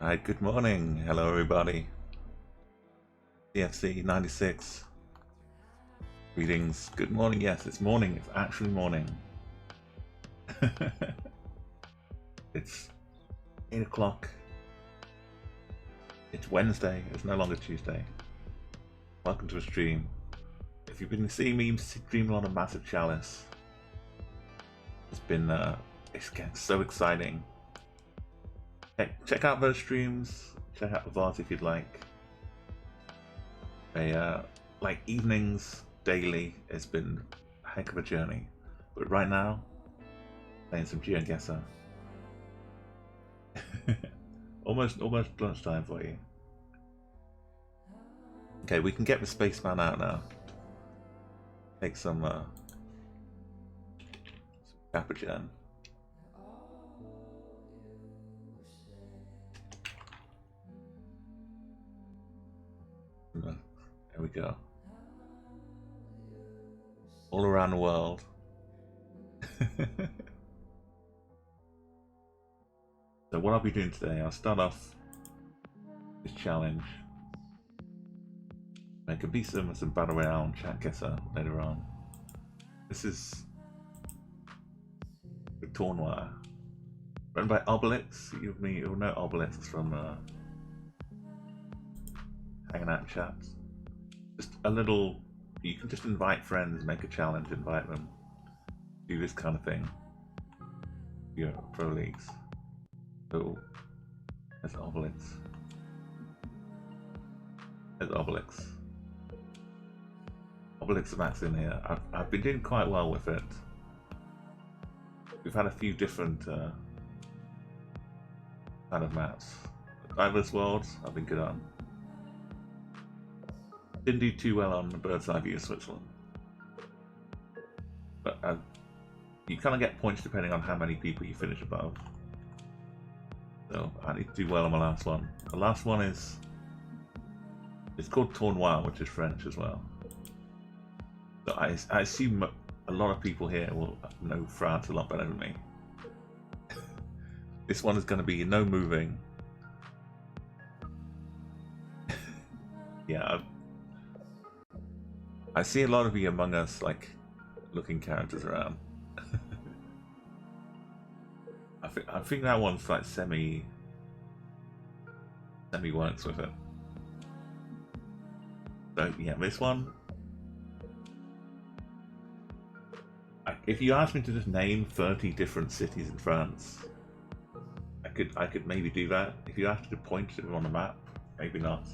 Right, good morning. Hello, everybody. CFC 96. Greetings. Good morning. Yes, it's morning. It's actually morning. It's 8 o'clock. It's Wednesday. It's no longer Tuesday. Welcome to a stream. If you've been seeing me stream on a massive chalice, it's getting so exciting. Check out those streams. Check out the VOD if you'd like. Like evenings, daily. It's been a heck of a journey. But right now, playing some Geoguessr. almost lunchtime for you. Okay, we can get the spaceman out now. Take some Capuchin. There we go. All around the world. So what I'll be doing today, I'll start off this challenge. There could be some battle royale on Chatguessr later on. This is the Tournoi, run by Obelix. You'll know Obelix from hanging out in chats. Just a little, you can just invite friends, make a challenge, invite them, do this kind of thing. Your pro leagues. So there's Obelix. There's Obelix. Obelix Max in here. I've been doing quite well with it. We've had a few different kind of maps. Diverse Worlds I've been good on. Didn't do too well on the bird's eye view of Switzerland. But you kind of get points depending on how many people you finish above. So I need to do well on my last one. The last one is, it's called Tournoi, which is French as well. So I assume a lot of people here will know France a lot better than me. This one is going to be no moving. Yeah, I see a lot of you Among Us like looking characters around. I think that one's like semi works with it. So yeah, this one. If you asked me to just name 30 different cities in France, I could maybe do that. If you asked me to point to them on the map, maybe not.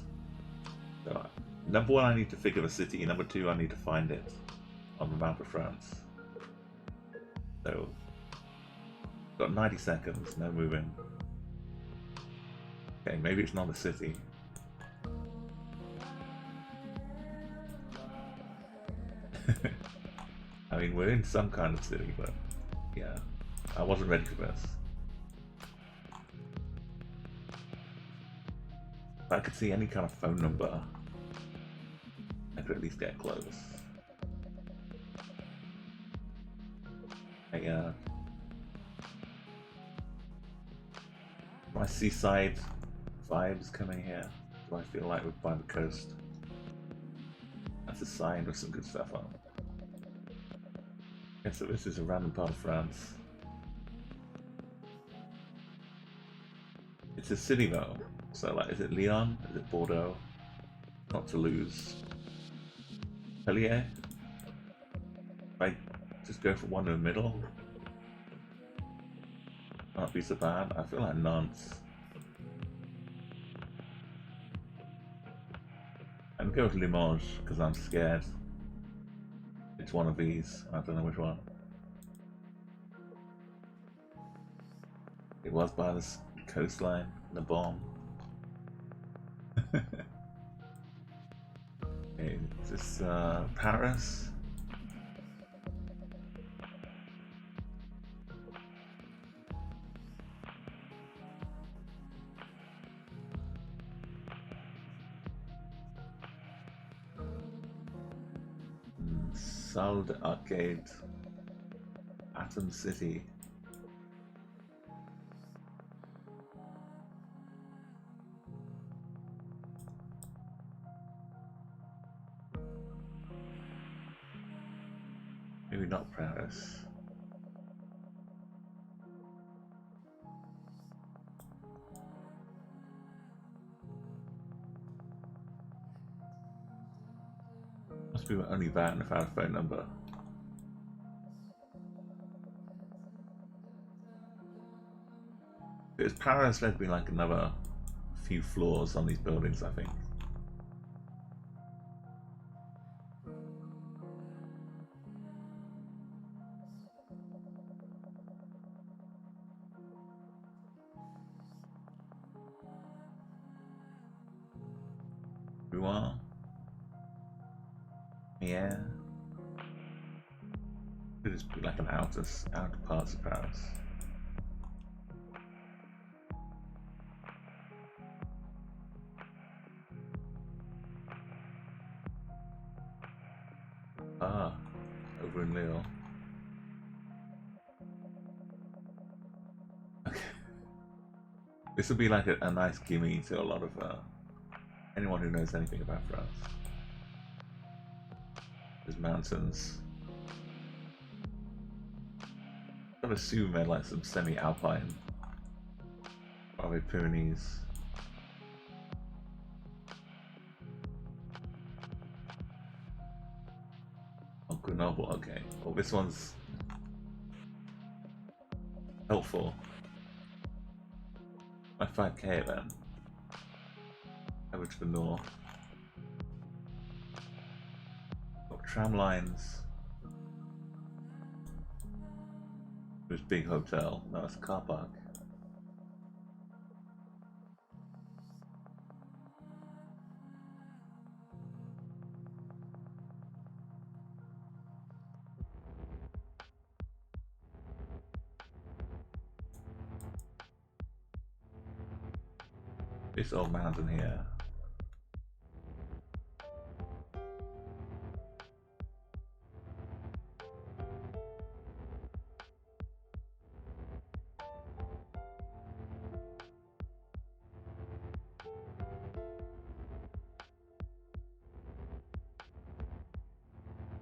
So, number one, I need to figure the city. Number two, I need to find it on the map of France. So, got 90 seconds, no moving. Okay, maybe it's not a city. I mean, we're in some kind of city, but yeah, I wasn't ready for this. If I could see any kind of phone number, I could at least get close. My seaside vibes coming here. Do I feel like we're by the coast? That's a sign with some good stuff on. Okay, so this is a random part of France. It's a city though. So like, is it Lyon? Is it Bordeaux? Not Toulouse. Montpellier? If I just go for one in the middle, not be so bad. I feel like Nantes. I'm going to go with Limoges because I'm scared. It's one of these. I don't know which one. It was by the coastline, the bomb. Okay, is this Paris? Salle d'Arcade, Atom City. Paris. Must be only that and if I have a phone number. Because Paris, there'd be like another few floors on these buildings, I think. Rouen? Yeah. Could just be like an outer parts of Paris. Ah, over in Lille. Okay. This would be like a nice gimme to a lot of anyone who knows anything about France. There's mountains. I'd assume they're like some semi-alpine, probably Pyrenees. Oh, Grenoble, okay. Well, this one's helpful. My 5k then. Over to the north. Got tram lines. There's big hotel. No, it's a car park. This old mountain here.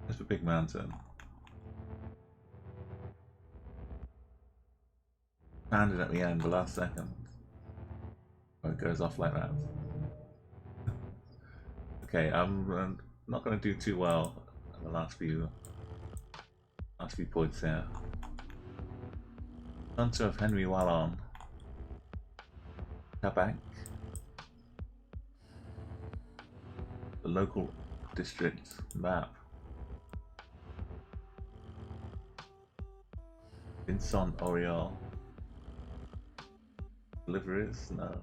That's a big mountain. Found it at the end, the last second. Oh, it goes off like that. Okay, I'm not going to do too well in the last few points here. Hunter of Henry Wallon. Quebec. The local district map. Vincent Auriol. Deliveries? No.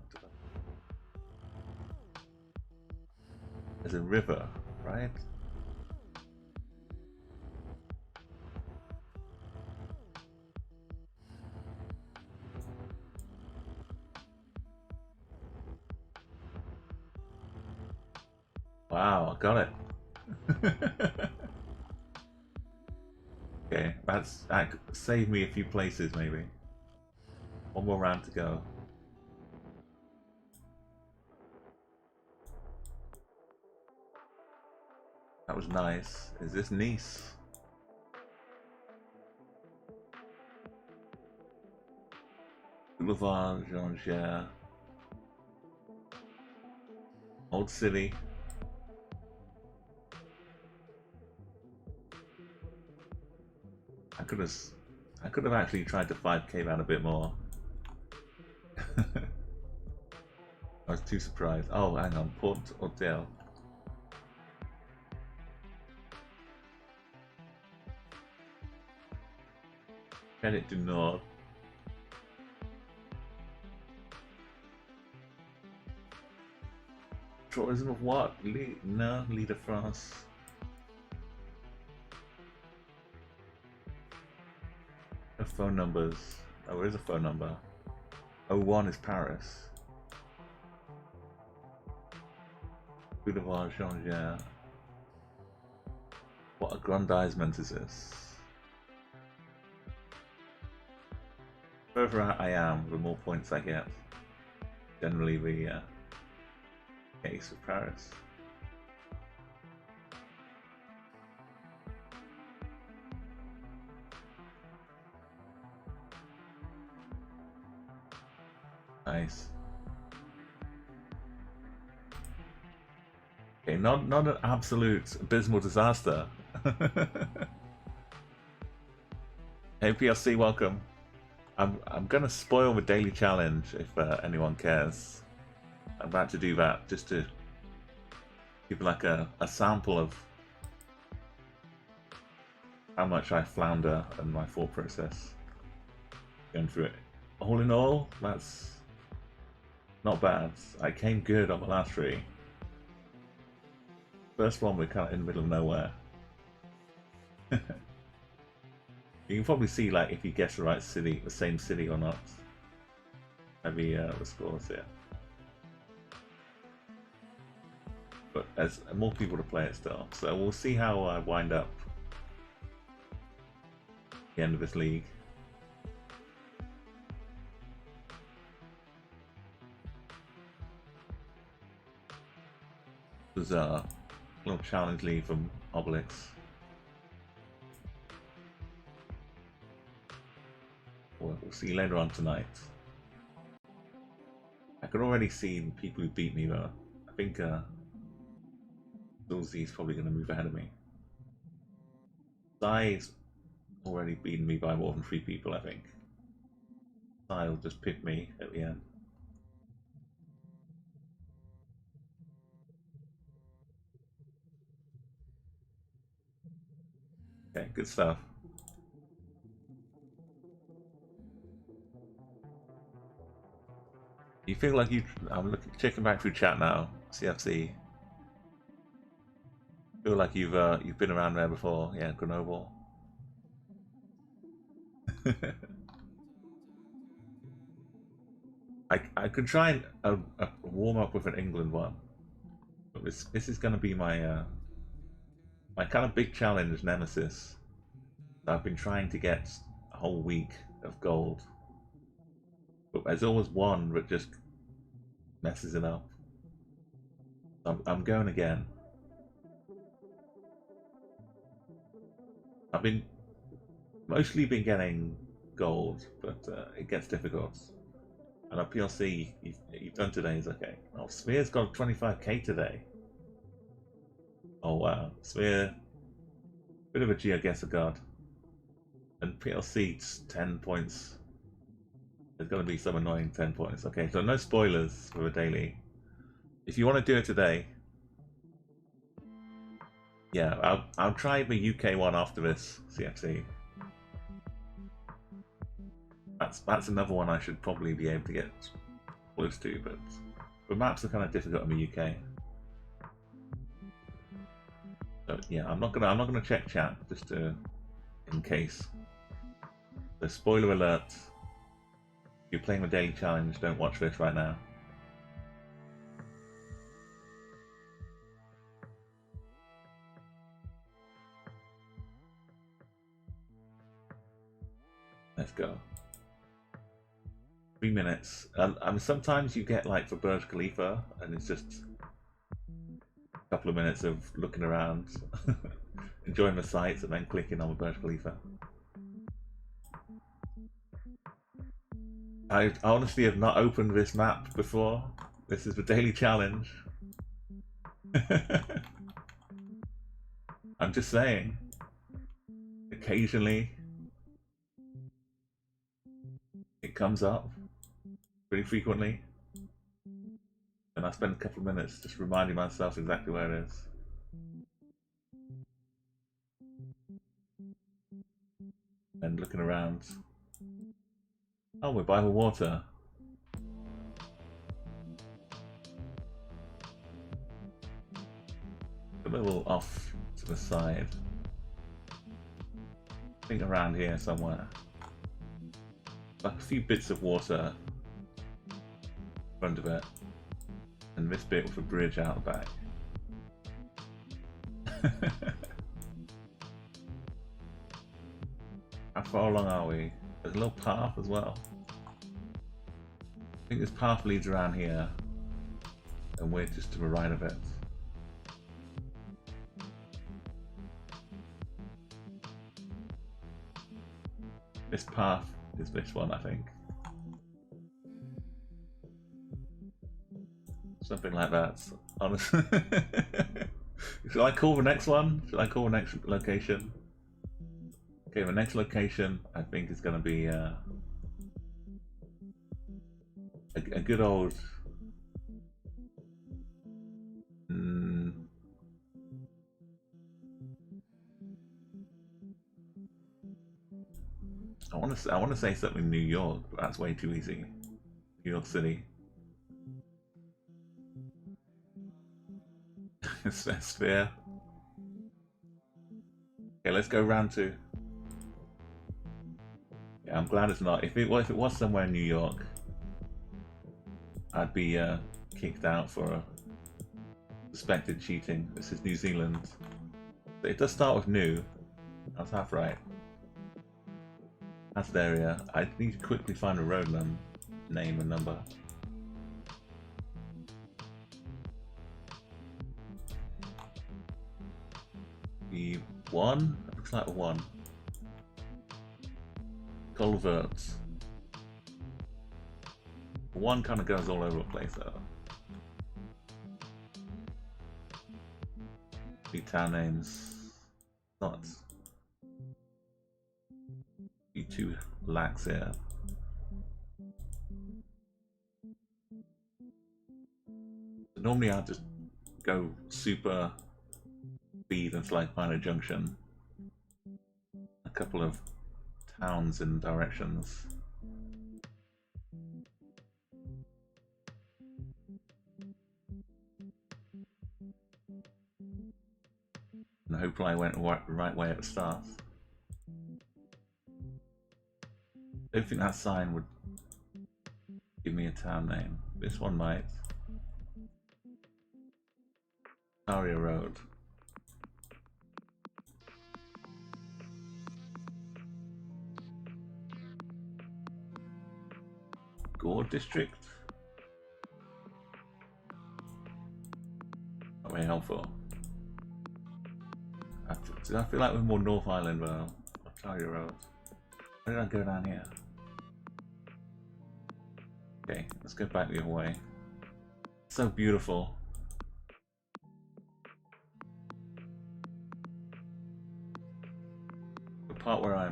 There's a river, right? Wow, I got it. Okay, that saved me a few places maybe. One more round to go. That was nice. Is this Nice? Boulevard Jean-Gere. Old City. I could have actually tried to 5k that a bit more. I was too surprised. Oh, hang on, Port Hotel. Headed to north. Tourism of what? No, Lead of France. No phone numbers. Oh, there is a phone number. 01 is Paris. Boulevard Jean-Gere. What aggrandizement is this? The further out I am, the more points I get. Generally the case of Paris. Nice. Okay, not an absolute abysmal disaster. Hey PLC, welcome. I'm gonna spoil the daily challenge if anyone cares. I'm about to do that just to give like a sample of how much I flounder and my thought process going through it. All in all, that's not bad. I came good on the last three. First one, we're kind of in the middle of nowhere. You can probably see like if you guess the right city, the same city or not. Maybe the scores here. But there's more people to play it still, so we'll see how I wind up at the end of this league. There's a little challenge league from Obelix. We'll see later on tonight. I can already see people who beat me though. I think Dulcie's probably going to move ahead of me. Zai's already beaten me by more than 3 people, I think. Zai will just pick me at the end. Okay, good stuff. You feel like you... I'm checking back through chat now, CFC. Feel like you've been around there before, yeah, Grenoble. I could try and warm up with an England one, but this is going to be my my kind of big challenge nemesis. I've been trying to get a whole week of gold, but there's always one that just messes it up. I'm going again. I've mostly been getting gold, but it gets difficult. And a PLC you've done today is okay. Oh, Smear's got 25k today. Oh wow, Smear, bit of a Geoguessr god. And PLC's 10 points. There's going to be some annoying 10 points. Okay, so no spoilers for the daily. If you want to do it today, yeah, I'll try the UK one after this CFC. That's another one I should probably be able to get close to, but the maps are kind of difficult in the UK. So yeah, I'm not gonna check chat just to, in case. So spoiler alert: if you're playing the daily challenge, don't watch this right now. Let's go. 3 minutes. I mean, sometimes you get like for Burj Khalifa, and it's just a couple of minutes of looking around, enjoying the sights, and then clicking on the Burj Khalifa. I honestly have not opened this map before. This is the daily challenge. I'm just saying. Occasionally, it comes up pretty frequently, and I spend a couple of minutes just reminding myself exactly where it is. And looking around. Oh, we're by the water. A little off to the side. I think around here somewhere. Like a few bits of water in front of it. And this bit with a bridge out the back. How far along are we? There's a little path as well. I think this path leads around here, and we're just to the right of it. This path is this one, I think. Something like that. Honestly. Should I call the next one? Should I call the next location? Okay, the next location I think is going to be a good old. I want to say something New York, but that's way too easy. New York City. Sphere. Okay, let's go round two. Yeah, I'm glad it's not. If it was somewhere in New York, I'd be kicked out for suspected cheating. This is New Zealand. But it does start with new. That's half right. That's the area. I need to quickly find a road name and number. The 1? Looks like a 1. Culverts. 1 kind of goes all over the place though. The town names. Not. Be too lax here. Normally I'll just go super speed until I find a junction. A couple of towns and directions. And hopefully I went the right way at the start. I don't think that sign would give me a town name. This one might. Aria Road. Gore District? Not very helpful. I feel like we're more North Island though. Ontario Road. Where did I go down here? Okay, let's go back the other way. So beautiful. The part where I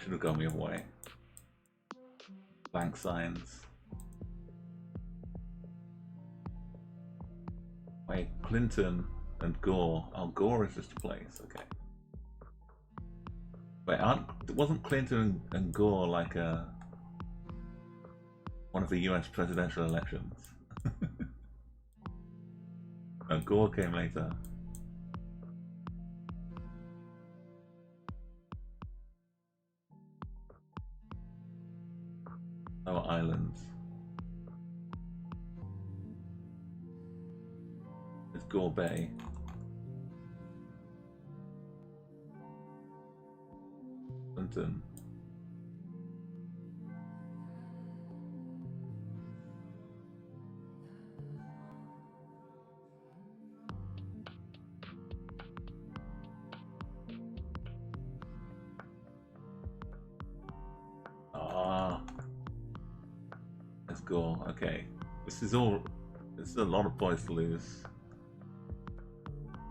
should have gone the other way. Blank signs. Wait, Clinton and Gore. Oh, Gore is just a place. Okay. Wait, wasn't Clinton and Gore like one of the US presidential elections? No, Gore came later. Oh, islands. It's Gore Bay. Clinton. Let's go. Okay. This is a lot of points to lose.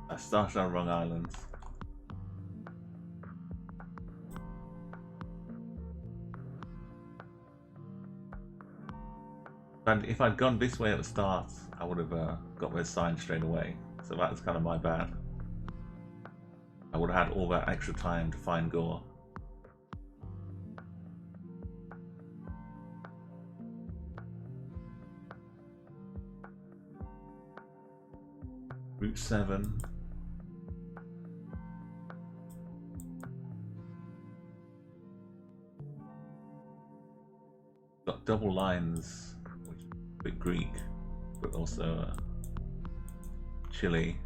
I started on wrong islands. And if I'd gone this way at the start, I would have got those signs straight away. So that's kind of my bad. I would have had all that extra time to find Gore. Route 7. Got double lines, which is a bit Greek, but also Chile,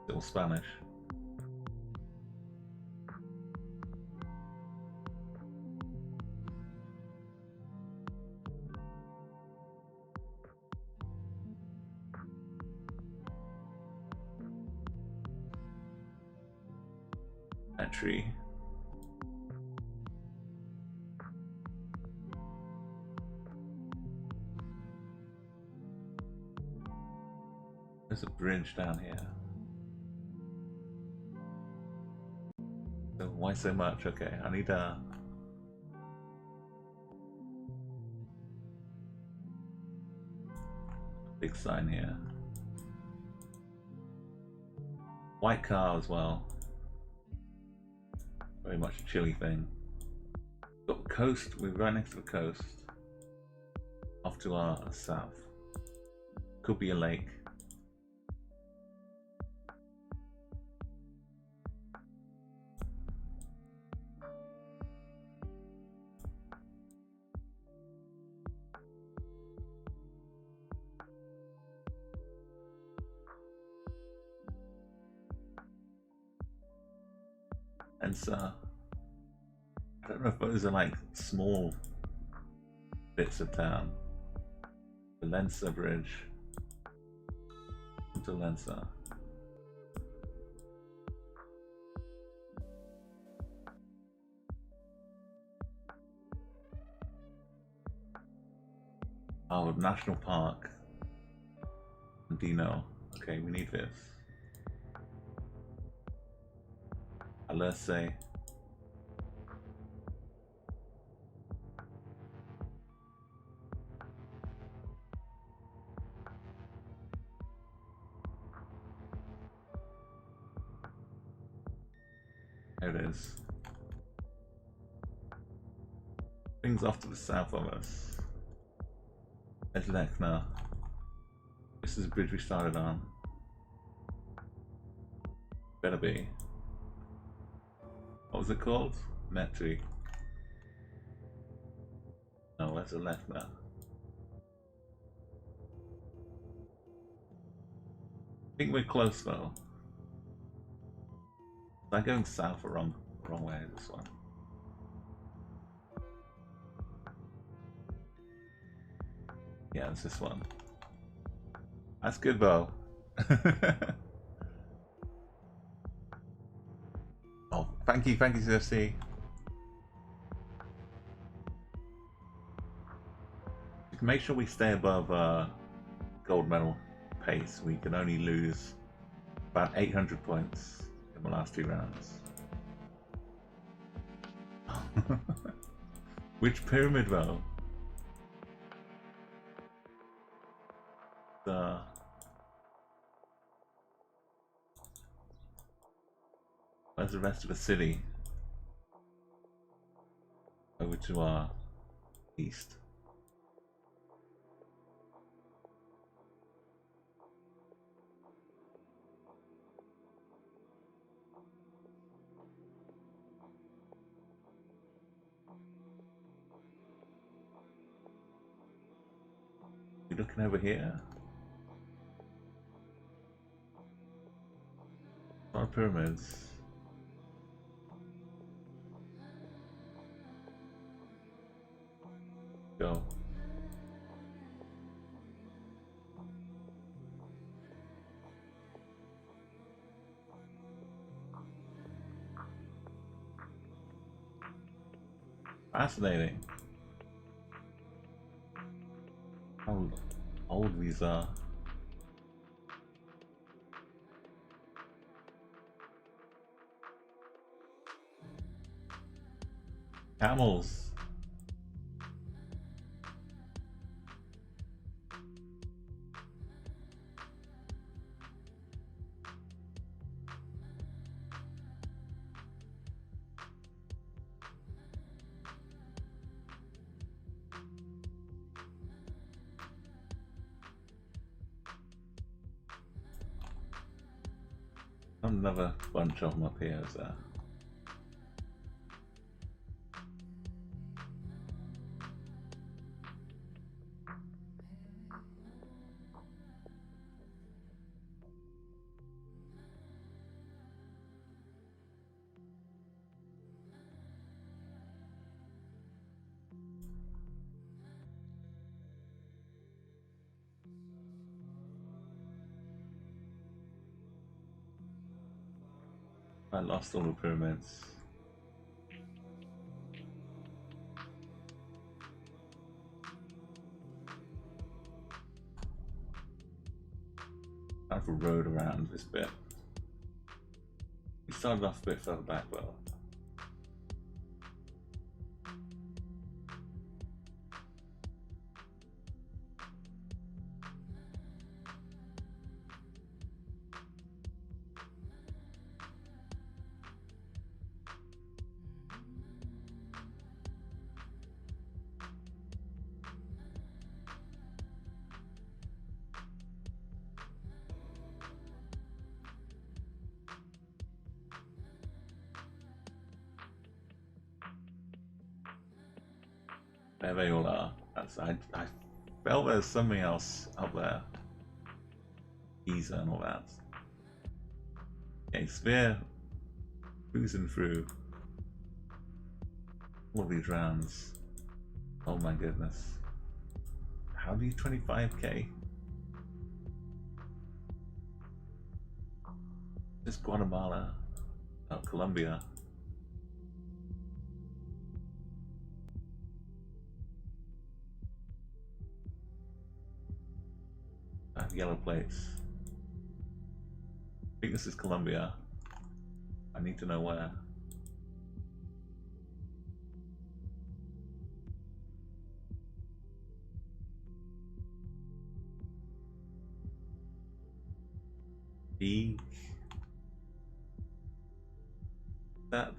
still Spanish. Tree. There's a bridge down here. So why so much? Okay, I need a... big sign here. White car as well. Very much a chilly thing. Got the coast, we're right next to the coast. Off to our south. Could be a lake. And so, I don't know if those are like small bits of town. The Lensa Bridge to Lensa. Oh, National Park. Dino. Okay, we need this. Let's say. There it is. Things off to the south of us. There's Lechner. This is the bridge we started on. Better be. What was it called? Metri. No, where's the Lechner? I think we're close though. Am I going south or wrong way this one? Yeah, it's this one. That's good though. Oh, thank you, CFC. Make sure we stay above gold medal pace. We can only lose about 800 points in the last 2 rounds. Which pyramid though? Where's the rest of the city? Over to our east. You looking over here? Our pyramids. Go. Fascinating. How old these are. Camels. Another bunch of them up here, is there? I lost all the pyramids. Kind of a road around this bit. We started off a bit further back though. There they all are. I felt there's something else up there. Giza and all that. Okay, Sphere cruising through all these rounds. Oh my goodness. How do you 25k? This Guatemala. Oh, Colombia. I have yellow plates. I think this is Colombia. I need to know where. That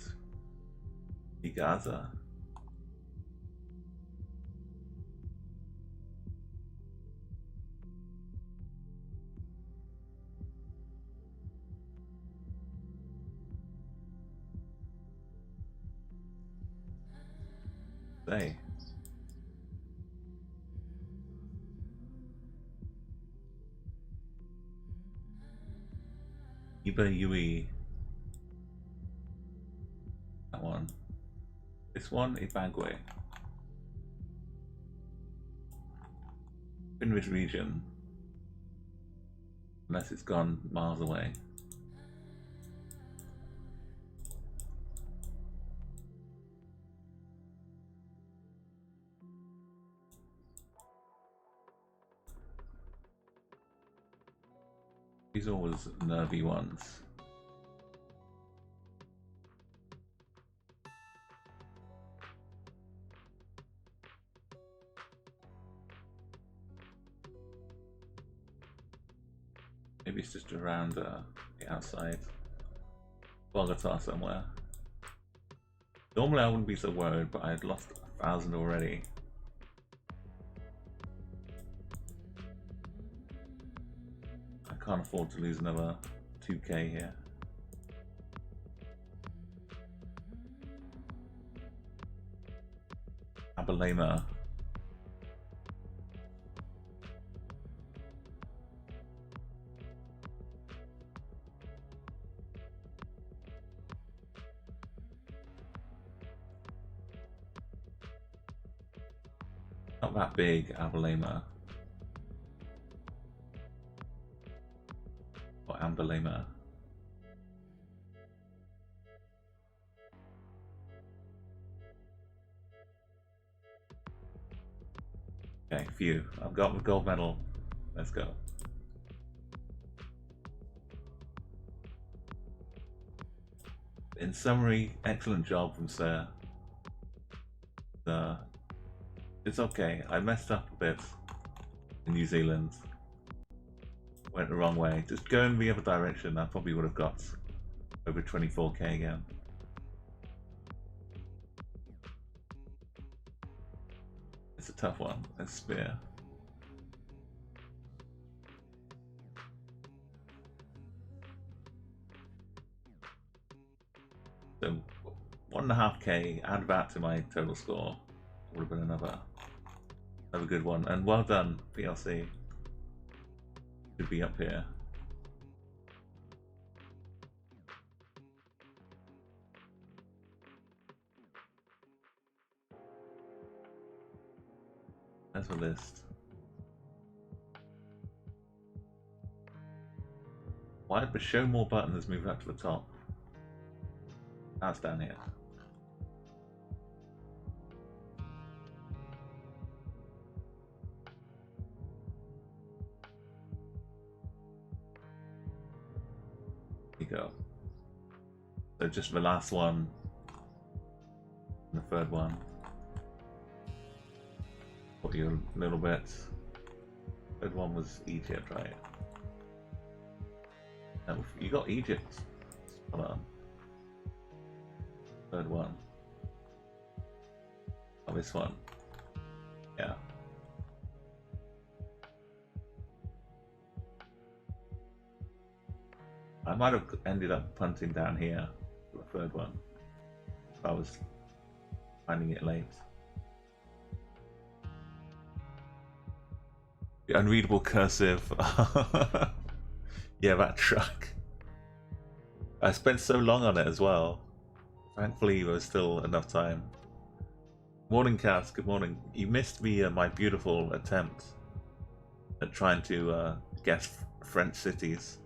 Geoguessr. Say. Iba Yui. That one. This one, Ibagwe. In which region? Unless it's gone miles away. These are always nervy ones. Maybe it's just around the outside Bogota somewhere. Normally I wouldn't be so worried, but I had lost 1,000 already. I can't afford to lose another 2k here. Abalema. Not that big, Abalema. Or Ambalema. Okay, phew. I've got the gold medal. Let's go. In summary, excellent job from Sir. It's okay. I messed up a bit in New Zealand. Went the wrong way. Just go in the other direction. I probably would have got over 24k again. It's a tough one. Let's Spear. So 1.5k, add that to my total score. Would have been another good one. And well done, PLC. Should be up here. There's a list. Why did the show more buttons move up to the top? That's down here. go. So just the last one, and the third one. Put you a little bit. Third one was Egypt, right? No, you got Egypt. Hold on. Third one. Oh, this one. Yeah. I might have ended up punting down here for the third one if I was finding it late. The unreadable cursive. Yeah, that truck. I spent so long on it as well. Thankfully, there was still enough time. Morning, Cass. Good morning. You missed me, my beautiful attempt at trying to guess French cities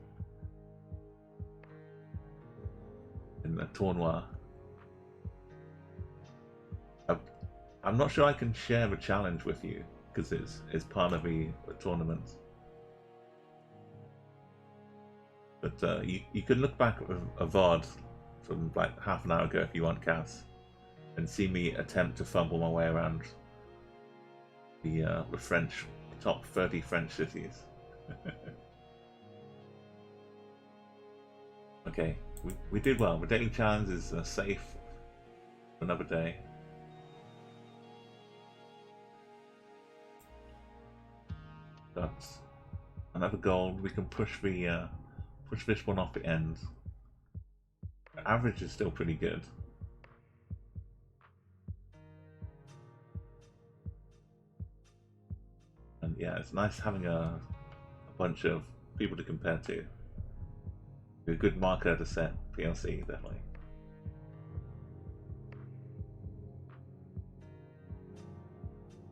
in the tournoi. I'm not sure I can share the challenge with you because it's part of the tournament. But you can look back at a VOD from like half an hour ago if you want, Cass, and see me attempt to fumble my way around the French top 30 French cities. Okay, we did well. The daily challenge is safe for another day. Got another gold. We can push this one off the end. The average is still pretty good. And yeah, it's nice having a bunch of people to compare to. A good marker to set PLC, definitely.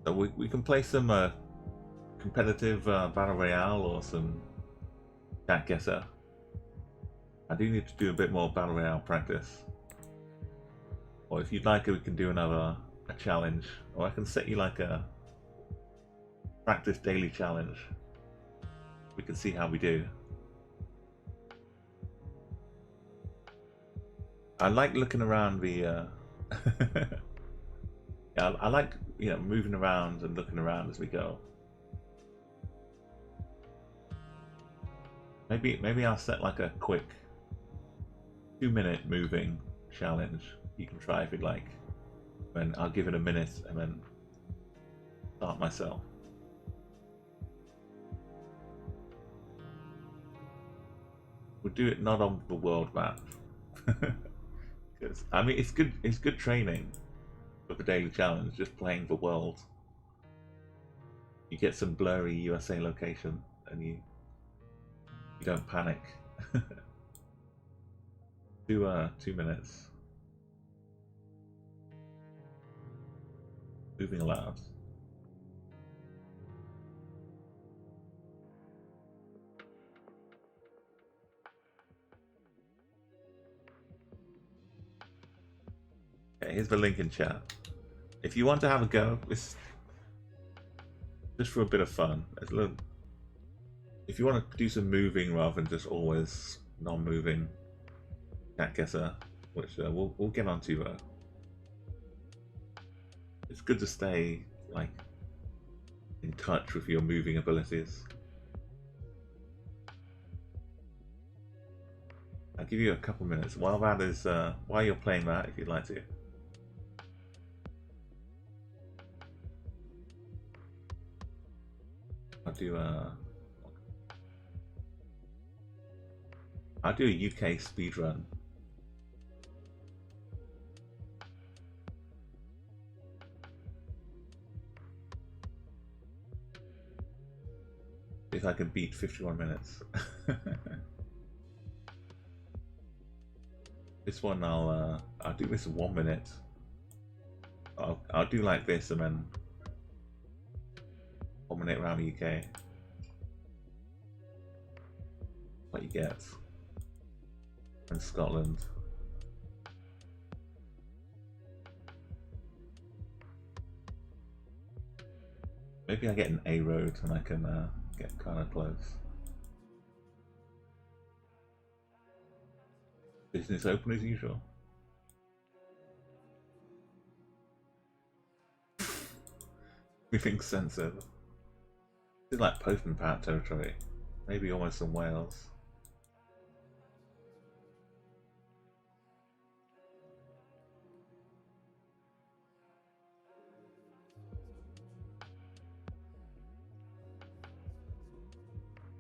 So we can play some competitive battle royale or some Chatguessr. I do need to do a bit more battle royale practice. Or if you'd like, we can do a challenge, or I can set you like a practice daily challenge. We can see how we do. I like looking around the. Yeah, I like moving around and looking around as we go. Maybe I'll set like a quick 2-minute moving challenge. You can try if you'd like. And I'll give it a minute and then start myself. We'll do it not on the world map. Because I mean it's good training for the daily challenge, just playing the world. You get some blurry USA location and you don't panic. 2 minutes. Moving allowed. Okay, here's the link in chat. If you want to have a go, it's just for a bit of fun. If you want to do some moving rather than just always non-moving Chatguessr, which we'll get onto. It's good to stay like in touch with your moving abilities. I'll give you a couple minutes while while you're playing that, if you'd like to. I'll do a UK speedrun. If I can beat 51 minutes. This one I'll do this in 1 minute. I'll do like this and then 1 minute around the UK. What you get. And Scotland. Maybe I get an A road and I can get kind of close. Business open as usual. Everything's censored. It's like postman pout territory. Maybe almost some Wales.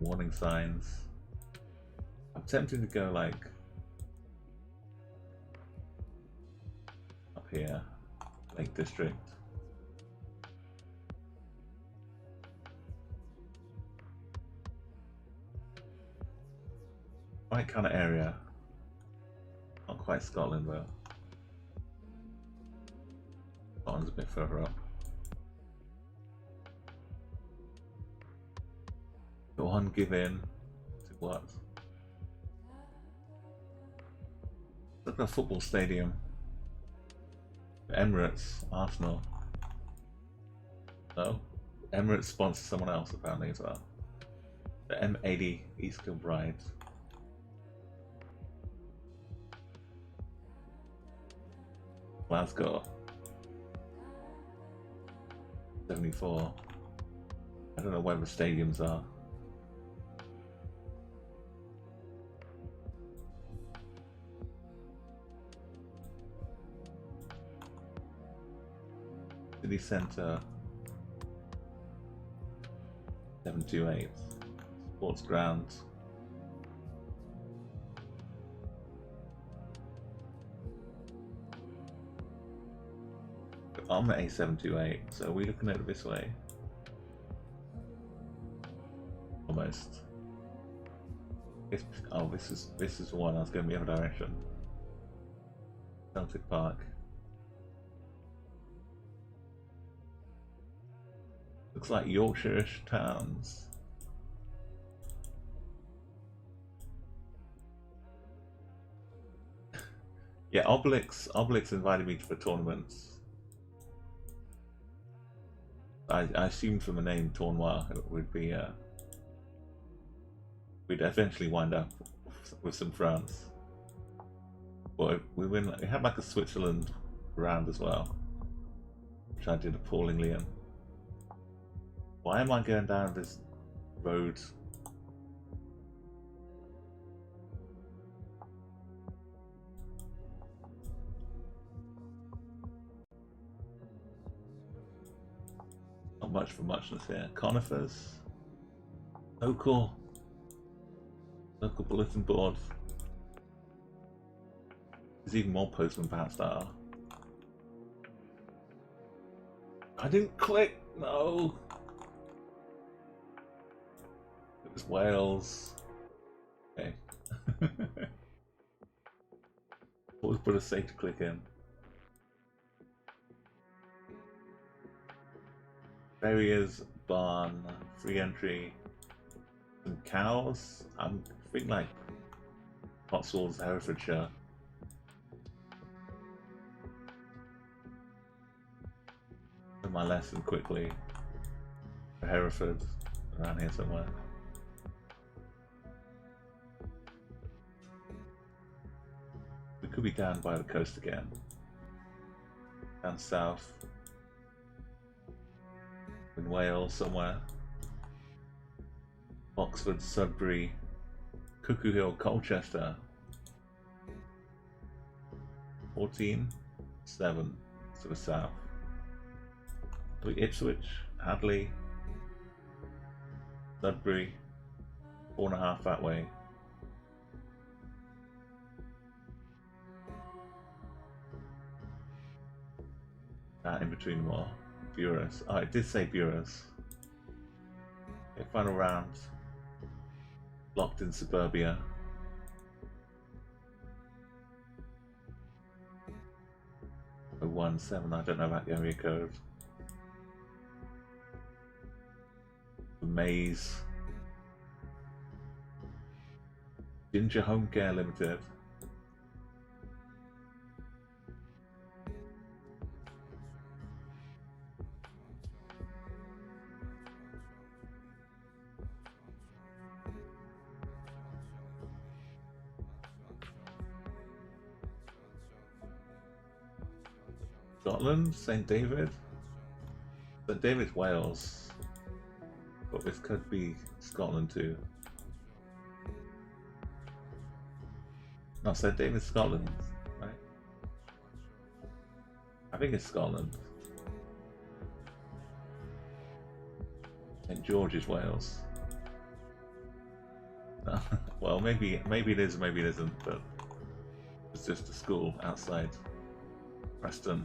Warning signs. I'm tempted to go like up here, Lake District. Right kind of area. Not quite Scotland though. Scotland's a bit further up. Go on, give in to what? Look at a football stadium. Emirates, Arsenal. No, Emirates sponsors someone else apparently as well. The M80 East Kilbride. Glasgow. 74. I don't know where the stadiums are. City Centre 728 Sports Grounds. I'm at A728, so are we looking at it this way? Almost. Oh, this is the one I was going the other direction. Celtic Park. Looks like Yorkshire-ish towns. Yeah, Obelix invited me to the tournaments. I assumed from the name Tournoi it would be we'd eventually wind up with some France. But we had like a Switzerland round as well, which I did appallingly in. Why am I going down this road? Not much for muchness here. Conifers. Local bulletin board. There's even more postman perhaps that are. I didn't click, no. It was Wales. Okay. What was Buddha say to click in? Barriers, barn, free entry, some cows. I'm thinking like Cotswolds, Herefordshire. Learn my lesson quickly. Hereford, around here somewhere. We could be down by the coast again. Down south. In Wales somewhere. Oxford, Sudbury, Cuckoo Hill, Colchester. 14, 7 to the south. Ipswich, Hadley, Sudbury, 4.5 that way. In between more. Buras. Oh, it did say Buras. Okay, final round. Locked in suburbia. Oh, 17, I don't know about the area code. The Maze. Ginger Home Care Limited. Scotland, St. David. St. David's Wales, but this could be Scotland too. No, St. David's Scotland, right? I think it's Scotland. St. George is Wales. No. Well, maybe it is, maybe it isn't, but it's just a school outside Preston.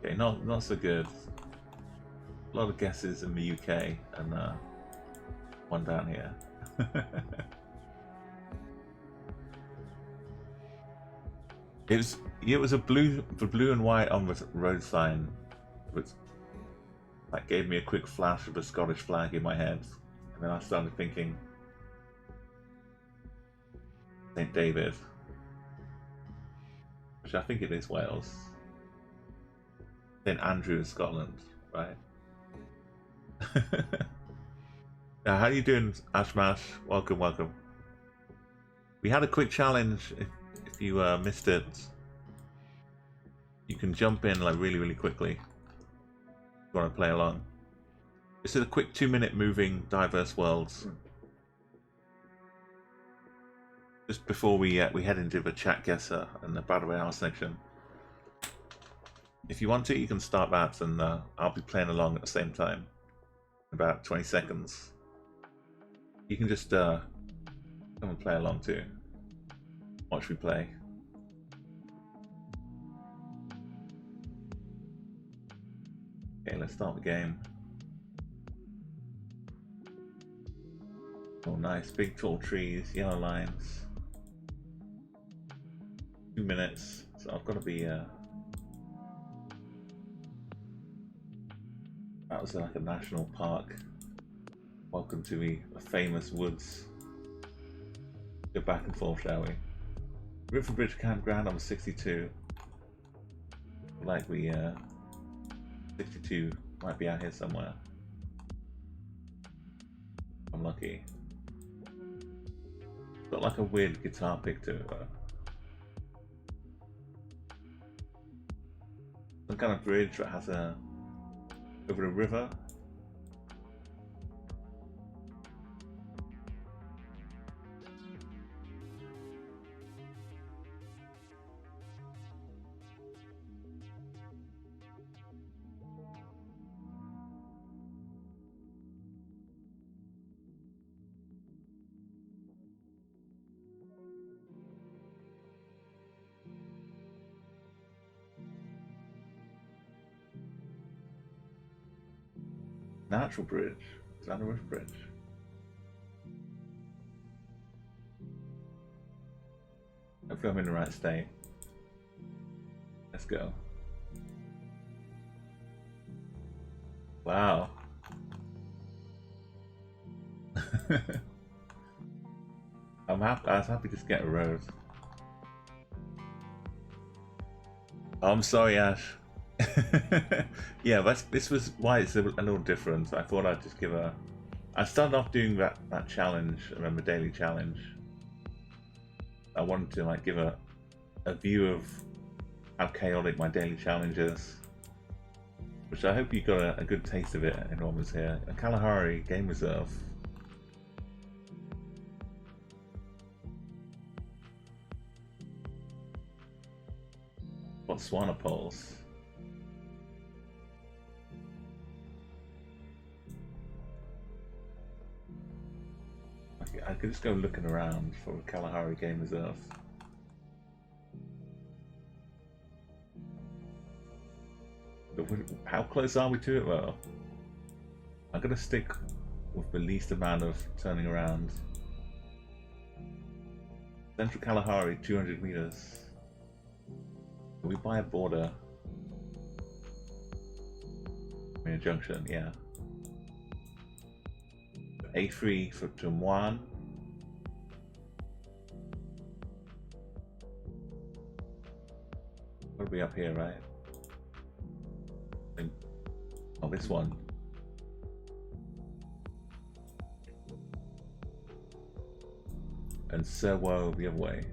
Okay, not so good. A lot of guesses in the UK and one down here. It was the blue and white on the road sign, which like gave me a quick flash of the Scottish flag in my head, and then I started thinking St. David, which I think it is Wales. St. Andrew, Scotland, right? Now, how are you doing, Ashmash? Welcome, welcome. We had a quick challenge. If you missed it, you can jump in like really quickly if you want to play along. This is a quick 2-minute moving diverse worlds. Just before we head into the Chatguessr and the Battle Royale section. If you want to, you can start that, and I'll be playing along at the same time. In about 20 seconds. You can just come and play along too. Watch me play. Okay, let's start the game. Oh, nice. Big tall trees, yellow lines. 2 minutes. So I've got to be... That was like a national park. Welcome to the famous woods. Go back and forth, shall we? River Bridge Campground, I'm 62. Like we 62 might be out here somewhere. I'm lucky. Got like a weird guitar pick to it though. Some kind of bridge that has a over a river. Natural bridge. Is that a roof bridge? Hopefully I'm in the right state. Let's go. Wow. I was happy to just get a road. Oh, I'm sorry, Ash. Yeah, this was why it's a little different. I thought I'd just give a... I started off doing that challenge, I remember, daily challenge. I wanted to like give a view of how chaotic my daily challenge is. Which I hope you got a good taste of it in what was here. A Kalahari Game Reserve. Botswana poles. I could just go looking around for a Kalahari Game Reserve. But how close are we to it though? I'm gonna stick with the least amount of turning around. Central Kalahari, 200 meters. Can we buy a border? In a junction, yeah. A3 for Tumwan. What are we up here, right? Oh, this one. And Serwo the other way.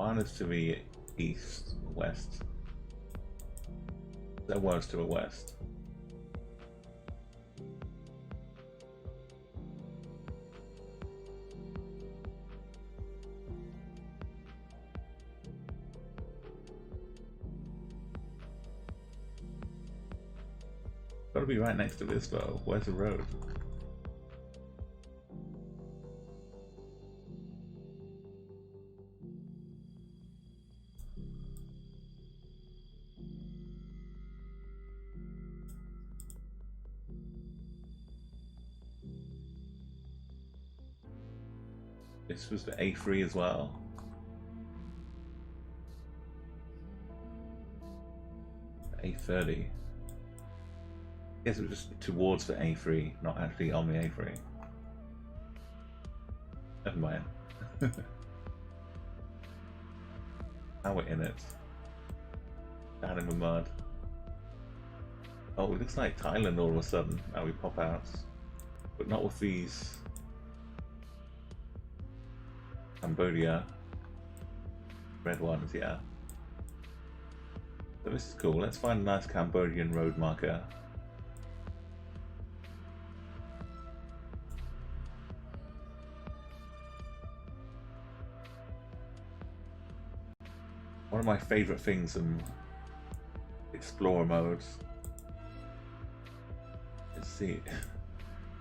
One is to the east, west. There was to the west. Gotta be right next to this though. Where's the road? This was the A3 as well. A30. Guess it was just towards the A3, not actually on the A3. Never mind. Now we're in it. Down in the mud. Oh, it looks like Thailand all of a sudden. Now we pop out. But not with these. Cambodia. Red ones, yeah. So this is cool. Let's find a nice Cambodian road marker. One of my favourite things in Explorer modes. Let's see.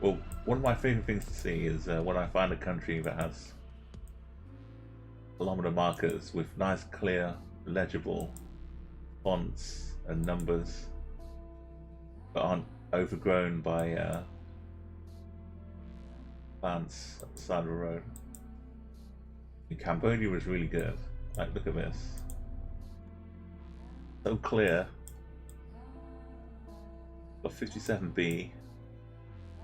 Well, one of my favourite things to see is when I find a country that has kilometre markers with nice, clear, legible fonts and numbers that aren't overgrown by plants at the side of the road. In Cambodia was really good. Like, look at this. So clear. Got 57B.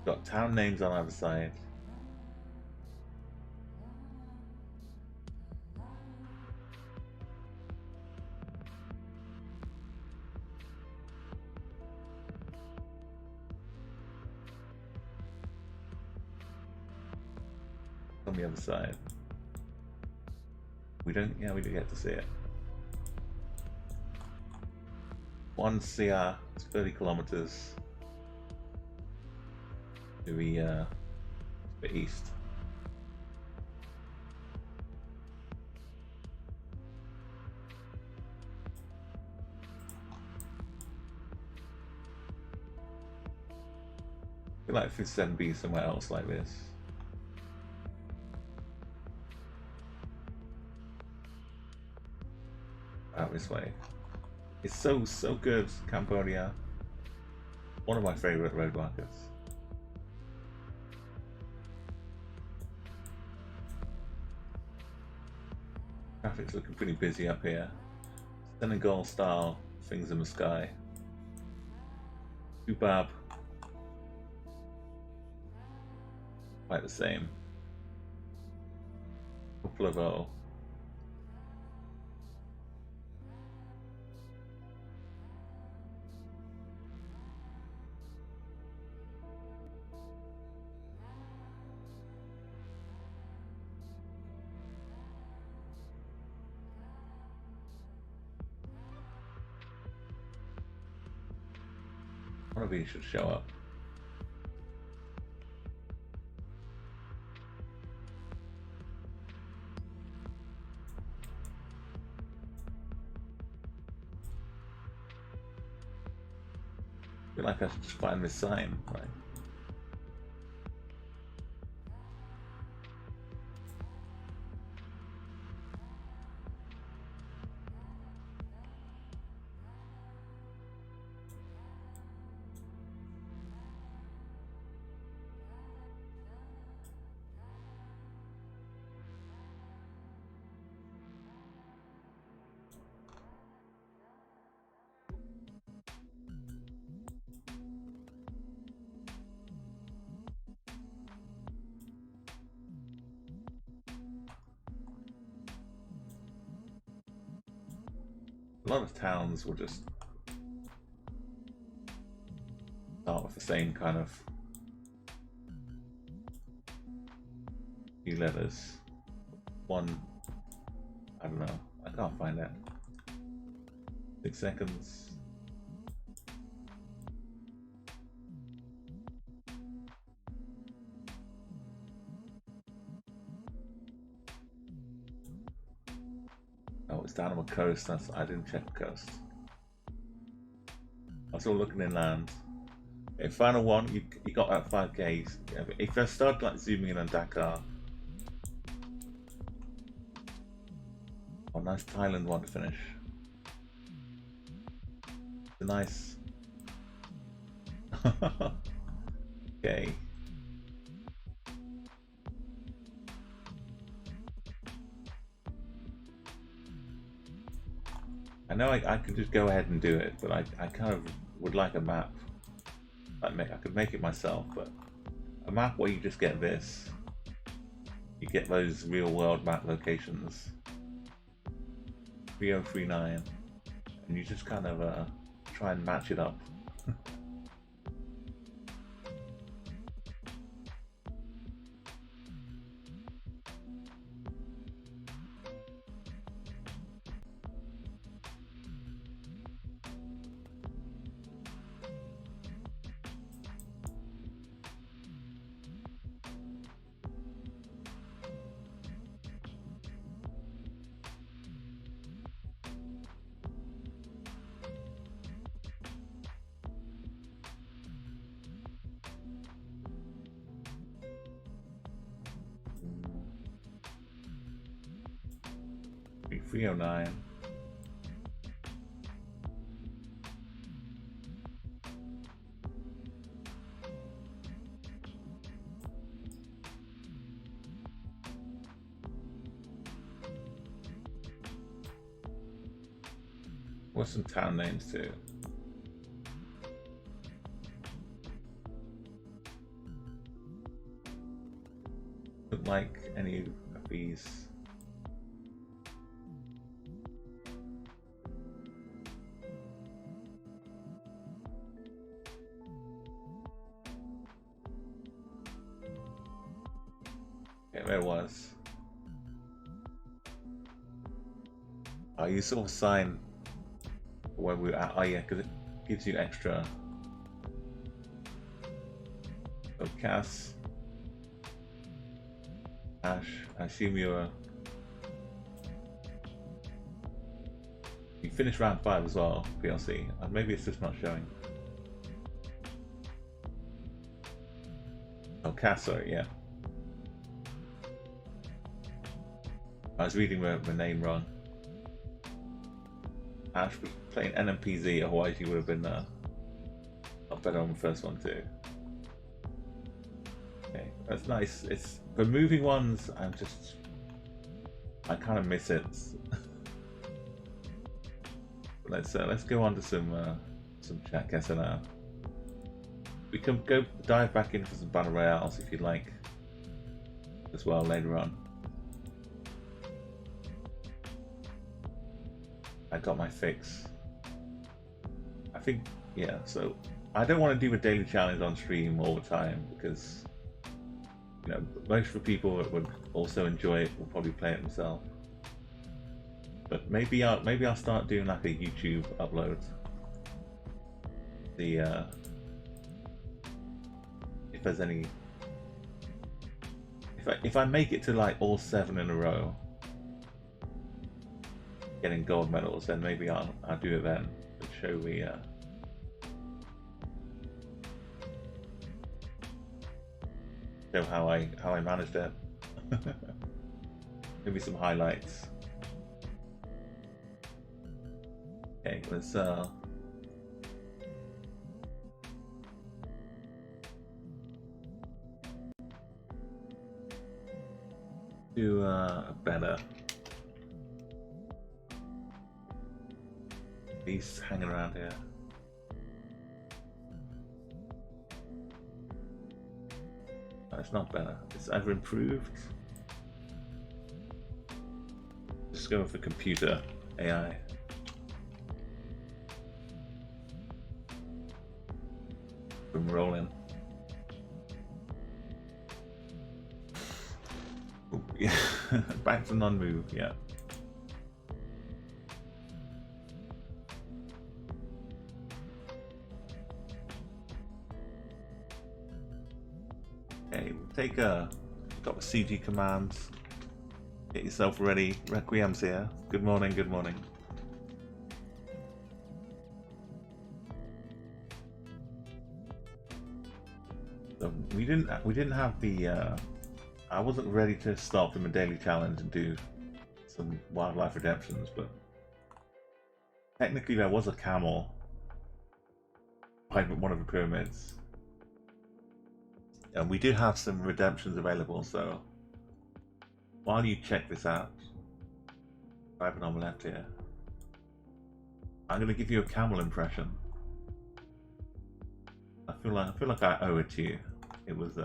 Got town names on either side. On the other side. We don't get to see it. 1 CR, it's 30 kilometers to the east. I feel like 57B somewhere else like this. Out this way. It's so good, Cambodia. One of my favourite road markers. Traffic's looking pretty busy up here. Senegal style things in the sky. Ubab. Quite the same. Uplevo. One of these should show up. I feel like I should just find this sign, right? A lot of towns will just start with the same kind of few letters. One, I don't know, I can't find it. 6 seconds. Oh, it's down on the coast. I didn't check the coast. I was all looking inland. Okay, final one. You got that 5K. If I start like zooming in on Dakar. Oh, nice Thailand one to finish. Nice. Okay. I know I could just go ahead and do it, but I kind of would like a map. I could make it myself, but a map where you just get this. You get those real world map locations. 3039. And you just kind of try and match it up. Be 309. What's some town names too? Look like any of these. Okay, there it was. Oh, you sort of sign where we're at. Oh yeah, because it gives you extra. So Cass, Ash, I assume you finished round 5 as well, PLC. Maybe it's just not showing. Oh, Cass, sorry, yeah. I was reading the name wrong. Ash was playing NMPZ, otherwise you would have been a lot better on the first one too. Okay, that's nice. It's the moving ones. I kind of miss it. Let's go on to some Chatguessr now. We can go dive back into some battle royales if you'd like, as well later on. I got my fix. I think, yeah, so I don't want to do a daily challenge on stream all the time because, you know, most of the people that would also enjoy it will probably play it themselves. But maybe I'll start doing like a YouTube upload. If there's any, if I make it to like all 7 in a row, getting gold medals, then maybe I'll do it then and show show how I managed it. Maybe some highlights. Okay, let's do a better. He's hanging around here. No, it's not better. It's either improved. Just go for computer AI. I'm rolling. Ooh, yeah, back to non-move. Yeah. Okay, we'll take a got the CG commands. Get yourself ready. Requiem's here. Good morning, good morning. So we didn't have the I wasn't ready to start from a daily challenge and do some wildlife redemptions, but technically there was a camel by one of the pyramids. And we do have some redemptions available, so while you check this out, driving on the left here, I'm going to give you a camel impression. I feel like I owe it to you. It was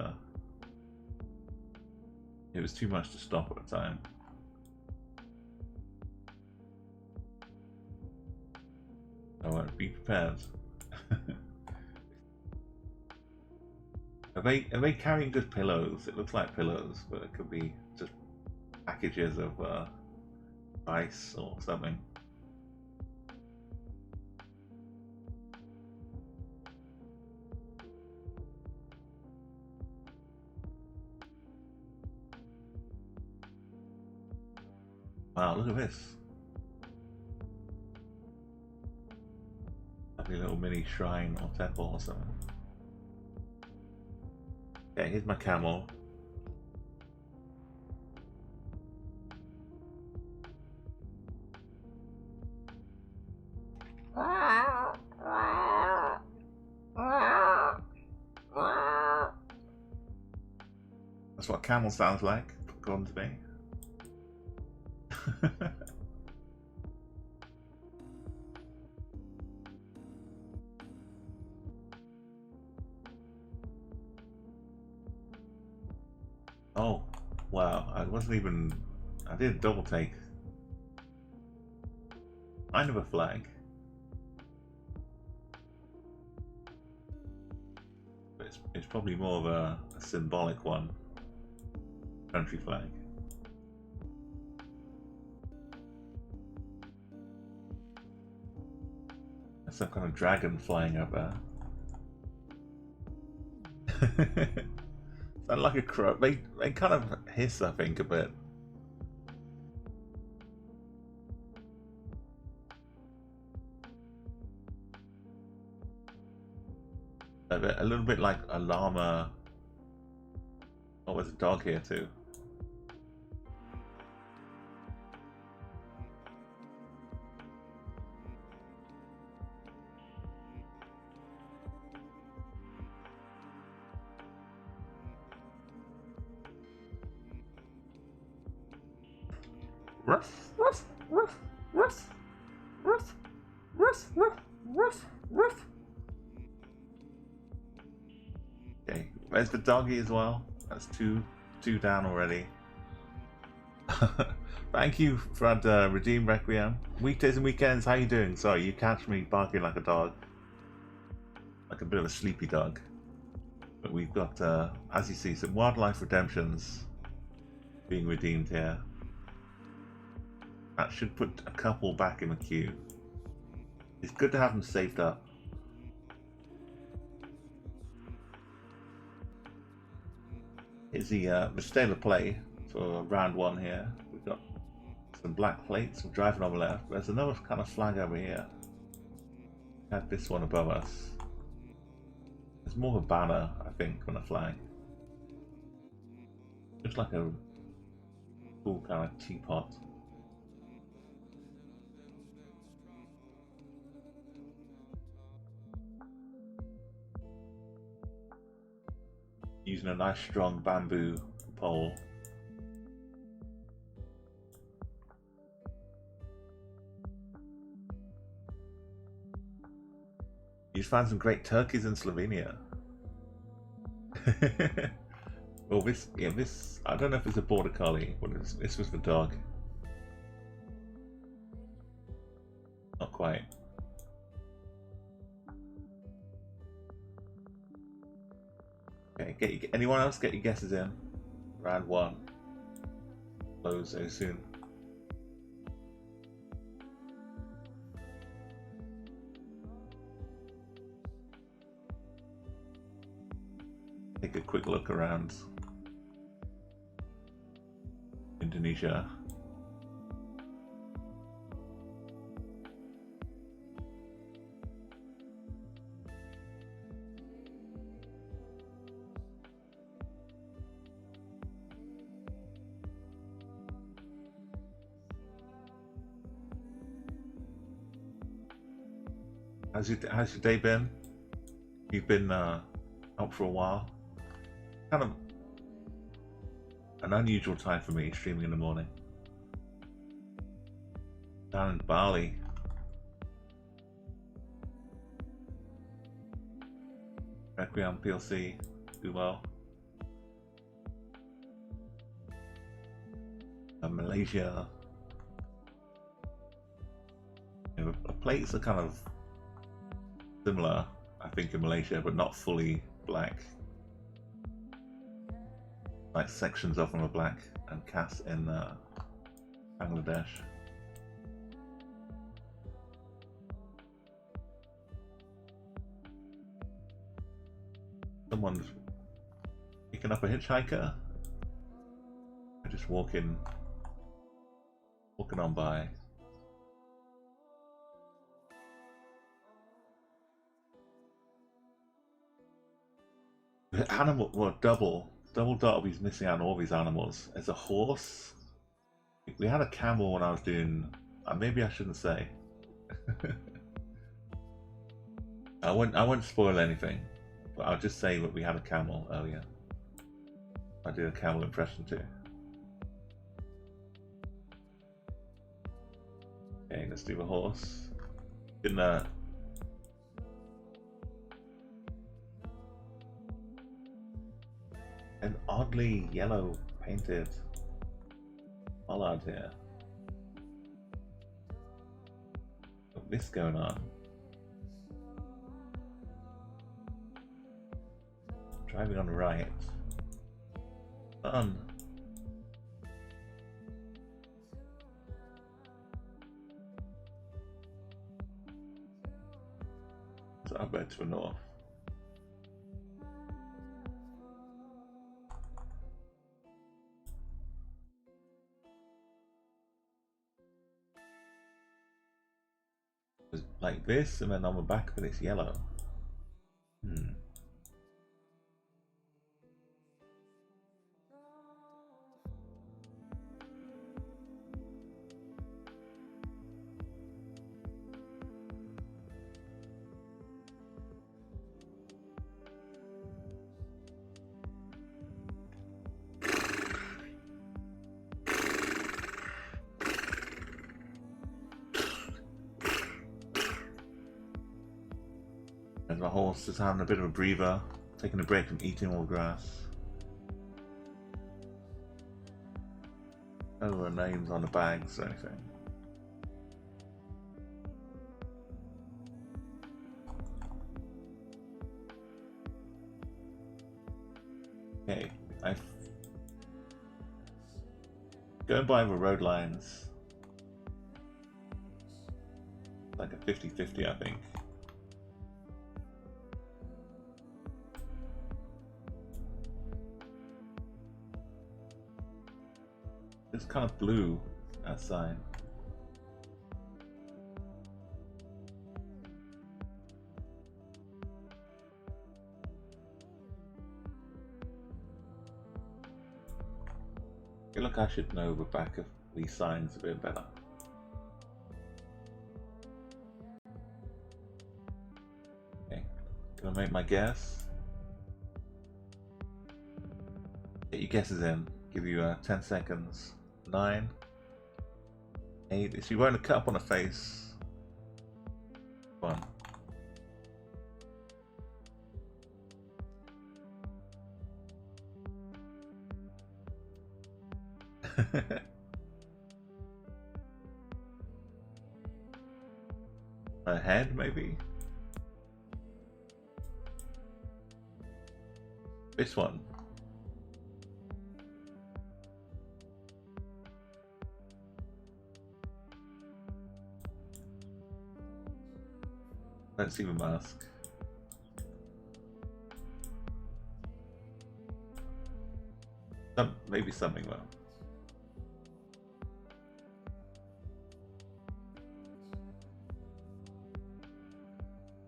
too much to stop at the time. Oh, be prepared. Are they carrying just pillows? It looks like pillows, but it could be just packages of ice or something. Wow, look at this. Like a little mini shrine or temple or something. Okay, here's my camel. That's what a camel sounds like, according to me. Oh, wow, I did a double take. Kind of a flag. But it's probably more of a symbolic one. Country flag. There's some kind of dragon flying up there. Sound like a crow. They kind of hiss, I think, a bit. A little bit like a llama. Oh, there's a dog here too. Ruff, ruff, ruff, ruff, ruff, ruff, ruff, ruff, ruff. Okay, where's the doggy as well? That's two down already. Thank you for that Redeem Requiem. Weekdays and weekends, how you doing? Sorry, you catch me barking like a dog. Like a bit of a sleepy dog. But we've got, as you see, some wildlife redemptions being redeemed here. That should put a couple back in the queue. It's good to have them saved up. Here's the state of play for round one here. We've got some black plates. We're driving on the left. There's another kind of flag over here. We had this one above us. It's more of a banner, I think, than a flag. Looks like a cool kind of teapot. Using a nice strong bamboo pole. You found some great turkeys in Slovenia. Well, this I don't know if it's a border collie, but this was the dog. Not quite. Okay, anyone else get your guesses in? Round one. Close so soon. take a quick look around Indonesia. How's your day been? You've been out for a while. Kind of an unusual time for me, streaming in the morning. Down in Bali. Requiem PLC, do well. Malaysia. You know, the plates are kind of similar, I think, in Malaysia, but not fully black. Like sections of them are black, and cast in Bangladesh. Someone's picking up a hitchhiker. I'm just walking on by. The animal, well, double Derby's missing out on all these animals. There's a horse. We had a camel when I was doing. Maybe I shouldn't say. I won't spoil anything, but I'll just say that we had a camel earlier. I did a camel impression too. Okay, let's do the horse. In an oddly yellow painted bollard here. Got this going on. Driving on the right. Fun. So I'll go to the north. Like this, and then on the back of it it's yellow. And the horse is having a bit of a breather, taking a break from eating all the grass. No names on the bags or anything. Okay, going by the road lines, like a 50-50, I think. It's kind of blue outside. I feel like I should know the back of these signs a bit better. Okay, gonna make my guess. Get your guesses in. Give you 10 seconds. 9, 8. If you won't cut up on a face. 1. A head, maybe. This one. Don't see the mask. Maybe something though.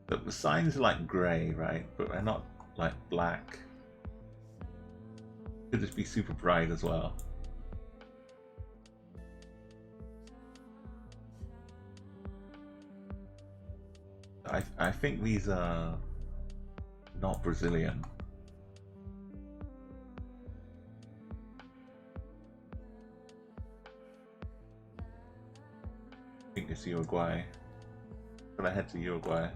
But the signs are like grey, right? But they're not like black. Could just be super bright as well. I think these are not Brazilian. I think it's Uruguay. I'm gonna head to Uruguay.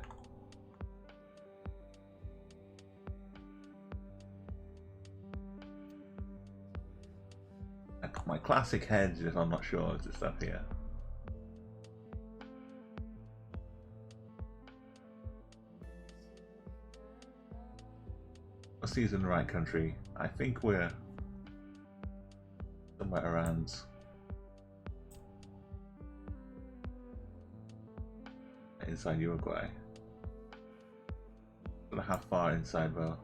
My classic hedge, if I'm not sure, is this up here. Let's see who's in the right country. I think we're somewhere around inside Uruguay. I don't know how far inside though.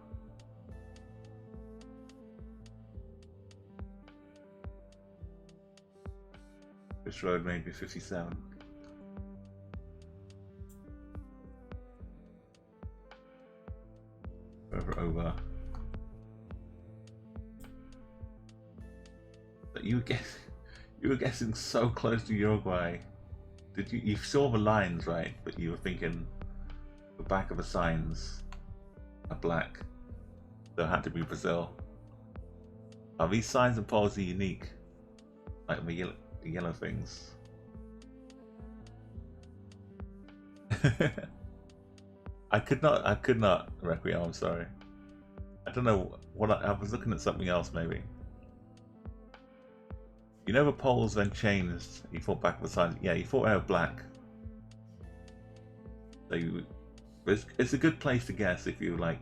This road may be 57. Over. But you were guessing so close to Uruguay. Did you saw the lines, right? But you were thinking the back of the signs are black. So it had to be Brazil. Are these signs and poles are unique? Like the yellow things. I could not, Requiem, I'm sorry. I don't know what I was looking at something else maybe. You know the poles then changed, you thought back of the signs, yeah, you thought they were black. So it's a good place to guess if you like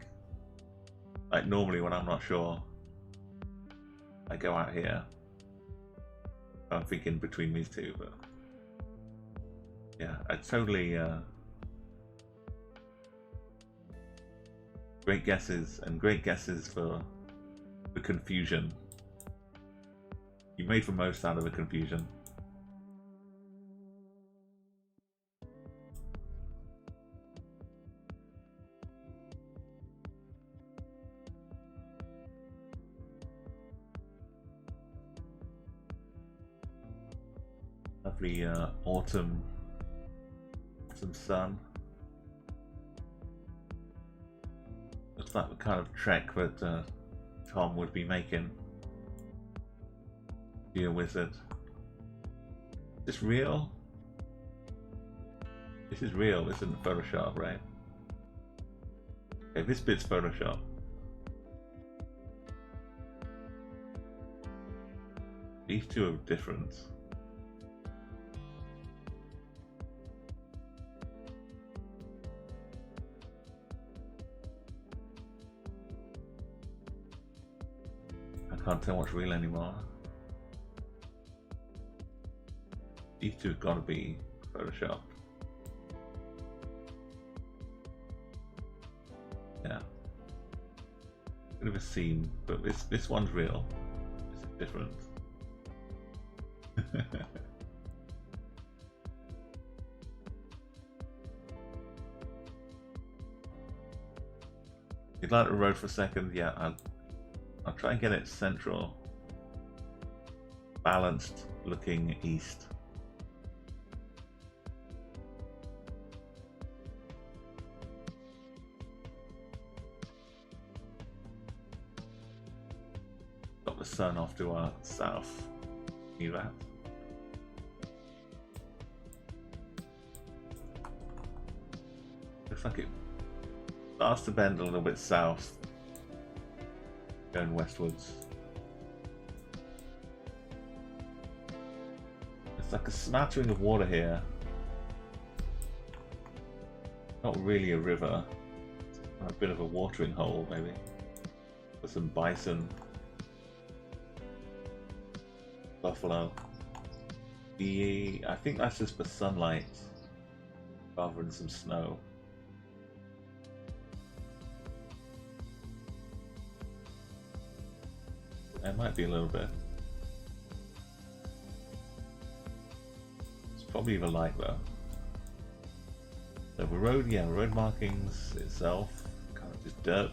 normally when I'm not sure, I go out here. I'm thinking between these two, but yeah, I totally great guesses and great guesses for the confusion. You made the most out of the confusion. Lovely autumn sun. Looks like the kind of trek that Tom would be making. Geoguessr. Is this real? This is real, this isn't Photoshop, right? Okay, this bit's Photoshop. These two are different. I can't tell what's real anymore. These two have got to be Photoshop. Yeah. Bit of a scene, but this one's real. This is different. You'd like the road for a second? Yeah, I'll try and get it central. Balanced looking east. Got the sun off to our south. See that? Looks like it starts to bend a little bit south, going westwards. It's like a smattering of water here. Not really a river. A bit of a watering hole, maybe. For some bison. Buffalo. I think that's just the sunlight rather than some snow. It might be a little bit. It's probably the light though. So the road, yeah, road markings itself, kind of just dirt.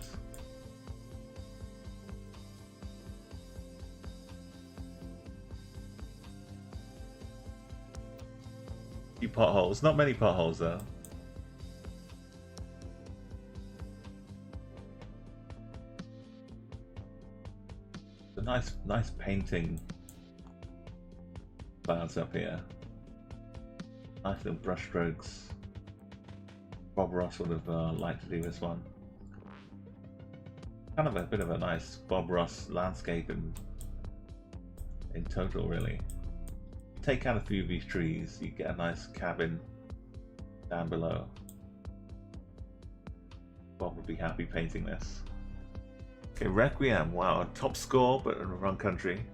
Few potholes, not many potholes though. A nice painting clouds up here. Nice little brush strokes. Bob Ross would have liked to do this one. Kind of a bit of a nice Bob Ross landscape in total, really. Take out a few of these trees, you get a nice cabin down below. Bob would be happy painting this. Okay, Requiem, wow, top score, but in the wrong country.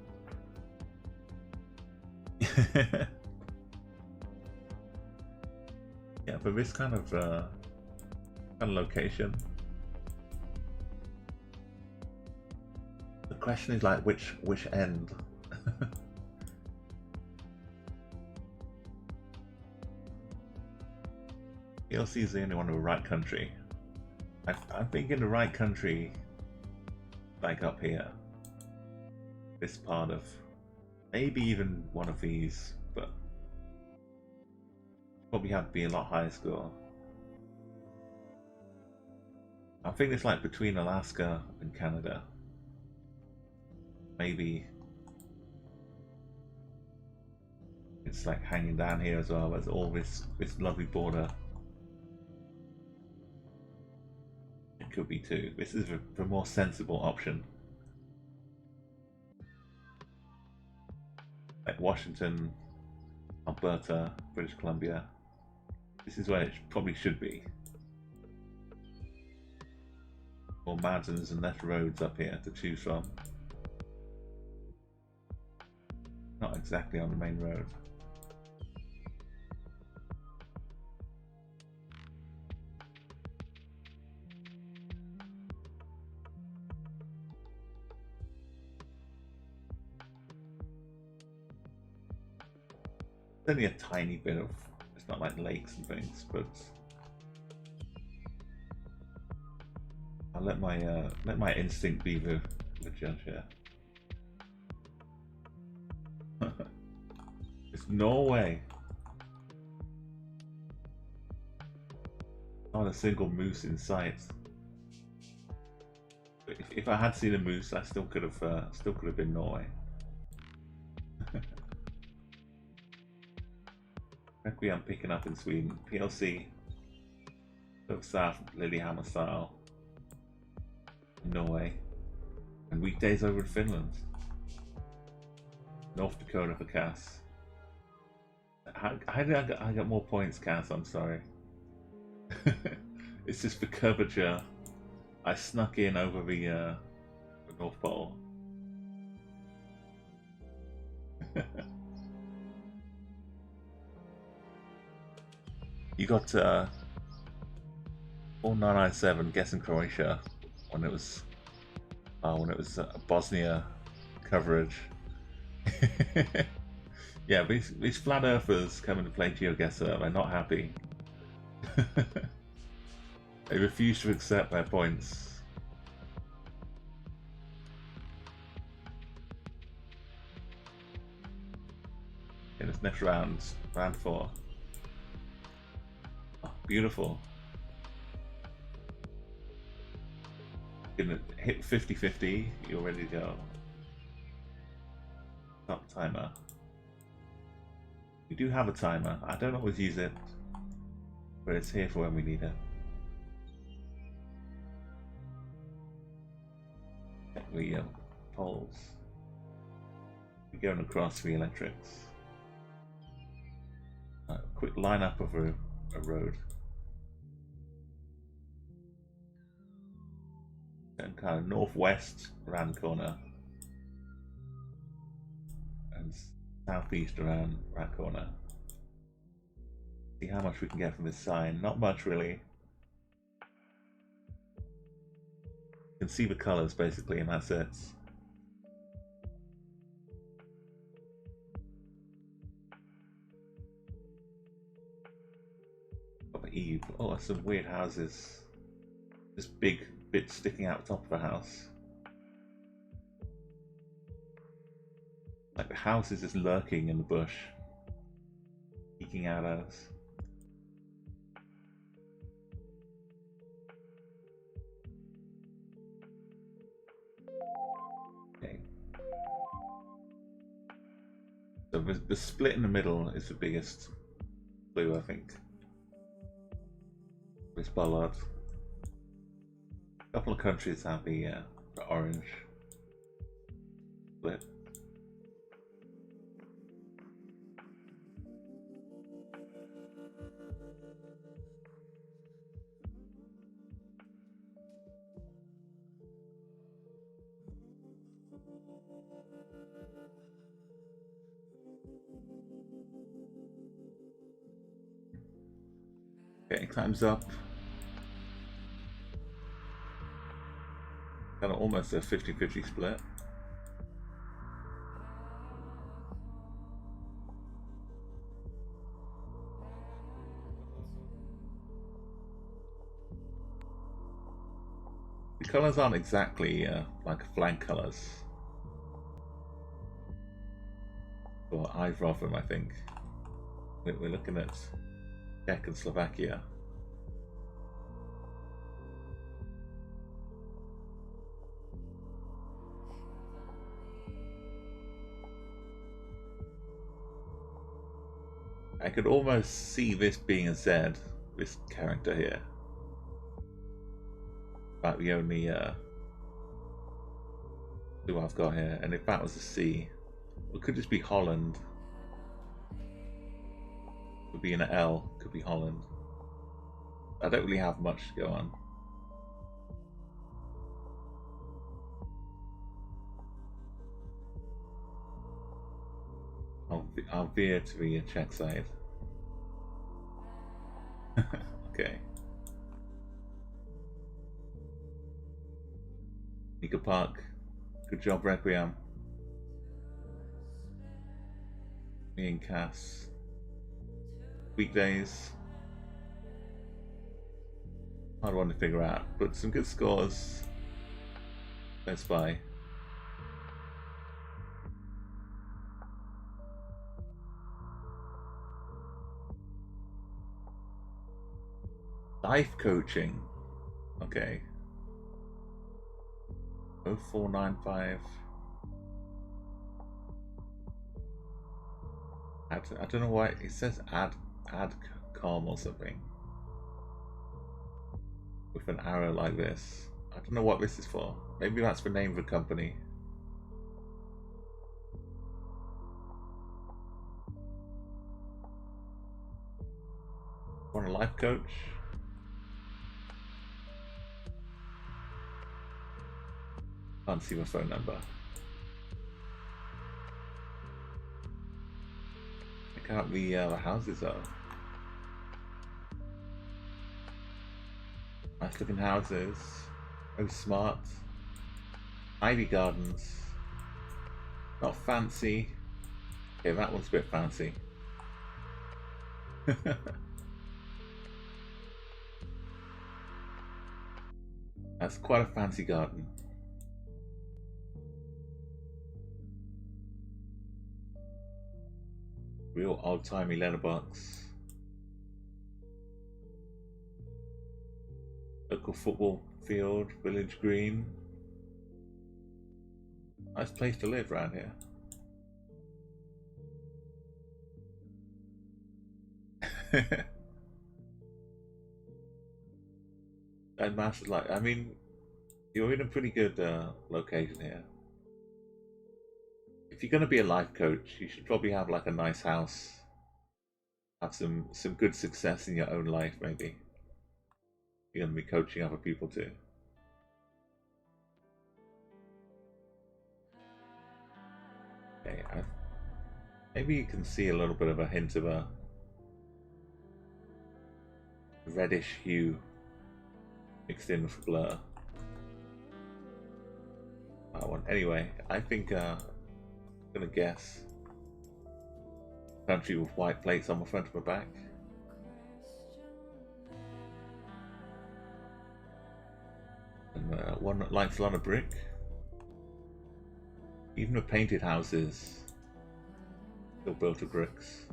Yeah, but this kind of location. The question is like which end. PLC is the only one in the right country. I think in the right country, like up here, this part of, maybe even one of these, but probably have to be a lot higher score. I think it's like between Alaska and Canada. Maybe it's like hanging down here as well. There's all this lovely border. It could be too. This is the more sensible option. Like Washington, Alberta, British Columbia. This is where it probably should be. More mountains and less roads up here to choose from. Not exactly on the main road. It's only a tiny bit of, it's not like lakes and things, but I'll let my instinct be the judge here. It's Norway. Not a single moose in sight. But if I had seen a moose, I still could have been Norway. Requiem picking up in Sweden. PLC. Look south, Lillehammer style. Norway. And weekdays over in Finland. North Dakota for Cass. How did I get more points, Cass? I'm sorry. It's just the curvature. I snuck in over the North Pole. You got 4997 guessing Croatia when it was Bosnia coverage. Yeah, these flat earthers coming to play Geoguessr, they're not happy. They refuse to accept their points. In this next round 4. Oh, beautiful. Gonna hit 50-50, you're ready to go. Stop timer. We do have a timer. I don't always use it, but it's here for when we need it. Check the poles. We're going across the electrics. Quick line up of a road. And kind of northwest around the corner. And southeast around that corner. See how much we can get from this sign. Not much really. You can see the colours basically, and that's it. Eve. Oh, there's some weird houses. This big bit sticking out the top of a house. Like the house is just lurking in the bush, peeking out at us. Okay. So the split in the middle is the biggest clue, I think. This bollard. A couple of countries have the orange split. Okay, time's up. Kind of almost a 50-50 split. The colours aren't exactly like flag colours. Or either of them, I think. We're looking at Czech and Slovakia. I could almost see this being a Z, this character here. About the only clue I've got here. And if that was a C, it could just be Holland. Could be an L, could be Holland. I don't really have much to go on. I'll veer to the Czech side. Okay. Nika Park. Good job, Requiem. Me and Cass. Weekdays. Hard one to figure out, but some good scores. Let's buy. Life coaching. Okay. 0495. I don't know why it says adcom or something with an arrow like this. I don't know what this is for. Maybe that's the name of the company. Want a life coach? Can't see my phone number. Check out the houses though. Nice looking houses. Oh, smart. Ivy gardens. Not fancy. Okay, that one's a bit fancy. That's quite a fancy garden. Real old-timey letterbox. Local football field, village green. Nice place to live around here. And massive, like, I mean, you're in a pretty good location here. If you're going to be a life coach, you should probably have like a nice house. Have some good success in your own life, maybe. You're going to be coaching other people too. Okay, maybe you can see a little bit of a hint of a reddish hue mixed in with blur. That one. Anyway, I think I'm gonna guess country with white plates on the front of my back. one that likes a lot of brick. Even the painted houses still built of bricks.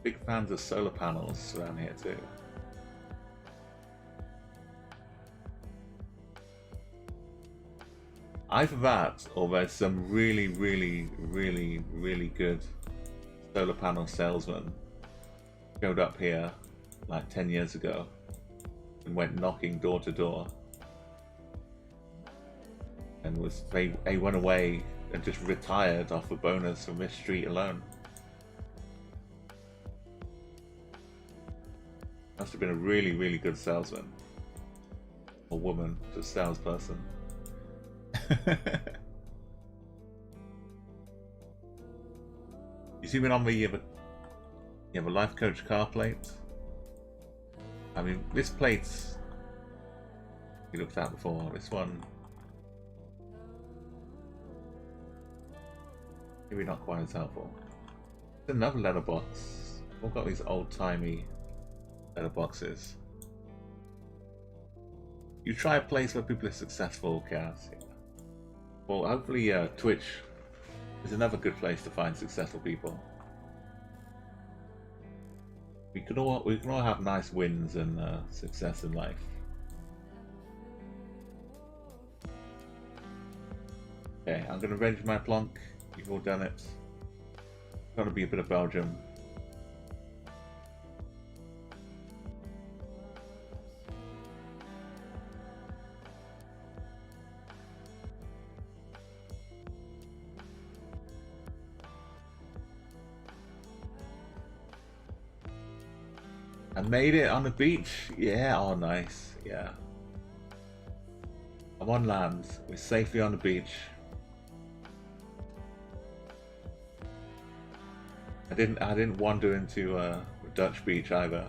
Big fans of solar panels around here too. Either that, or there's some really good solar panel salesman showed up here like 10 years ago and went knocking door to door, and they went away and just retired off a bonus from this street alone. Must have been a really good salesman or woman, just salesperson. You see when on the you have a life coach car plate. I mean, this plate's we looked at before. This one maybe not quite as helpful. There's another letterbox. We've got these old-timey letterboxes. You try a place where people are successful, Cass. Well, hopefully Twitch is another good place to find successful people. We can all have nice wins and success in life. Okay, I'm going to arrange my plonk. You've all done it. It's going to be a bit of Belgium. I made it on the beach. Yeah, oh nice. Yeah. I'm on land. We're safely on the beach. I didn't wander into Dutch beach either.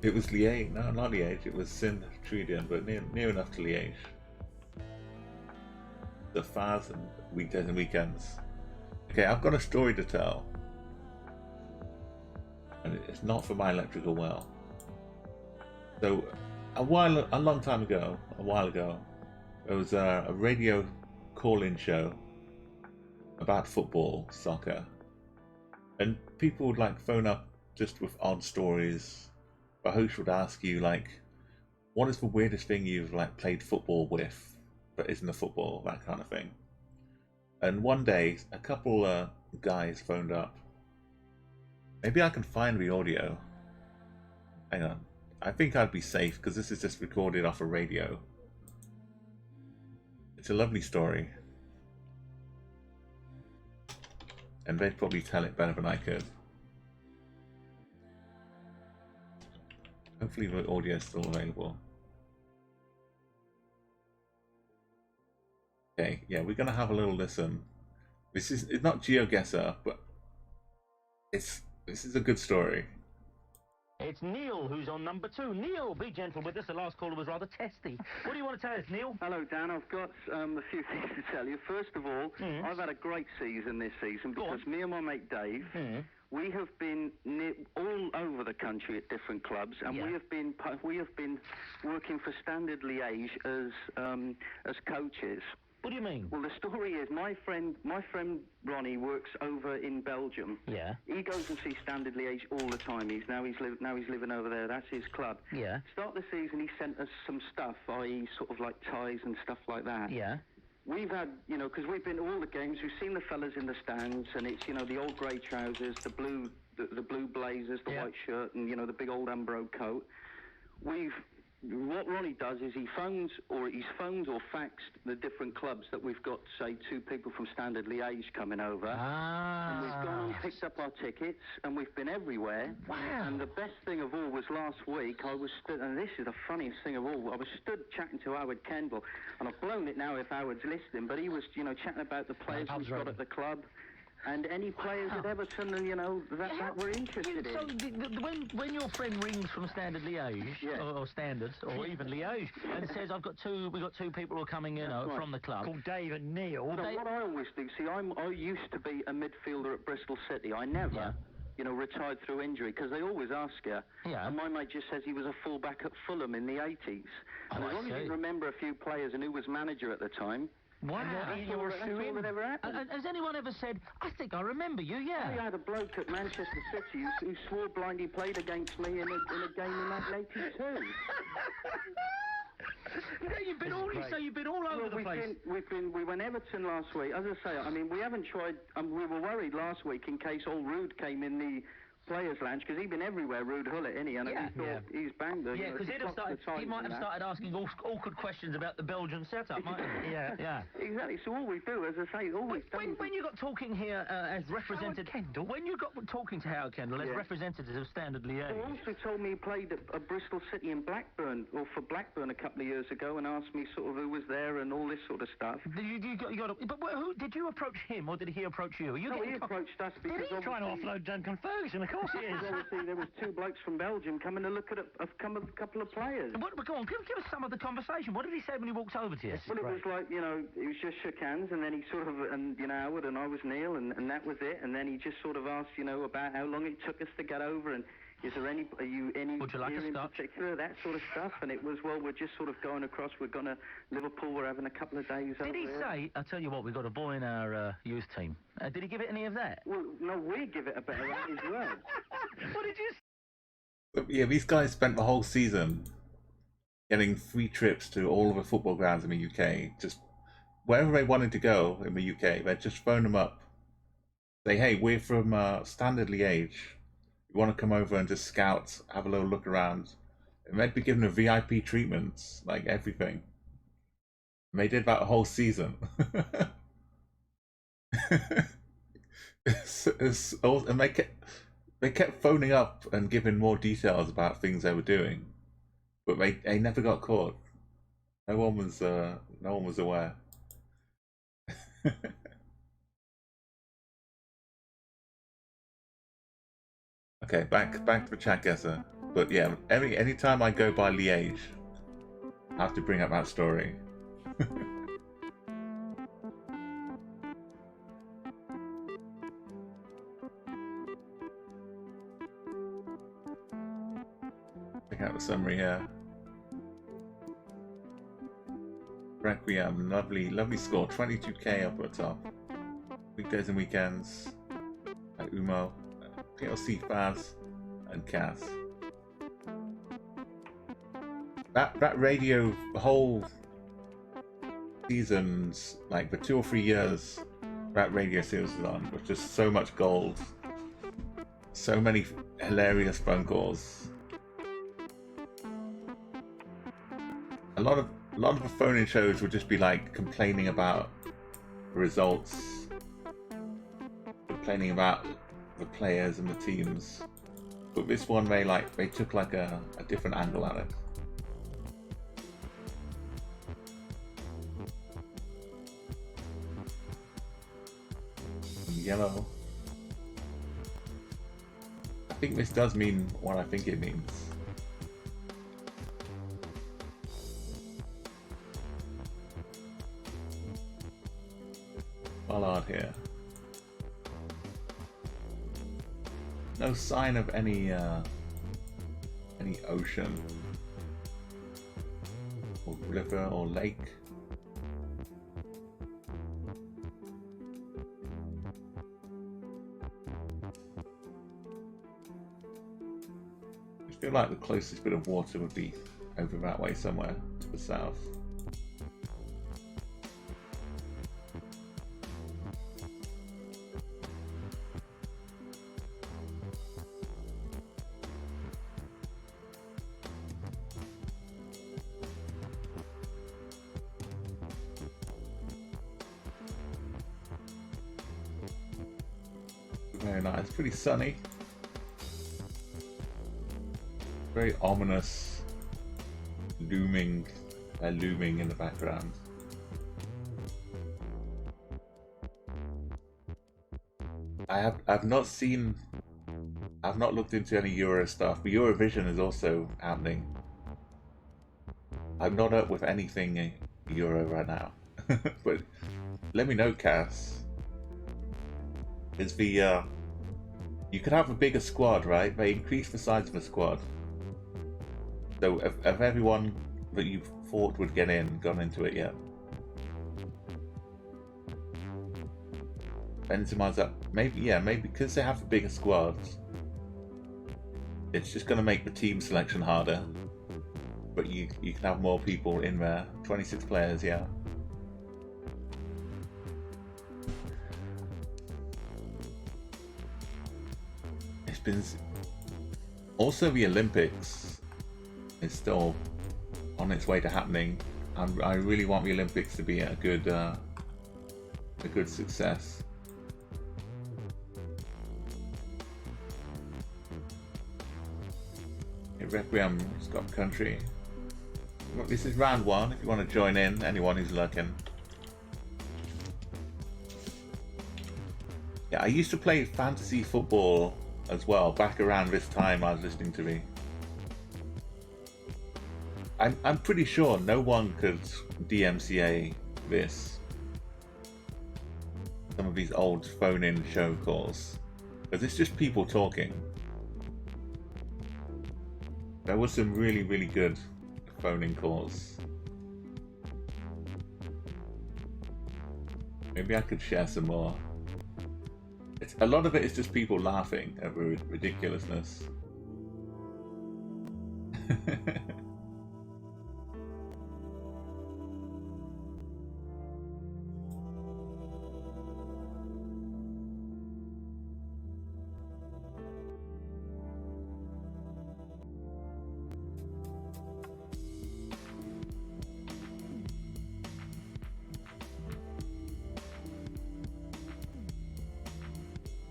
It was Liège. No, not Liège. It was Sint-Truiden, but near enough to Liège. The fars and weekdays and weekends. Okay, I've got a story to tell. And it's not for my electrical well. So, a long time ago, there was a radio call-in show about football, soccer, and people would like phone up just with odd stories. The host would ask you like, "What is the weirdest thing you've like played football with, but isn't a football?" That kind of thing. And one day, a couple guys phoned up. Maybe I can find the audio. Hang on. I think I'd be safe because this is just recorded off a radio. It's a lovely story. And they'd probably tell it better than I could. Hopefully the audio is still available. Okay, yeah, we're going to have a little listen. It's not Geoguessr, but this is a good story. It's Neil who's on number 2. Neil, be gentle with us. The last caller was rather testy. What do you want to tell us, Neil? Hello, Dan. I've got a few things to tell you. First of all, I've had a great season this season because me and my mate Dave, we have been all over the country at different clubs, and we have been working for Standard Liège as coaches. What do you mean? Well, the story is my friend Ronnie works over in Belgium. Yeah. He goes and sees Standard Liège all the time. He's living over there. That's his club. Yeah. Start the season, he sent us some stuff, i.e. sort of like ties and stuff like that. Yeah. We've had, because we've been to all the games. We've seen the fellas in the stands, and it's the old grey trousers, the blue blazers, the white shirt, and the big old Umbro coat. What Ronnie does is he's phoned or faxed the different clubs that we've got, say, 2 people from Standard Liège coming over. And we've gone and picked up our tickets, and we've been everywhere. Wow. And the best thing of all was last week, I was stood, and this is the funniest thing of all, I was stood chatting to Howard Kendall, and I've blown it now if Howard's listening, but he was, chatting about the players we've got at the club. and any players at Everton, and that we're interested in. So when your friend rings from Standard Liège or Standard or even Liège and says we've got two people who are coming, from the club called Dave and Neil. So what I always do, see, I used to be a midfielder at Bristol City. I never. Retired through injury, because they always ask you. Yeah. And my mate just says he was a fullback at Fulham in the 80s. And as long as you remember a few players and who was manager at the time. Wow. That's all that ever happened. Has anyone ever said, I think I remember you, yeah? I had a bloke at Manchester City who swore blind he played against me in a game in 1982. You've been all over the place. We went Everton last week. As I say, I mean, we haven't tried. We were worried last week in case old Rude came in the players' lounge, because he'd been everywhere, Rude Hullet, and we thought he's banged us. Yeah, because he might have started asking awkward questions about the Belgian setup, mightn't he? Yeah. Exactly. So all we do, as I say, when you got talking here as representative, when you got talking to Howard Kendall as representative of Standard Liège, he also told me he played at Bristol City in Blackburn, or for Blackburn a couple of years ago, and asked me sort of who was there and all this sort of stuff. Did you approach him, or did he approach you? He approached us because he's trying to offload Duncan Ferguson. Of course he is. Obviously, there was two blokes from Belgium coming to look at a couple of players. Go on, give us some of the conversation. What did he say when he walked over to you? Well, it was like, he was just shook hands, and then he sort of, and Howard and I was Neil, and that was it. And then he just sort of asked, about how long it took us to get over, and would you like a in scotch? particular, that sort of stuff. And it was, well, we're just sort of going across. We're going to Liverpool. We're having a couple of days over there. Did he say, I'll tell you what, we've got a boy in our youth team. Did he give it any of that? Well, no, we give it a bit of that as well. What did you say? But yeah, these guys spent the whole season getting free trips to all of the football grounds in the UK. Just wherever they wanted to go in the UK, they'd just phone them up. Say, hey, we're from Standard Liège. You want to come over and just scout, have a little look around. And they'd be given a VIP treatment, like everything. And they did that the whole season. And they kept phoning up and giving more details about things they were doing, but they never got caught. No one was aware. Okay, back to the Chatguessr. But yeah, any time I go by Liège, I have to bring up that story. Check out the summary here. Requiem, lovely score, 22k up at the top. Weekdays and weekends, like Umo, PLC Faz, and Kaz. That radio, the whole seasons, like for 2 or 3 years, that radio series was on, with just so much gold, so many hilarious phone calls. A lot of the phone-in shows would just be like complaining about the results, complaining about the players and the teams. But this one, they took like a different angle at it. Yellow. I think this does mean what I think it means. Ballard here. No sign of any ocean or river or lake. I feel like the closest bit of water would be over that way somewhere to the south. Very nice, pretty sunny. Very ominous, looming in the background. I've not seen. I've not looked into any Euro stuff, but Eurovision is also happening. I'm not up with anything Euro right now, but let me know, Cass. Is the you could have a bigger squad, right? They increase the size of the squad. So have everyone that you thought would get in gone into it yet? Benzema's up. Maybe, yeah, maybe because they have the bigger squads, it's just going to make the team selection harder. But you can have more people in there. 26 players, yeah. It's been... Also, the Olympics is still on its way to happening. I really want the Olympics to be a good success. Requiem Scott Country. This is round 1 if you want to join in, anyone who's looking. Yeah, I used to play fantasy football as well, back around this time I was listening to me. I'm pretty sure no one could DMCA this. Some of these old phone-in show calls. Because it's just people talking. There was some really, really good phone-in calls. Maybe I could share some more. A lot of it is just people laughing at the ridiculousness.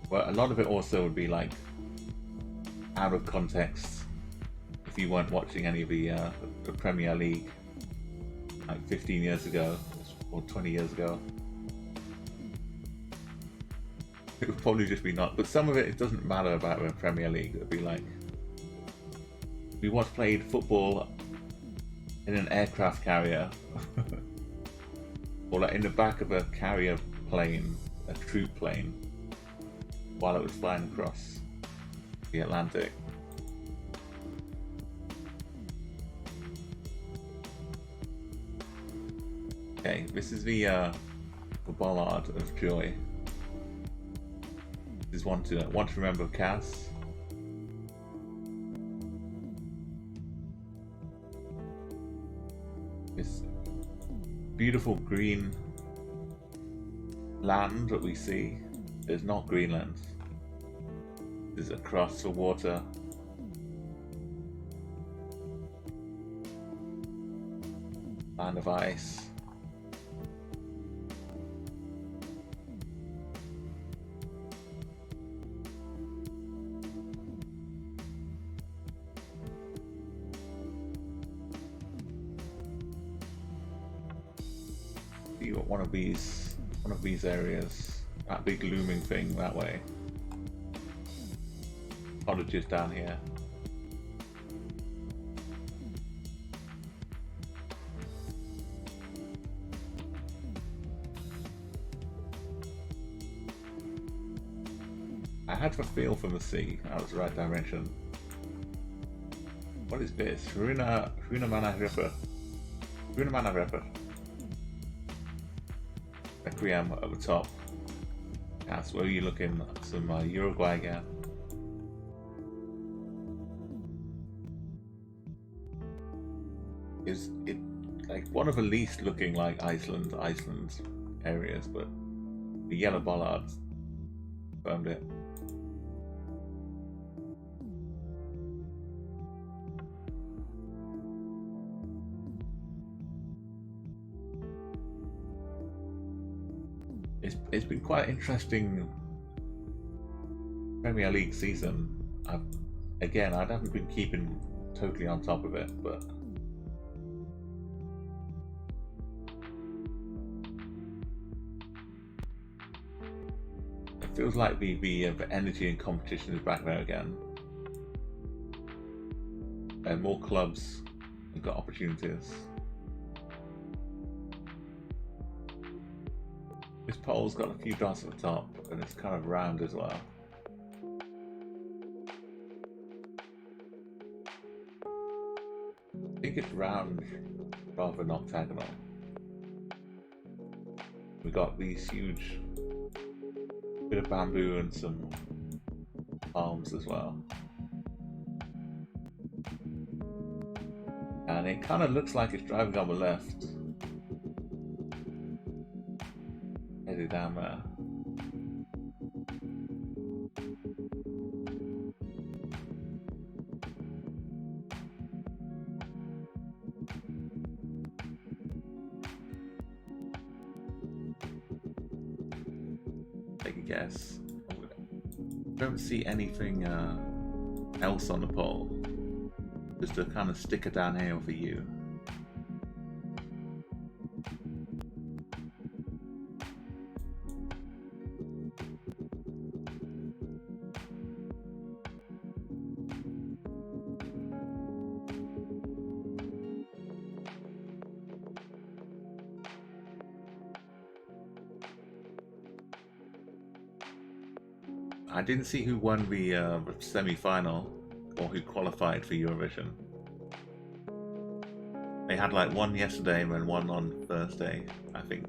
Well, a lot of it also would be like out of context if you weren't watching any of the Premier League like 15 years ago or 20 years ago. It would probably just be not, but some of it doesn't matter about the Premier League. It would be like we once played football in an aircraft carrier or like in the back of a carrier plane, a troop plane, while it was flying across the Atlantic. Okay, this is the Ballad of Joy. This is one to remember, Cass. This beautiful green land that we see is not Greenland. It's across the water. Land of ice. You got one of these areas. That big looming thing that way. Cottages down here. I had the feel from the sea. That was the right direction. What is this? Runa Mana Ripper. Runa Mana Ripper. Requiem at the top. That's where you're looking at some Uruguay again. Is it like one of the least looking like Iceland areas, but the yellow bollards confirmed it. It's been quite interesting Premier League season. I haven't been keeping totally on top of it, but feels like the energy and competition is back there again. And more clubs have got opportunities. This pole's got a few dots at the top, and it's kind of round as well. I think it's round rather than octagonal. We got these huge bit of bamboo and some palms as well. And it kind of looks like it's driving on the left. Headed down there. Take a guess. Don't see anything else on the pole. Just a kind of sticker down here for you. I didn't see who won the semi-final or who qualified for Eurovision. They had like one yesterday and then one on Thursday, I think.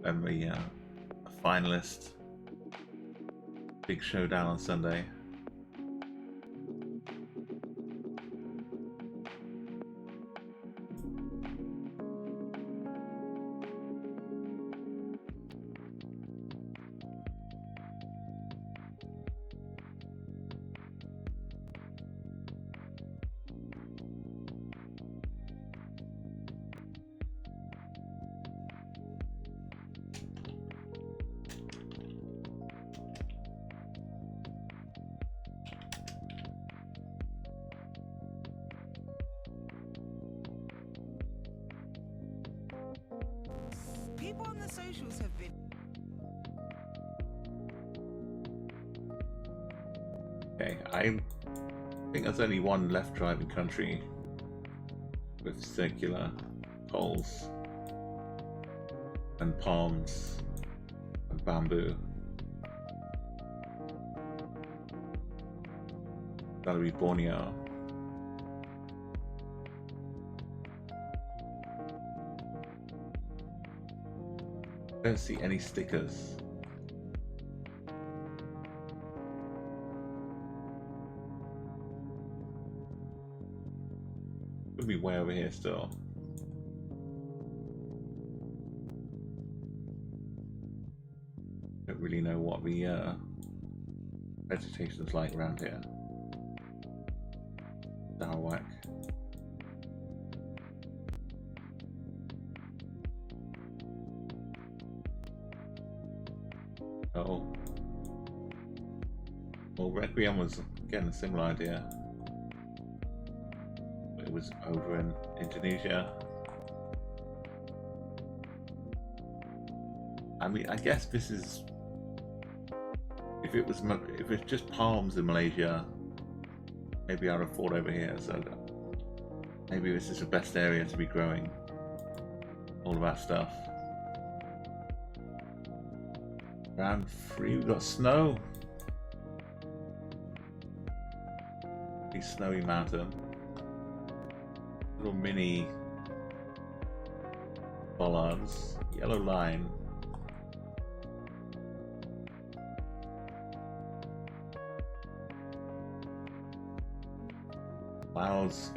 And the a finalist. Big showdown on Sunday. People on the socials have been... Okay, I think there's only one left driving country with circular poles and palms and bamboo. That'll be Borneo. Don't see any stickers. Could be way over here still. Don't really know what the vegetation's like around here. Sarawak. Oh. Well, Requiem was getting a similar idea. It was over in Indonesia. I mean, I guess this is... If it's just palms in Malaysia, maybe I'd have thought over here, so maybe this is the best area to be growing all of that stuff. Round 3, we've got snow. Big snowy mountain. Little mini bollards. Yellow line. Clouds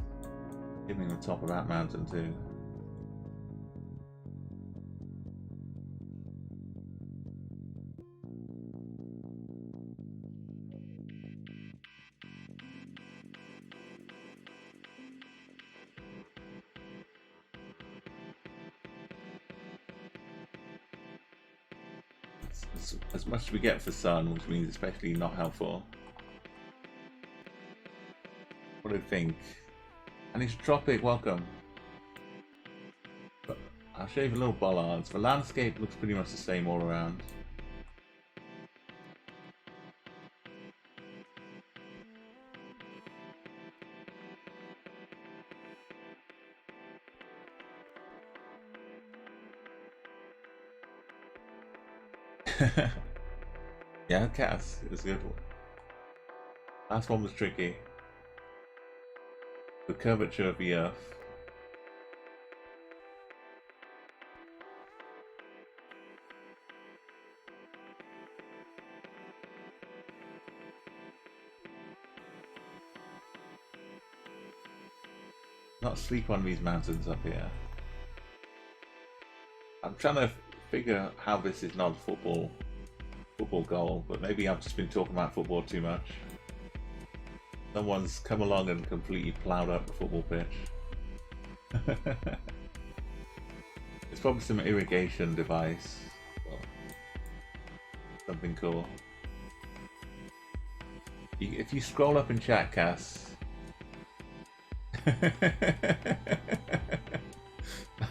giving the top of that mountain too. As much as we get for sun, which means especially not helpful. What do you think? And it's tropic, welcome. But I'll show you the little bollards. The landscape looks pretty much the same all around. Yeah, Cass, it was a good one. Last one was tricky. The curvature of the Earth. Not sleep on these mountains up here. I'm trying to figure how this is not a football goal, but maybe I've just been talking about football too much. Someone's come along and completely ploughed up the football pitch. It's probably some irrigation device. Well, something cool. If you scroll up in chat, Cass.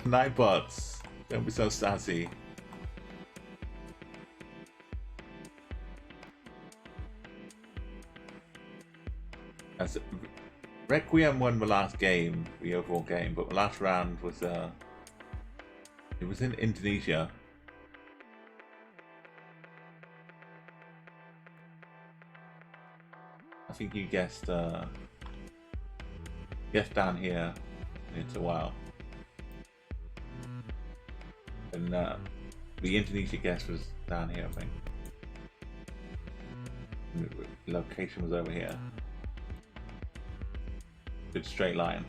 Nightbots, don't be so sassy. As Requiem won the last game, the overall game, but the last round was it was in Indonesia. I think you guessed down here near Chall. And the Indonesia guess was down here, I think. And the location was over here. Good straight line.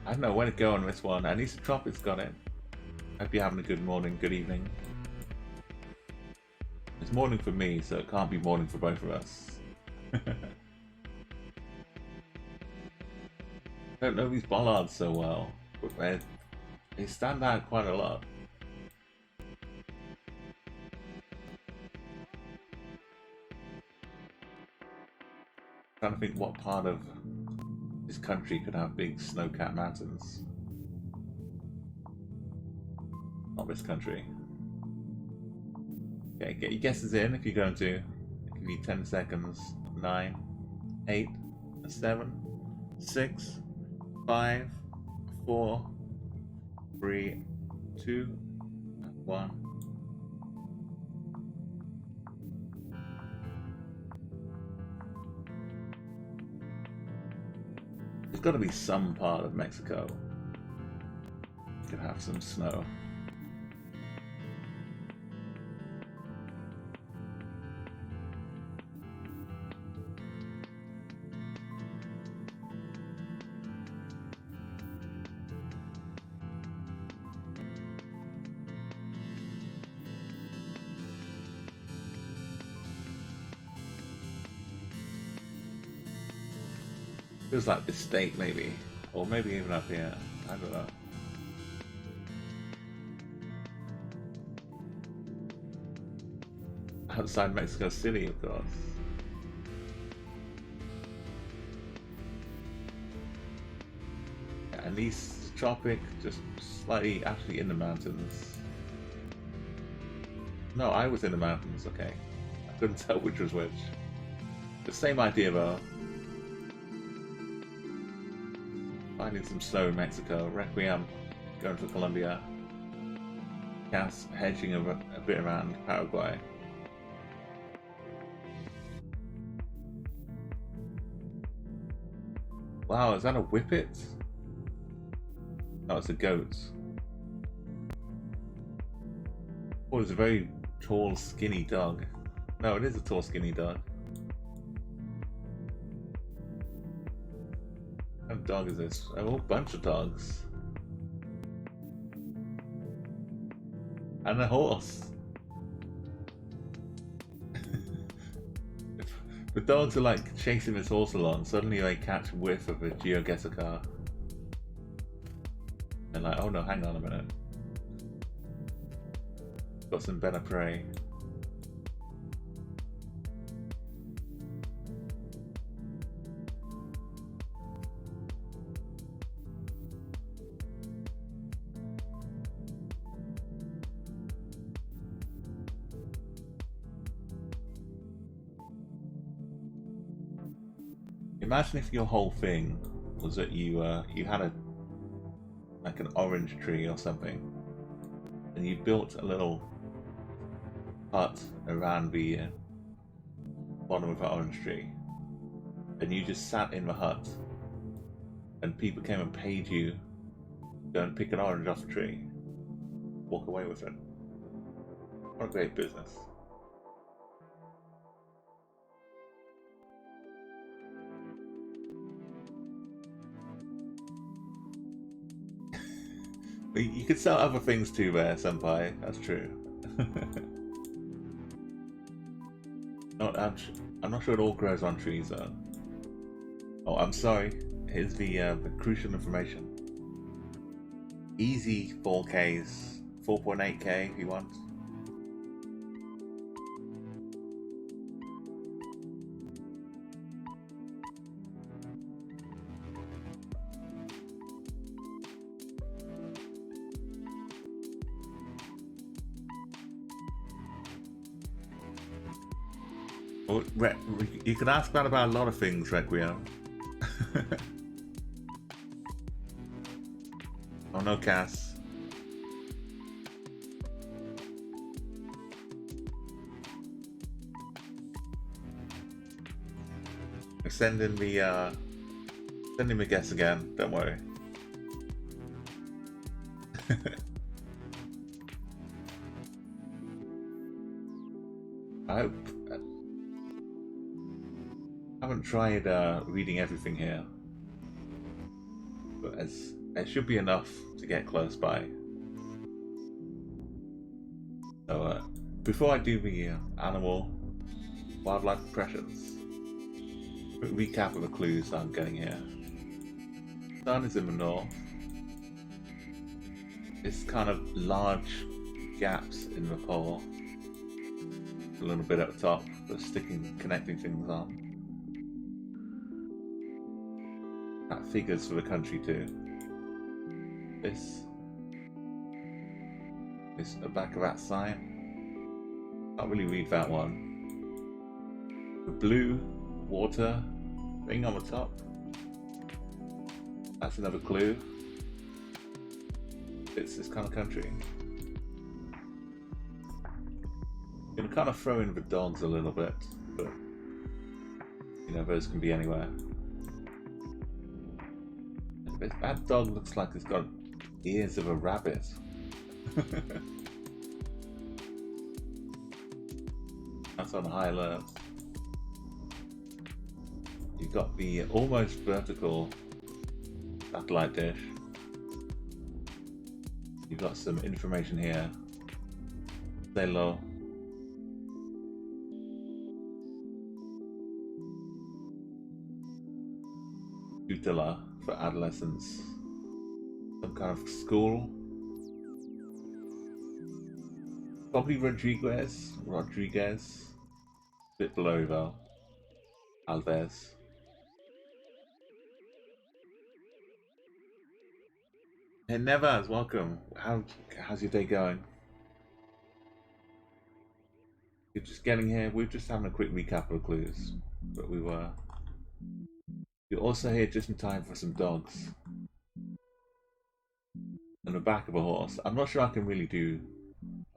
I don't know where to go on this one. At least the tropics got it. Hope you're having a good morning, good evening. It's morning for me, so it can't be morning for both of us. I don't know these bollards so well, but they stand out quite a lot. Trying to think what part of this country could have big snow-capped mountains. Not this country. Okay, get your guesses in if you're going to. I'll give you 10 seconds. 9, 8, 7, 6, 5, 4, 3, 2, 1. There's got to be some part of Mexico that could have some snow. Feels like this state, maybe, or maybe even up here. I don't know. Outside Mexico City, of course. Yeah, and East Tropic, just slightly actually in the mountains. No, I was in the mountains. Okay, I couldn't tell which was which. The same idea though. Finding some snow in Mexico. Requiem going for Colombia. Cass hedging a bit around Paraguay. Wow, is that a whippet? No, it's a goat. Oh, it's a very tall, skinny dog. No, it is a tall, skinny dog. What kind of dog is this? A whole bunch of dogs. And a horse. The dogs are like chasing this horse along. Suddenly they catch a whiff of a Geoguessr car. They're like, oh no, hang on a minute. Got some better prey. Imagine if your whole thing was that you had a like an orange tree or something, and you built a little hut around the bottom of the orange tree, and you just sat in the hut, and people came and paid you to go and pick an orange off a tree, walk away with it. What a great business. You could sell other things too there, Senpai. That's true. No, I'm not sure it all grows on trees though. Oh, I'm sorry. Here's the crucial information. Easy 4Ks, 4.8K if you want. Well, you can ask that about a lot of things, Requiem. Oh no, Cass. Send in the guess again, don't worry. I haven't tried reading everything here, but it should be enough to get close by. So before I do the animal wildlife impressions, quick recap of the clues that I'm getting here. Sun is in the north. It's kind of large gaps in the pole, a little bit at the top, but connecting things on. That figures for the country too. This is the back of that sign. Can't really read that one. The blue water thing on the top. That's another clue. It's this kind of country. I'm gonna kind of throw in the dogs a little bit, but you know, those can be anywhere. That dog looks like it's got ears of a rabbit. That's on high alert. You've got the almost vertical satellite dish. You've got some information here. Stay low. Tutela for adolescents. Some kind of school. Probably Rodriguez. A bit below though. Alves. Hey Nevaz, welcome. How's your day going? You're just getting here. We're just having a quick recap of the clues, but we were. You're also here just in time for some dogs and the back of a horse. I'm not sure I can really do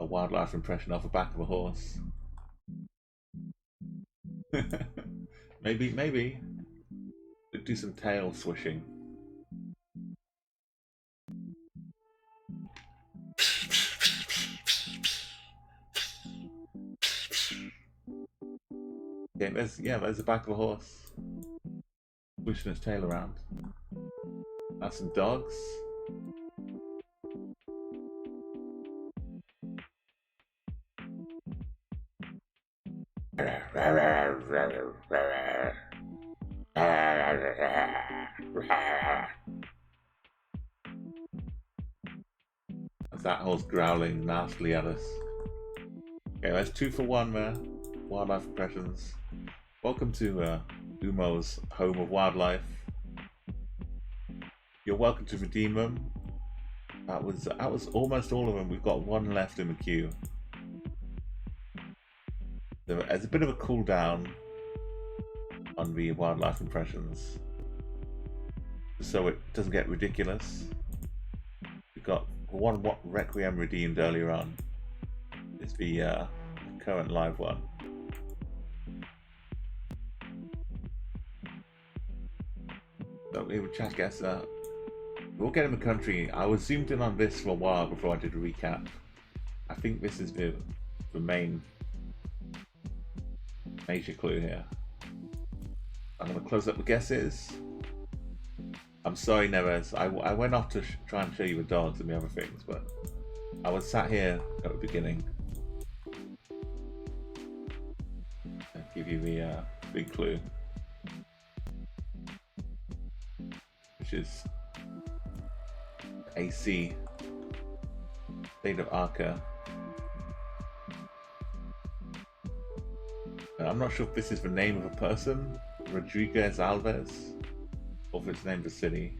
a wildlife impression of the back of a horse. maybe do some tail swishing. Okay, there's the back of a horse. Swishing his tail around. That's some dogs. As that horse growling nastily at us. Okay, that's 2 for 1 there. Wildlife impressions. Welcome to Umo's home of wildlife. You're welcome to redeem them. That was almost all of them. We've got 1 left in the queue. There's a bit of a cooldown on the wildlife impressions, so it doesn't get ridiculous. got one what Requiem redeemed earlier on. Is the current live one. So we would Chatguessr. We'll get him a country. I was zoomed in on this for a while before I did a recap. I think this is the main major clue here. I'm going to close up the guesses. I'm sorry, Neves. I went off to try and show you the dogs and the other things, but I was sat here at the beginning. I'll give you the big clue, which is AC, state of Arca. I'm not sure if this is the name of a person, Rodriguez Alves, or if it's named a city.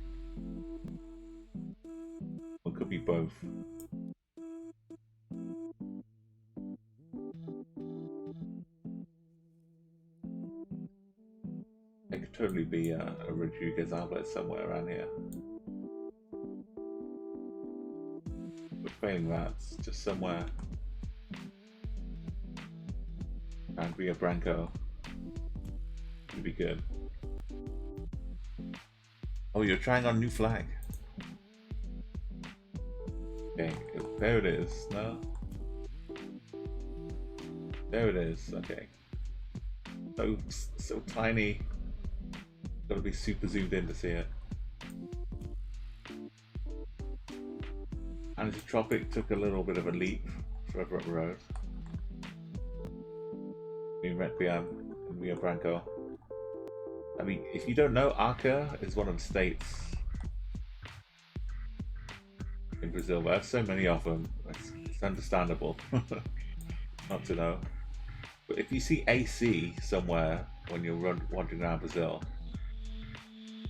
Or it could be both. It could totally be a Rodriguez Alves somewhere around here. But failing that, it's just somewhere around Rio Branco would be good. Oh, you're trying on new flag. Okay, there it is. No, there it is. Okay, so tiny. Gotta be super zoomed in to see it. Anisotropic took a little bit of a leap further up the road. In Requiem and Rio Branco. I mean, if you don't know, Arca is one of the states in Brazil. There are so many of them. It's understandable not to know. But if you see AC somewhere when you're wandering around Brazil,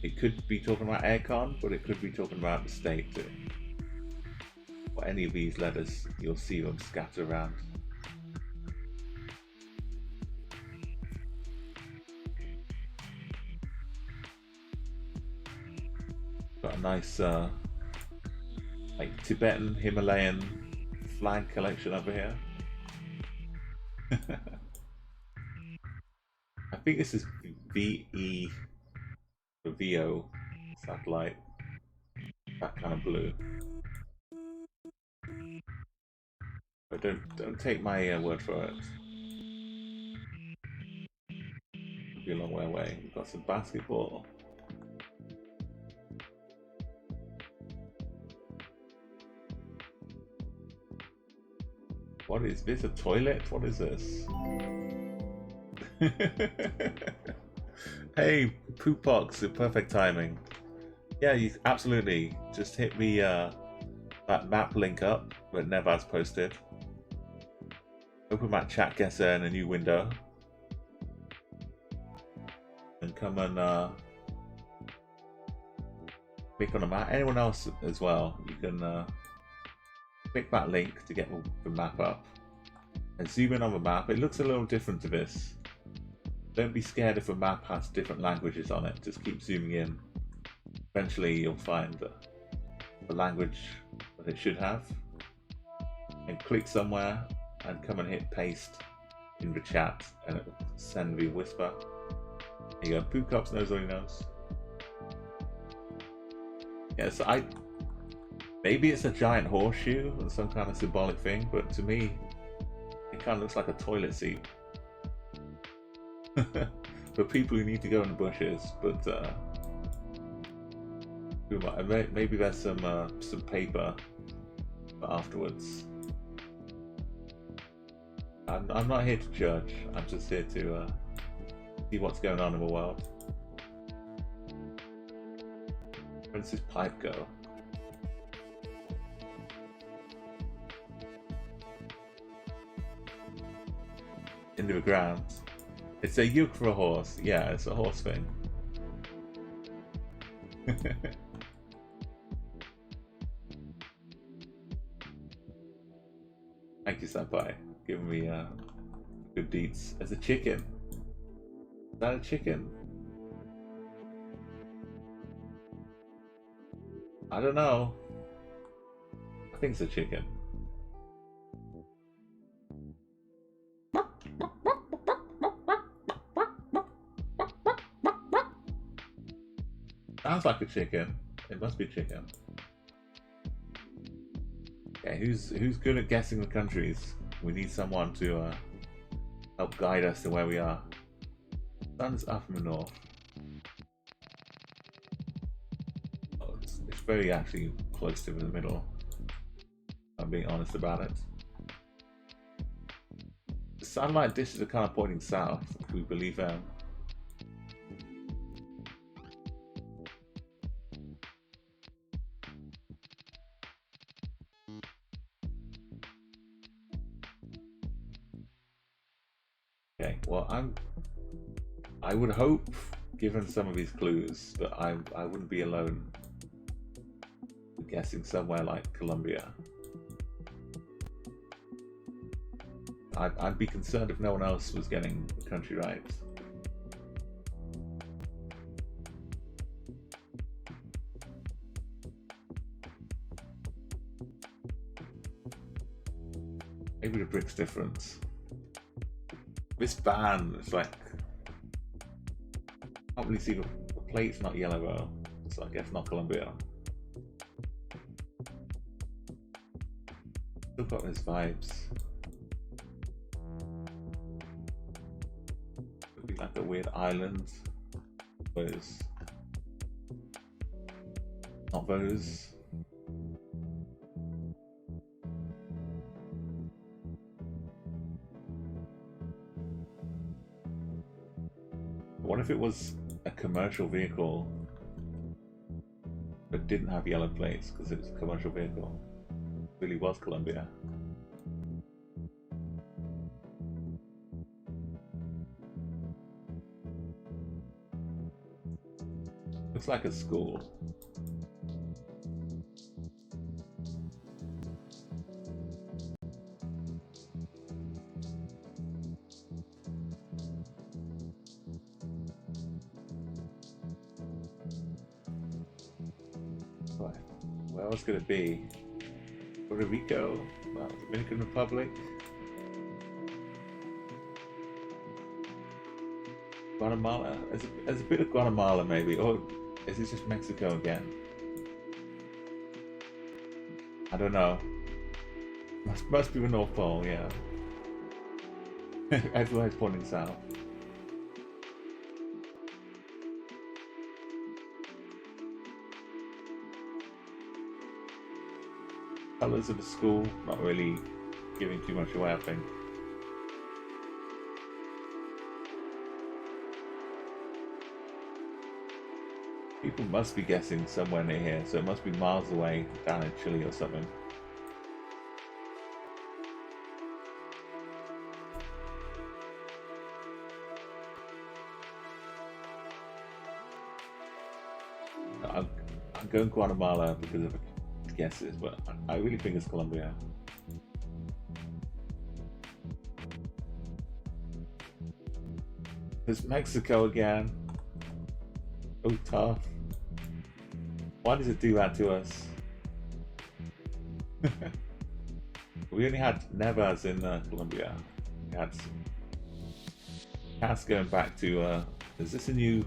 it could be talking about aircon, but it could be talking about the state too. Or any of these letters, you'll see them scattered around. Got a nice like Tibetan Himalayan flag collection over here. I think this is VE, the VO satellite, that kind of blue. But don't take my word for it. It'll be a long way away. We've got some basketball. What is this? A toilet? What is this? Hey, Poopbox, the perfect timing. Yeah, you absolutely just hit the that map link up that Nevaz posted. Open that Chatguessr in a new window, and come and click on the map. Anyone else as well, you can click that link to get the map up and zoom in on the map. It looks a little different to this. Don't be scared if a map has different languages on it. Just keep zooming in. Eventually you'll find the language that it should have. And click somewhere and come and hit paste in the chat and it will send the whisper. There you go. Poocops knows all he knows. Yeah, so maybe it's a giant horseshoe or some kind of symbolic thing, but to me it kind of looks like a toilet seat. For people who need to go in the bushes, but maybe there's some paper for afterwards. I'm not here to judge. I'm just here to see what's going on in the world. Where does this pipe go? Into the ground. It's a yoke for a horse. Yeah, it's a horse thing. Thank you, Senpai. Giving me good deeds. As a chicken. Is that a chicken? I don't know. I think it's a chicken. Sounds like a chicken. It must be chicken. Okay, who's good at guessing the countries? We need someone to help guide us to where we are. Sun's up in the north. Oh, it's very actually close to the middle. I'm being honest about it. The satellite dishes are kind of pointing south, if we believe them. Okay, well, I would hope, given some of these clues, that I wouldn't be alone guessing somewhere like Colombia. I'd be concerned if no one else was getting the country right. Maybe the brick's different. This van is like, I can't really see the plate's not yellow though, so I guess not Colombia. Still got those vibes. Could be like a weird island. Those. Not those. What if it was a commercial vehicle but didn't have yellow plates because it was a commercial vehicle? It really was Colombia. Looks like a school. Where else could it be? Puerto Rico? Dominican Republic? Guatemala? There's a bit of Guatemala maybe, or is it just Mexico again? I don't know. Must be the North Pole, yeah. Everywhere's pointing south. Colours of the school, not really giving too much away, I think. People must be guessing somewhere near here, so it must be miles away down in Chile or something. I'm going Guatemala because of guesses, but I really think it's Colombia. There's Mexico again. Oh, tough. Why does it do that to us? We only had Nevas in Colombia. We had cats going back to, is this a new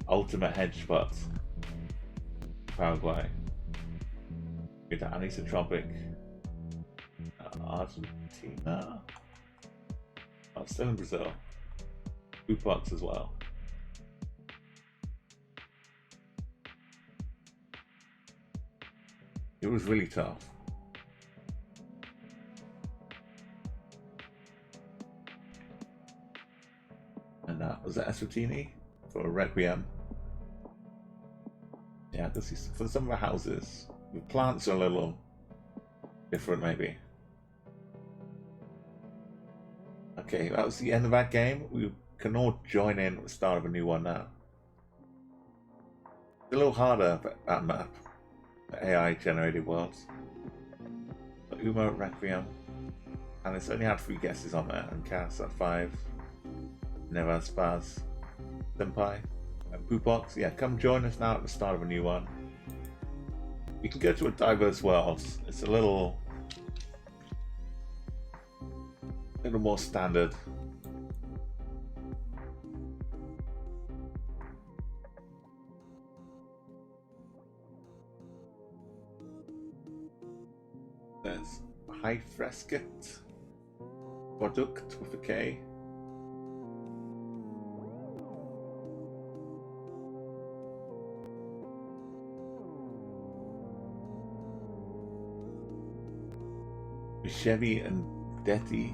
ultimate hedge spot? Paraguay. Go to anisotropic. Argentina. Oh, still in Brazil. Foodbox as well. It was really tough. And was that Eswatini for a Requiem? Yeah, this is for some of the houses. The plants are a little different, maybe. Okay, that was the end of that game. We can all join in at the start of a new one now. It's a little harder, that map. The AI generated worlds. But Uma Requiem. And it's only had 3 guesses on there. And Cass at 5. Nevas Spaz. Senpai. And Poopox. Yeah, come join us now at the start of a new one. You can go to a diverse world. It's a little more standard. There's high fresket product with a K. Chevy and Detti.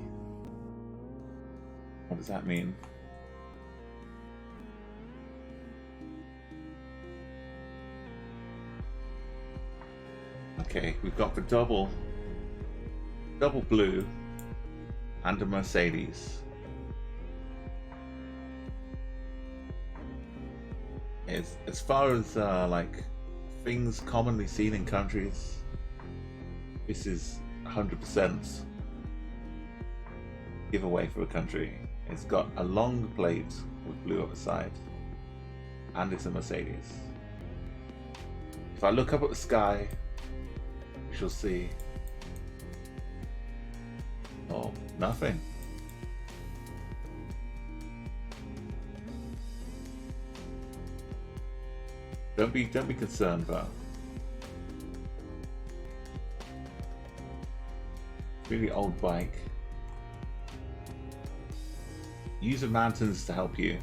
What does that mean? Okay, we've got the double blue and a Mercedes. As far as like things commonly seen in countries, this is 100% giveaway for a country. It's got a long plate with blue on the side, and it's a Mercedes. If I look up at the sky, we shall see nothing. Don't be concerned though. Really old bike. Use the mountains to help you.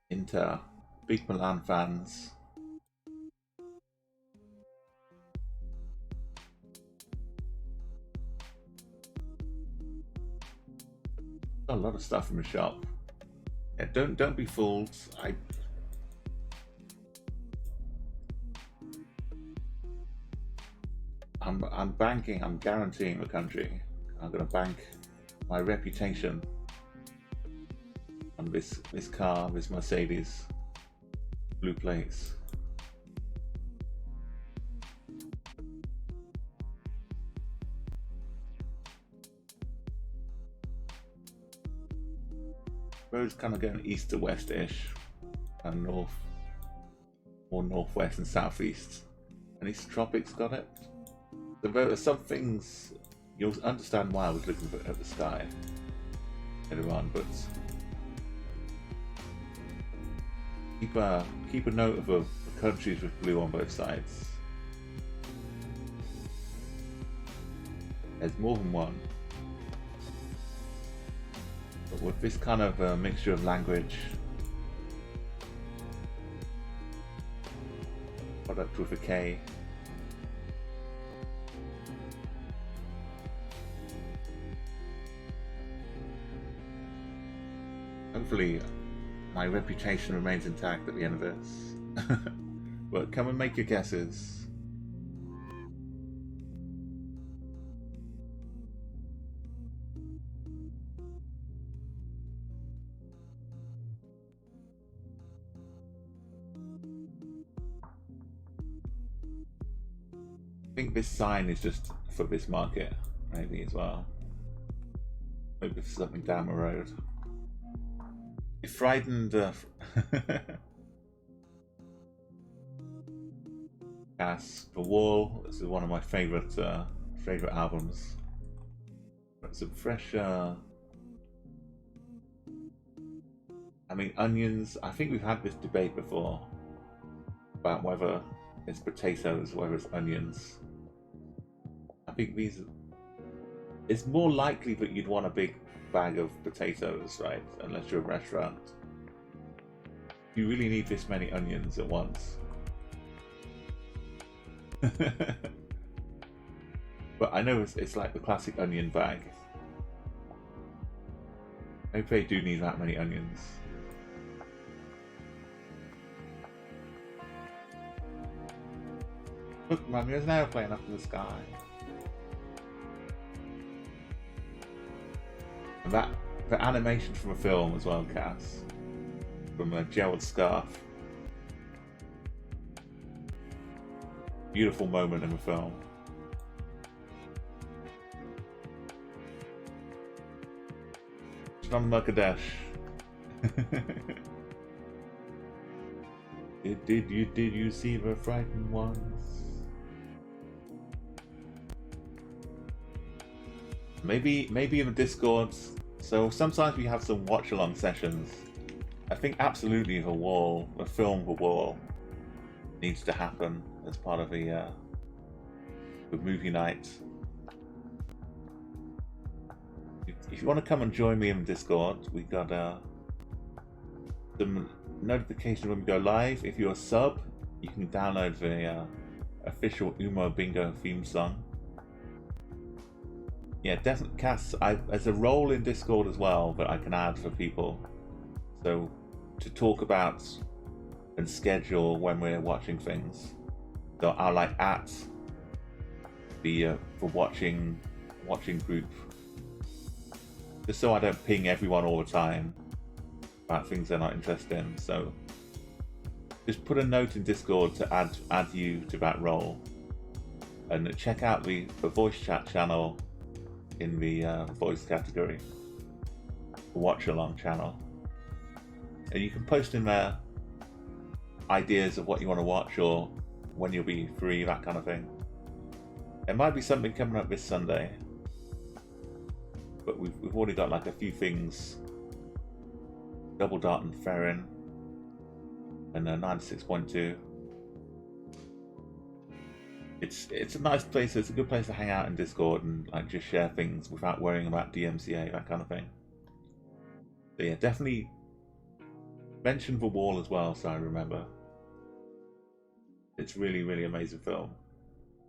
Inter, big Milan fans. A lot of stuff from the shop. Yeah, don't be fooled. I'm banking. I'm guaranteeing the country. I'm gonna bank my reputation on this car, this Mercedes, blue plates. Road's kind of going east to west-ish, and north, or northwest and southeast. And these tropics got it. There are some things you'll understand why I was looking at the sky later on, but keep a note of the countries with blue on both sides. There's more than one. But with this kind of mixture of language, product with a K, hopefully my reputation remains intact at the end of this. But come and make your guesses. I think this sign is just for this market, maybe as well. Maybe for something down the road. It frightened Cass, The Wall. This is one of my favorite albums. It's a fresh I mean, onions. I think we've had this debate before about whether it's potatoes, whether it's onions. I think it's more likely that you'd want a big bag of potatoes, right? Unless you're a restaurant. You really need this many onions at once. But I know it's like the classic onion bag. Maybe they do need that many onions. Look, Mum, there's an airplane up in the sky. And the animation from a film as well, Cass. from Gerald Scarf. Beautiful moment in the film. From Murkadesh. Did you see the frightened ones? Maybe in the Discord. So sometimes we have some watch along sessions. I think absolutely the film The Wall needs to happen as part of the movie night. If you want to come and join me in Discord, we got some notification when we go live. If you're a sub, you can download the official Umo Bingo theme song. Yeah, definitely, Cass. There's a role in Discord as well that I can add for people. So to talk about and schedule when we're watching things. So I'll like at the for watching group, just so I don't ping everyone all the time about things they're not interested in. So just put a note in Discord to add you to that role, and check out the voice chat channel in the voice category, the watch along channel, and you can post in there ideas of what you want to watch or when you'll be free, that kind of thing. There might be something coming up this Sunday, but we've already got like a few things. Double Dart and Ferrin and 96.2. It's a nice place. It's a good place to hang out in Discord and like just share things without worrying about DMCA, that kind of thing. So yeah, definitely mention The Wall as well, so I remember. It's really, really amazing film.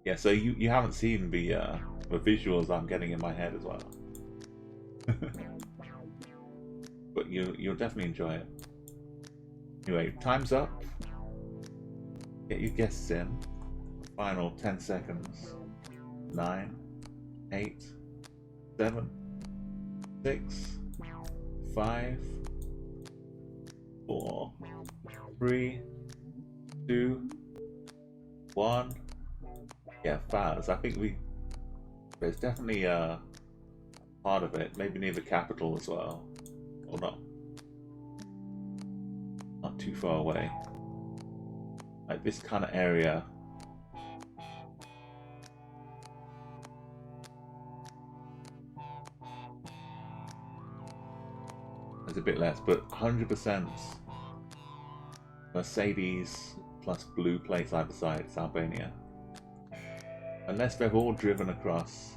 Yeah, so you haven't seen the visuals I'm getting in my head as well. But you'll definitely enjoy it. Anyway, time's up. Get your guests in. Final 10 seconds. 9, 8, 7, 6, 5, 4, 3, 2, 1. Yeah, Faz. I think there's definitely a part of it, maybe near the capital as well, or not too far away, like this kind of area. There's a bit less, but 100% Mercedes plus blue plates either side. It's Albania, unless they've all driven across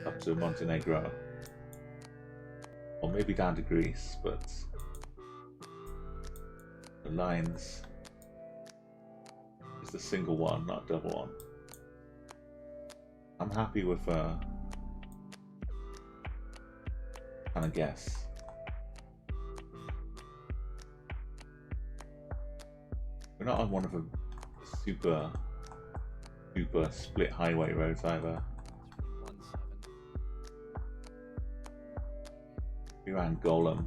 up to Montenegro, or maybe down to Greece, but the lines is a single one, not a double one. I'm happy with kind of guess. We're not on one of the super split highway roads either. We ran Golem.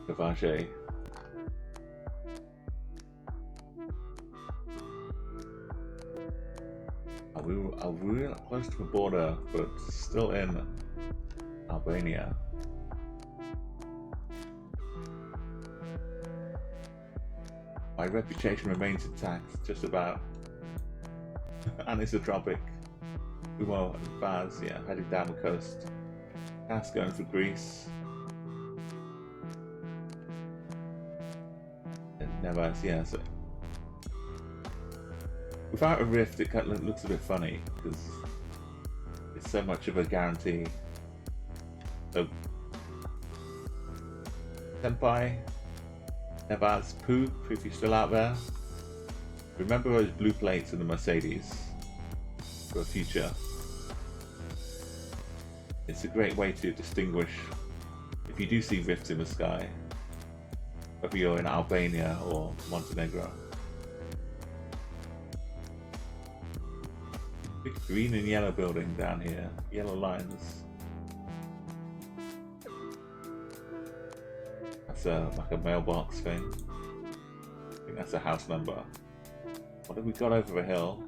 Gavache. We were close to the border, but still in Albania. My reputation remains intact, just about. Anisotropic. Umo and Baz, yeah, heading down the coast. Cass going for Greece. And Nevas, yeah, so. Without a rift, it kind of looks a bit funny, because it's so much of a guarantee. So, Senpai, Nevas, Poop, if you're still out there, remember those blue plates in the Mercedes for a future. It's a great way to distinguish if you do see rifts in the sky, whether you're in Albania or Montenegro. Big green and yellow building down here, yellow lines. It's like a mailbox thing. I think that's a house number. What have we got over the hill?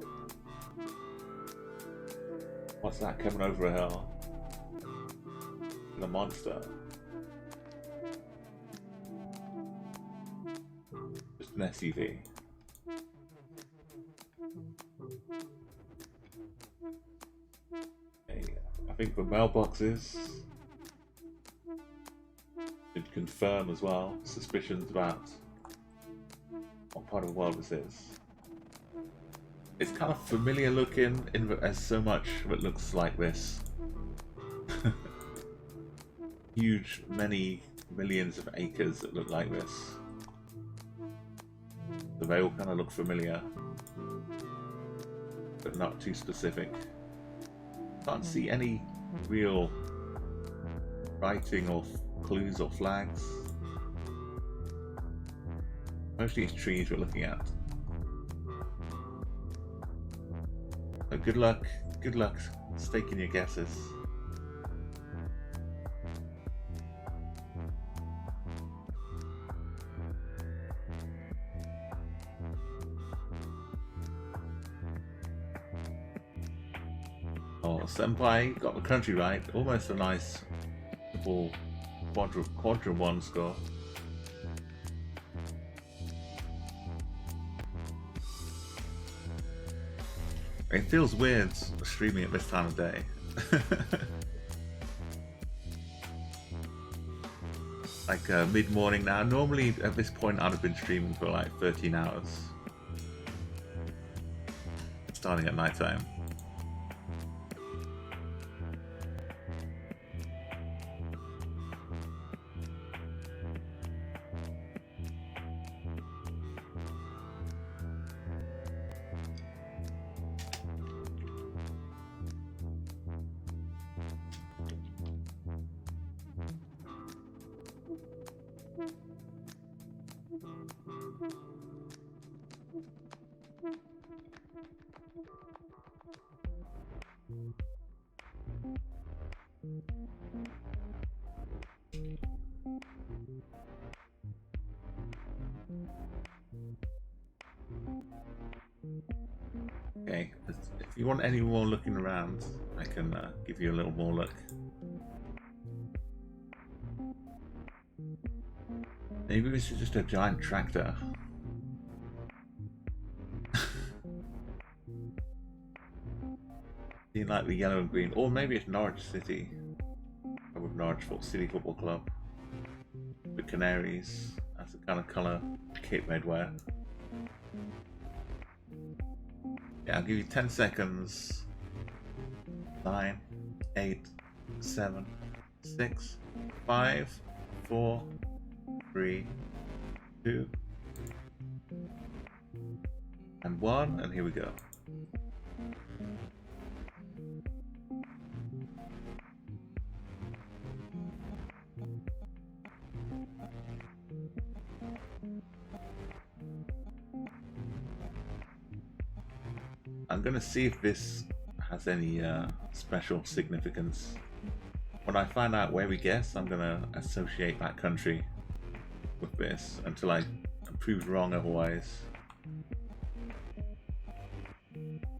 What's that coming over a hill? The monster. Just an SUV. Okay, I think the mailboxes should confirm as well suspicions about what part of the world this is. It's kind of familiar looking in that there's so much that looks like this. Huge, many millions of acres that look like this. So they all kind of look familiar, but not too specific. Can't see any real writing or clues or flags. Mostly it's trees we're looking at. So good luck staking your guesses. Oh, Senpai got the country right. Almost a nice double quadra 1 score. It feels weird streaming at this time of day. Like mid-morning now. Normally at this point I'd have been streaming for like 13 hours. Starting at night time. Okay, if you want any more looking around, I can give you a little more look. Maybe this is just a giant tractor. You like the yellow and green, or maybe it's Norwich City. With Norwich City Football Club. The Canaries, that's the kind of colour kit they'd wear. Yeah, I'll give you 10 seconds. 9, 8, 7, 6, 5, 4, 3, 2, and 1, and here we go. I'm gonna see if this has any special significance. When I find out where we guess, I'm gonna associate that country with this until I prove wrong otherwise.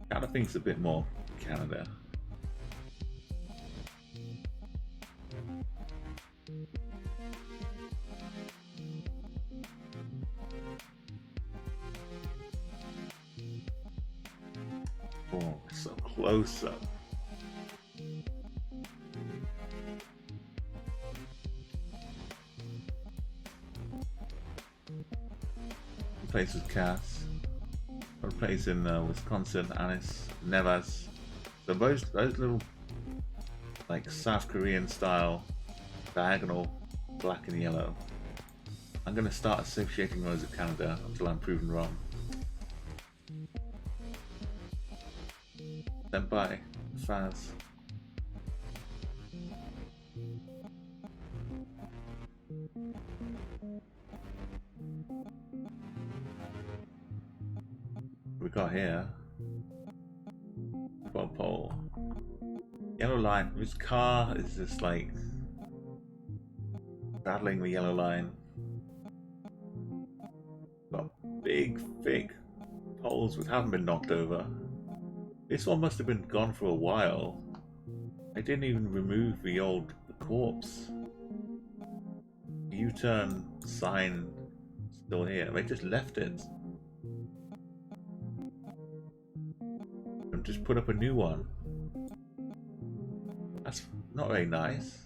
Kind of thinks a bit more Canada. Oh, so close up. Place with Cass. Got a place in Wisconsin, Annis, Nevas. So those little like South Korean style diagonal black and yellow. I'm gonna start associating those with Canada until I'm proven wrong. Senpai, Faz. We got here. Got a pole. Yellow line. This car is just like battling the yellow line. big, thick poles which haven't been knocked over. This one must have been gone for a while. I didn't even remove the corpse. U-turn sign still here. They just left it. And just put up a new one. That's not very nice.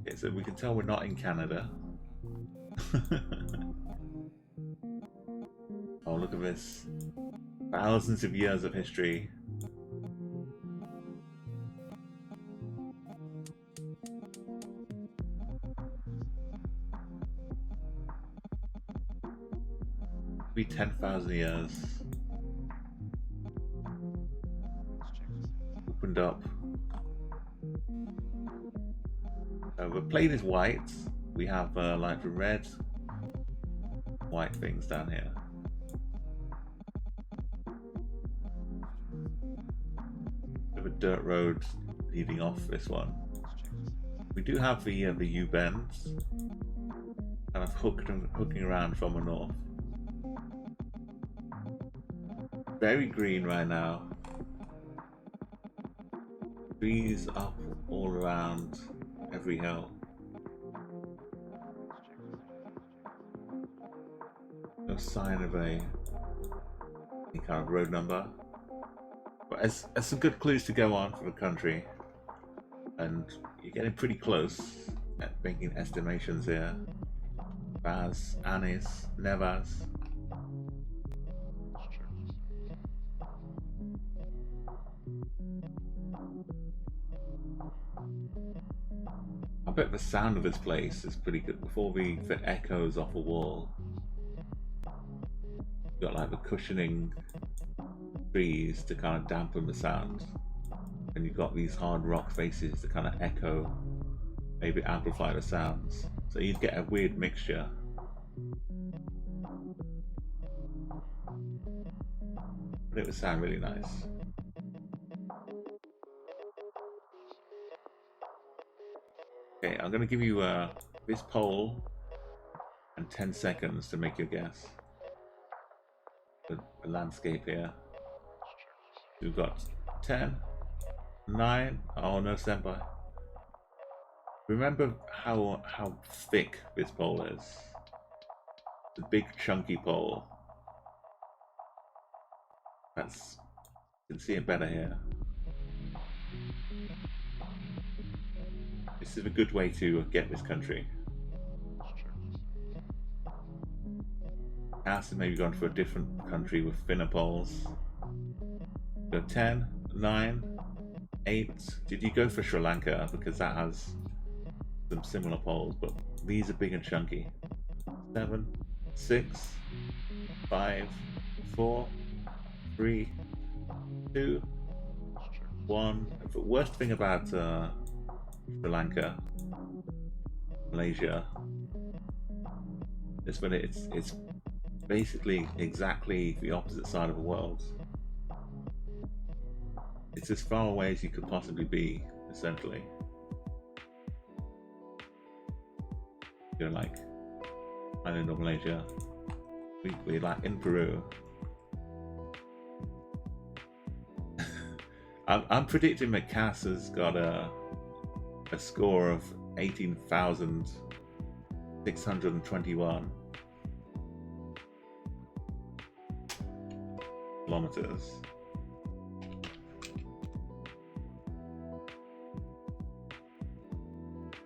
Okay, so we can tell we're not in Canada. Oh, look at this. Thousands of years of history. Be 10,000 years. Opened up. The plate is white. We have like the red, white things down here. We have a dirt road leading off this one. We do have the U-bends, kind of hooking around from the north. Very green right now. Trees up all around every hill. No sign of any kind of road number. But as some good clues to go on for the country. And you're getting pretty close at making estimations here. Vaz, Anis, Nevas. I bet the sound of this place is pretty good. Before the echoes off a wall, you've got like the cushioning trees to kind of dampen the sound, and you've got these hard rock faces to kind of echo, maybe amplify the sounds. So you'd get a weird mixture. But it would sound really nice. Okay, I'm going to give you this poll and 10 seconds to make your guess. The landscape here. We've got 10, 9, oh no, senpai. Remember how thick this pole is. It's a big chunky pole. That's, you can see it better here. This is a good way to get this country. House has maybe gone for a different country with thinner poles. Go 10, 9, 8. Did you go for Sri Lanka? Because that has some similar poles, but these are big and chunky. 7, 6, 5, 4, 3, 2, 1. The worst thing about Sri Lanka, Malaysia, is when it's basically exactly the opposite side of the world. It's as far away as you could possibly be, essentially. You're like island of Malaysia. We're like in Peru. I'm predicting that Cass has got a score of 18,621 kilometers.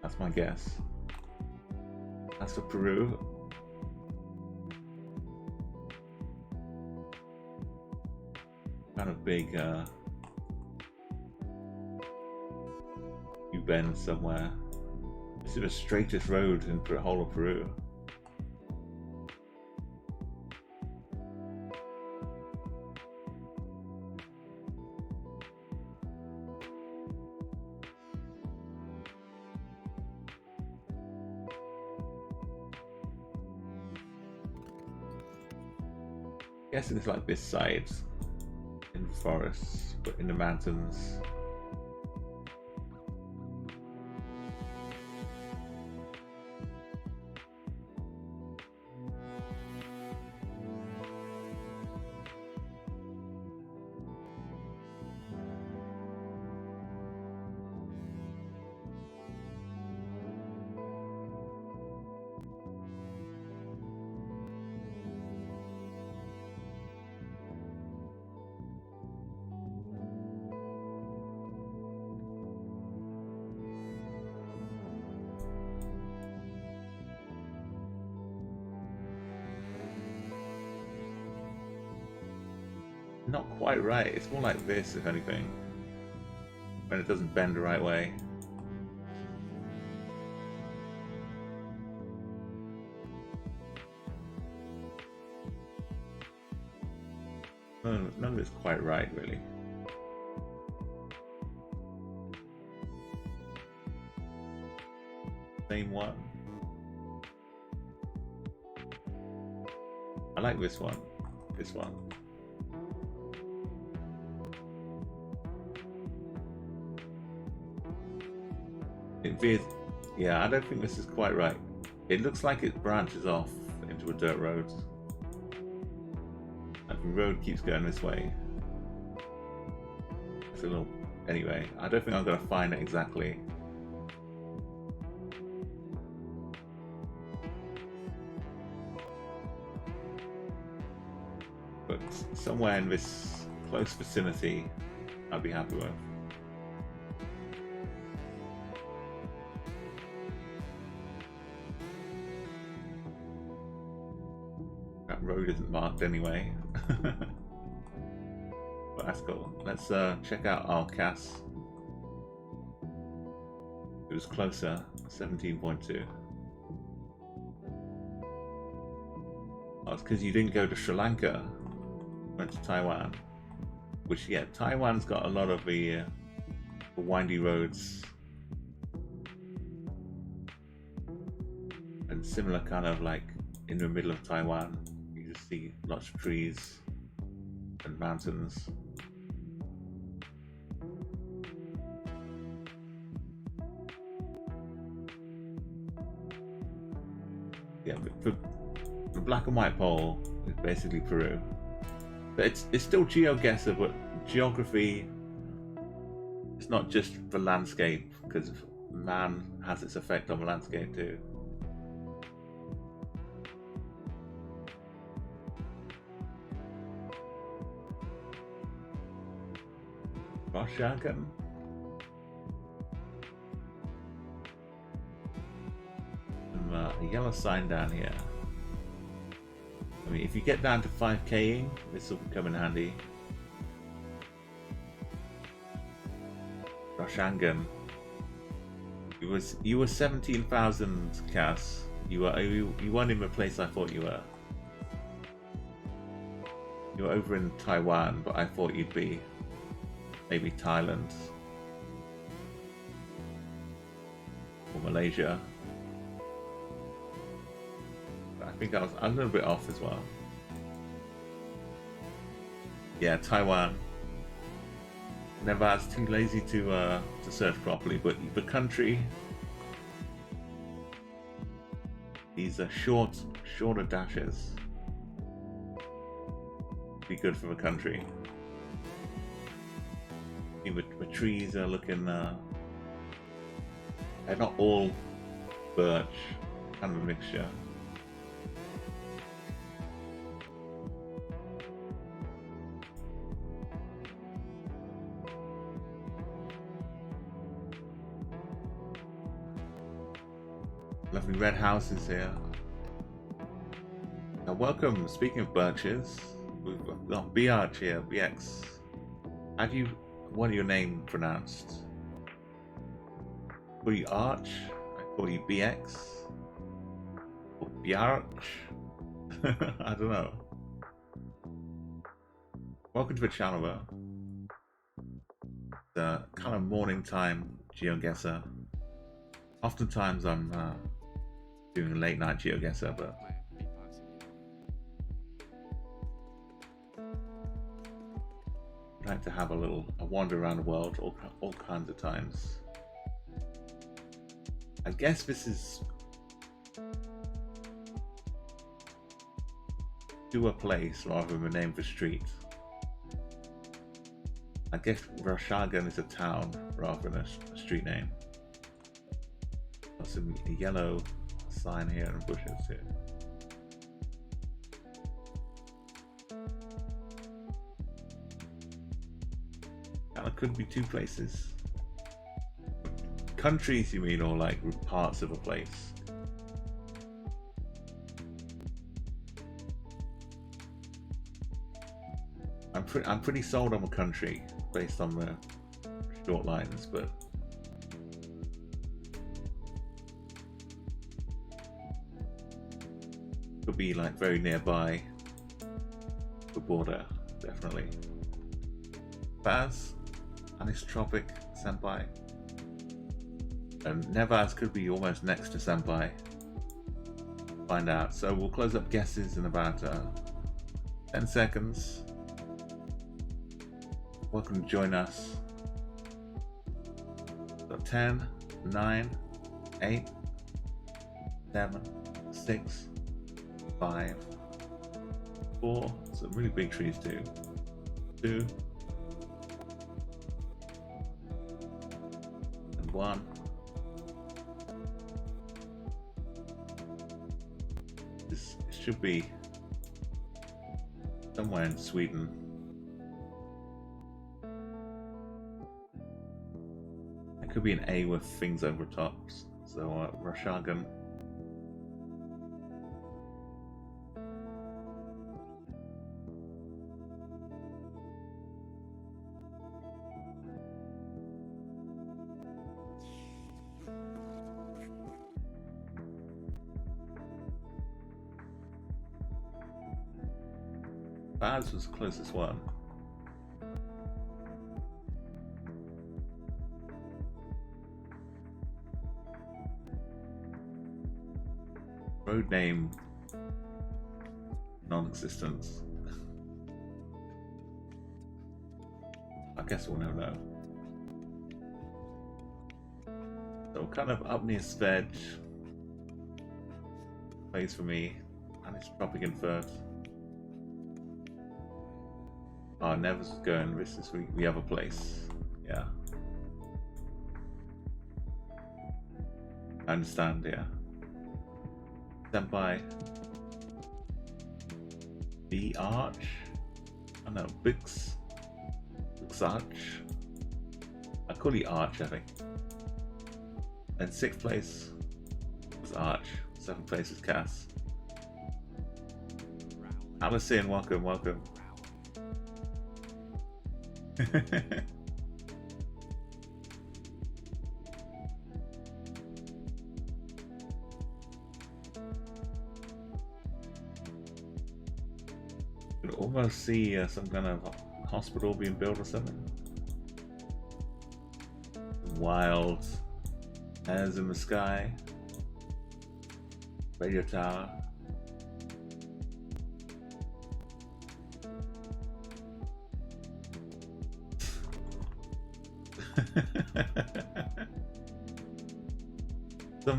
That's my guess. As for Peru, kind of big U-bend somewhere. This is the straightest road in the whole of Peru. guessing it's like this side in the forests, but in the mountains. Not quite right. It's more like this, if anything, when it doesn't bend the right way. None of it's quite right, really. Same one. I like this one. This one. It veers. Yeah, I don't think this is quite right. It looks like it branches off into a dirt road. Like the road keeps going this way. It's a little. Anyway, I don't think I'm going to find it exactly. But somewhere in this close vicinity, I'd be happy with. That road isn't marked anyway. But that's cool. Let's check out our CAS. It was closer, 17.2. Oh, it's because you didn't go to Sri Lanka, went to Taiwan. Which, yeah, Taiwan's got a lot of the windy roads. And similar kind of like in the middle of Taiwan, you just see lots of trees and mountains. Yeah, but the black and white pole is basically Peru. But it's still Geoguessr, but geography is not just the landscape, because man has its effect on the landscape too. Roshagan. A yellow sign down here. I mean, if you get down to 5k'ing, this will come in handy. Roshangan. You were 17,000 CAS. You weren't in the place I thought you were. You were over in Taiwan, but I thought you'd be maybe Thailand or Malaysia. I think I was a little bit off as well. Yeah, Taiwan. Never, I was too lazy to search properly, but the country. These are shorter dashes. Be good for the country. I mean, the trees are looking. They're not all birch, kind of a mixture. Lovely red houses here. Now welcome, speaking of birches, we've got BRH here, BX. How do you want your name pronounced? I call you Arch, I call you BX, or BRH? I don't know. Welcome to the channel though. The kind of morning time Geoguessr. Oftentimes I'm doing a late night Geoguessr, but like to have a wander around the world all kinds of times. I guess this is do a place rather than a name for street. I guess Rashagan is a town rather than a street name. Got some yellow sign here and bushes here. And it could be two places. Countries, you mean, or like parts of a place? I'm pretty sold on a country based on the short lines, but could be like very nearby the border, definitely. Baz, anisotropic senpai, and Nevaz could be almost next to senpai. Find out. So we'll close up guesses in about 10 seconds. Welcome to join us. So 10, 9, 8, 7, 6, 5, 4. Some really big trees too. 2, and 1. This should be somewhere in Sweden. It could be an A with things over tops. So Rashagan. Baz was the closest one. Road name non-existent. I guess we'll never know. So kind of up near Sveg. Place for me. And it's dropping in first. Oh, Never's going. This is we have a place. Yeah. I understand, yeah. Senpai. The Arch. I know, Bix Arch. I call it Arch, I think. And 6th place was Arch. 7th place is Cass. Alison, welcome, welcome. Could almost see some kind of hospital being built or something. Wild hairs in the sky. Radio tower.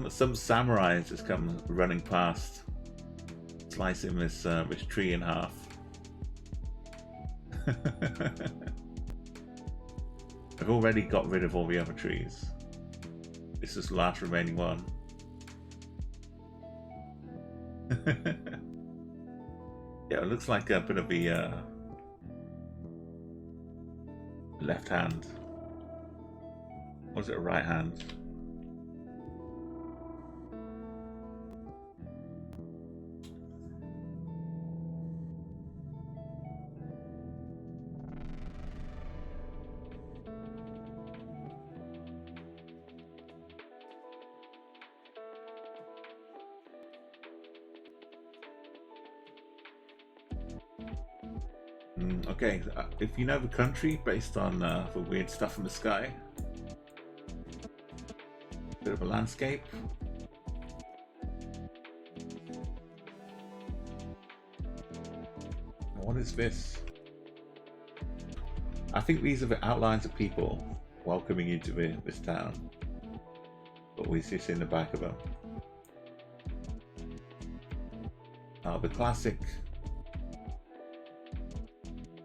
Some samurais just come running past, slicing this tree in half. I've already got rid of all the other trees. This is the last remaining one. Yeah, it looks like a bit of the left hand. Or is it a right hand? Okay, if you know the country based on the weird stuff in the sky, bit of a landscape. What is this? I think these are the outlines of people welcoming you to this town. But we see in the back of them. The classic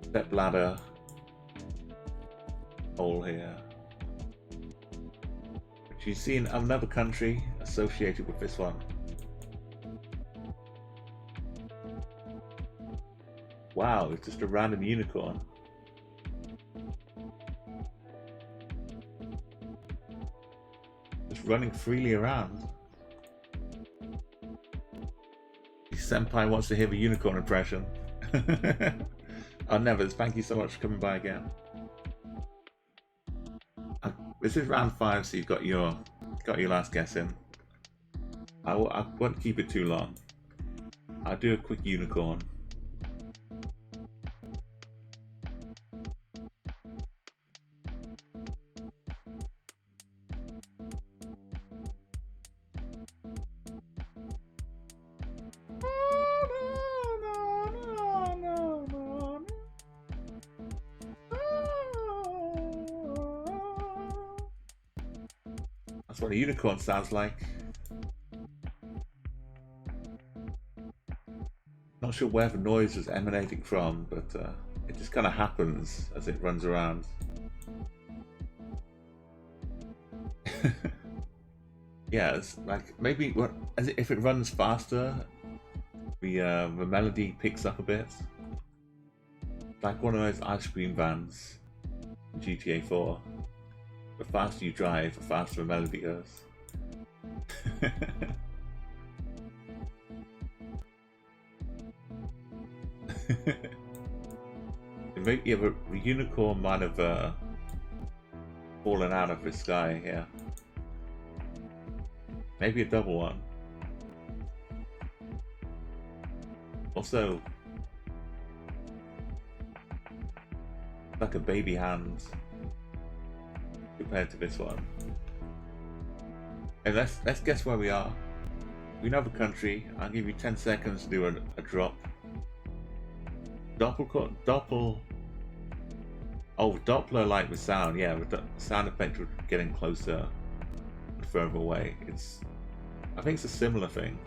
step ladder hole here, which you see in another country associated with this one. Wow, it's just a random unicorn. Just running freely around. Senpai wants to hear the unicorn impression. Oh, never. Thank you so much for coming by again. This is round 5, so you've got your last guess in. I won't keep it too long. I'll do a quick unicorn. That's what a unicorn sounds like. Not sure where the noise was emanating from, but it just kind of happens as it runs around. Yeah, it's like maybe if it runs faster, the melody picks up a bit. Like one of those ice cream vans in GTA 4. The faster you drive, the faster the melody goes. Maybe the unicorn might have fallen out of the sky here. Maybe a double one. Also, like a baby hand compared to this one. And let's guess where we are. We know the country. I'll give you 10 seconds to do a drop. Doppler like the sound. Yeah, the sound effect would getting closer and further away. I think it's a similar thing.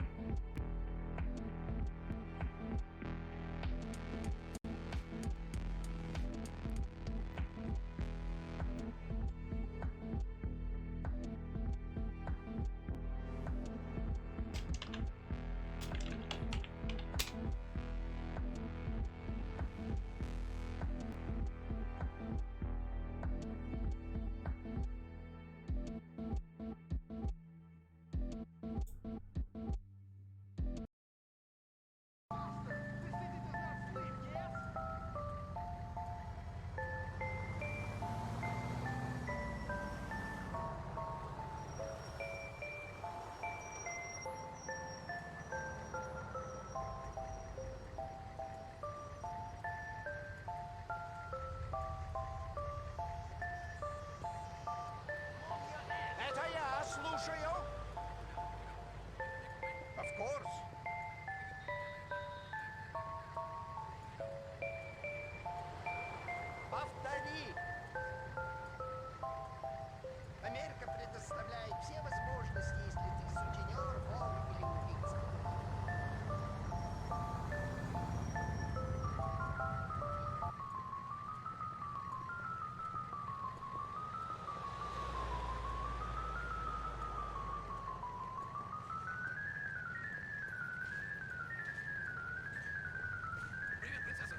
Of course. Повтори. Америка предоставляет все возможности, если ты сутенер, вор или убийца. Привет, принцесса.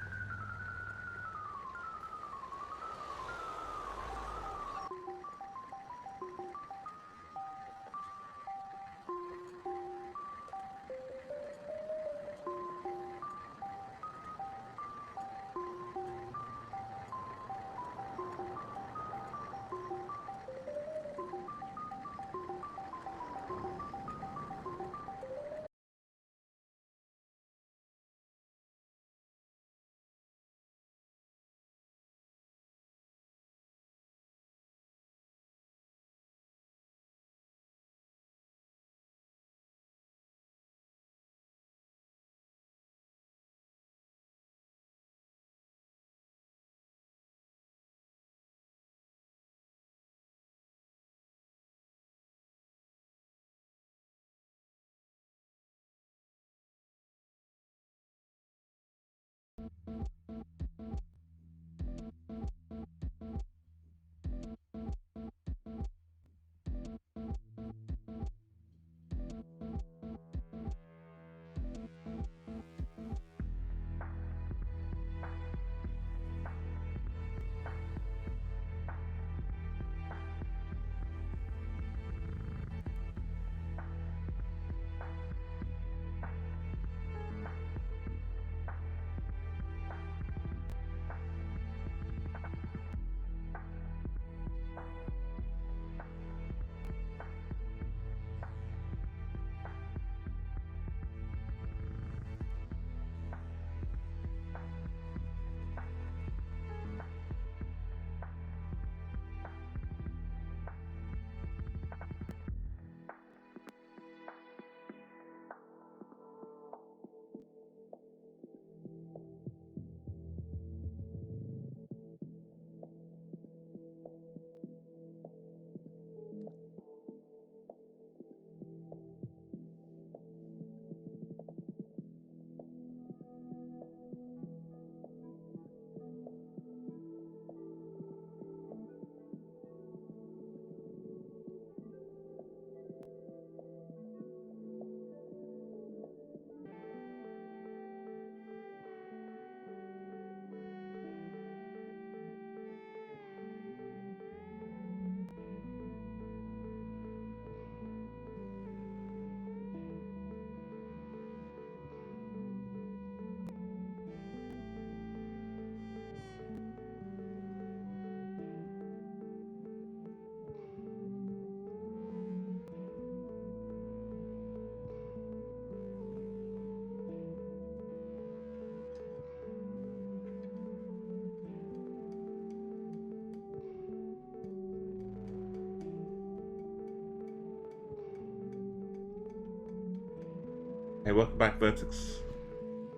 Hey, welcome back, Vertex.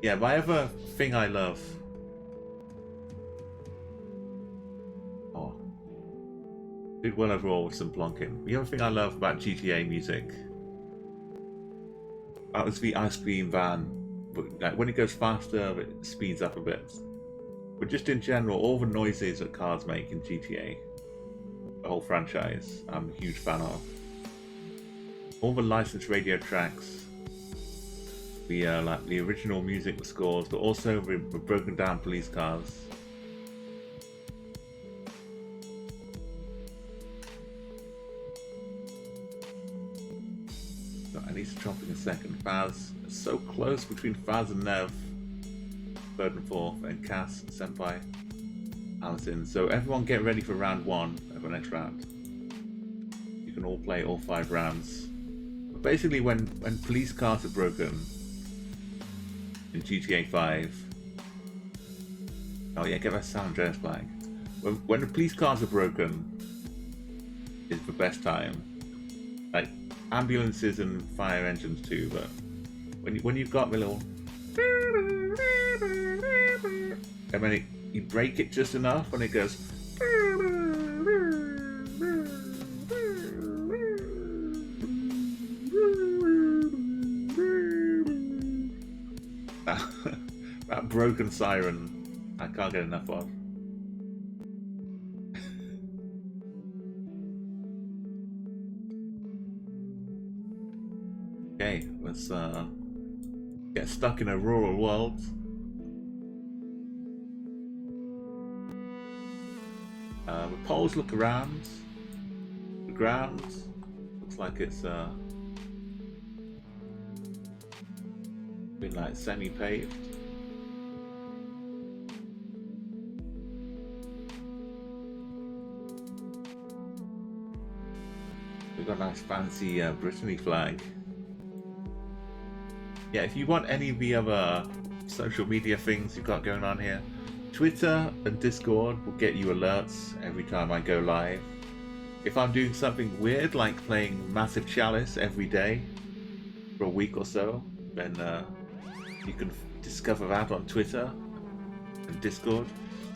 Yeah, my other thing I love. Oh, did well overall with some plonking. The other thing I love about GTA music. That was the ice cream van, but like when it goes faster, it speeds up a bit. But just in general, all the noises that cars make in GTA, the whole franchise, I'm a huge fan of. All the licensed radio tracks. Like the original music scores, but also the broken down police cars. So I need to chop in a second. Faz, so close between Faz and Nev, third and fourth, and Cass, Senpai, Allison. So everyone get ready for round 1 of the next round. You can all play all 5 rounds. But basically, when police cars are broken. In GTA 5. Oh yeah, get that San Andreas flag. When the police cars are broken, is the best time. Like ambulances and fire engines too, but when you've got the little, and then you break it just enough, and it goes. That broken siren, I can't get enough of. Okay, let's get stuck in a rural world. The poles look around. The ground looks like it's been like semi-paved. We've got a nice fancy Brittany flag. Yeah, if you want any of the other social media things you've got going on here, Twitter and Discord will get you alerts every time I go live. If I'm doing something weird, like playing Massive Chalice every day for a week or so, then you can discover that on Twitter and Discord.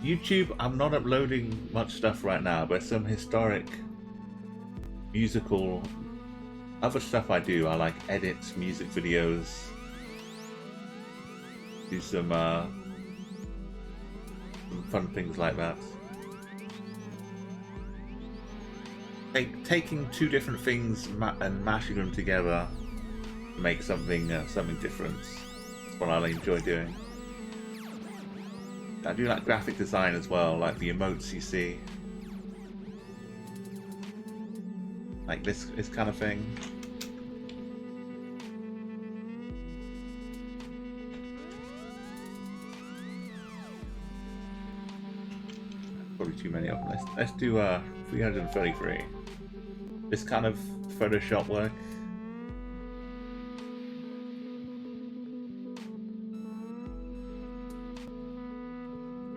YouTube, I'm not uploading much stuff right now, but some historic musical other stuff I do. I like edit music videos, do some some fun things like that. Taking two different things and mashing them together to make something something different. That's what I enjoy doing. I do like graphic design as well, like the emotes you see, like this kind of thing. Probably too many of them. Let's do 333. This kind of Photoshop work.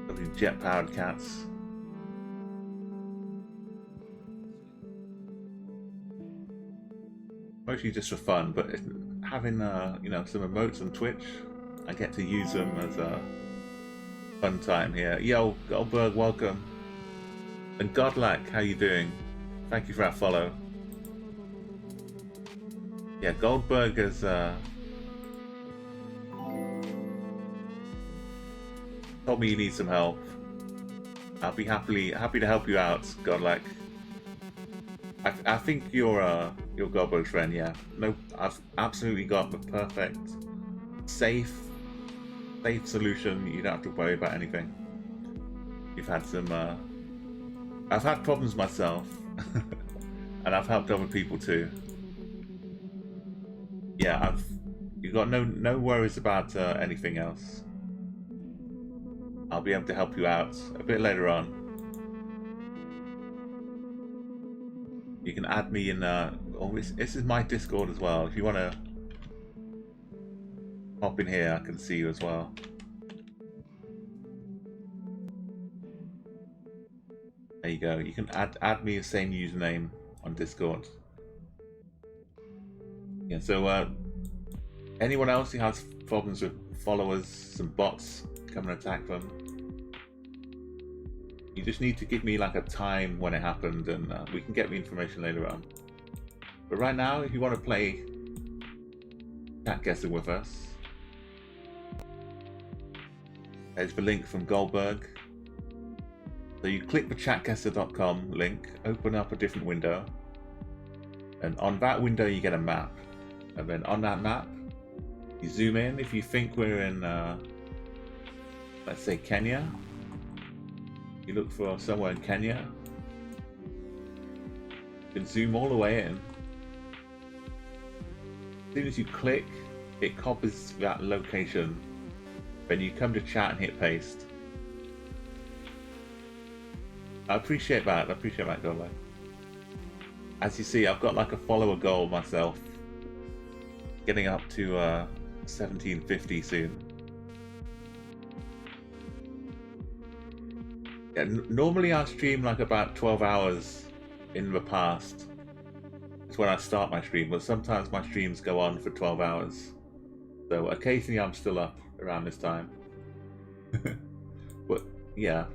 Lovely jet-powered cats. Mostly just for fun, but having you know, some emotes on Twitch, I get to use them as a fun time here. Yo, Goldberg, welcome. And Godlack, how you doing? Thank you for that follow. Yeah, Goldberg has told me you need some help. I'll be happy to help you out, Godlack. I think you're Goldberg's friend. Yeah, no, I've absolutely got the perfect, safe solution. You don't have to worry about anything. You've had some. I've had problems myself, and I've helped other people too. Yeah, you've got no worries about anything else. I'll be able to help you out a bit later on. You can add me in. This is my Discord as well. If you want to pop in here, I can see you as well. There you go. You can add me the same username on Discord. Yeah. So anyone else who has problems with followers, some bots come and attack them, you just need to give me like a time when it happened, and we can get the information later on. But right now, if you want to play Chatguessr with us, there's the link from Goldberg. So you click the chatguessr.com link, open up a different window, and on that window you get a map. And then on that map, you zoom in. If you think we're in, let's say Kenya, you look for somewhere in Kenya. You can zoom all the way in. As soon as you click, it copies that location. Then you come to chat and hit paste. I appreciate that. Gola. As you see, I've got like a follower goal myself. Getting up to 1750 soon. Yeah, normally I stream like about 12 hours in the past. It's when I start my stream, but sometimes my streams go on for 12 hours. So occasionally I'm still up around this time. But yeah,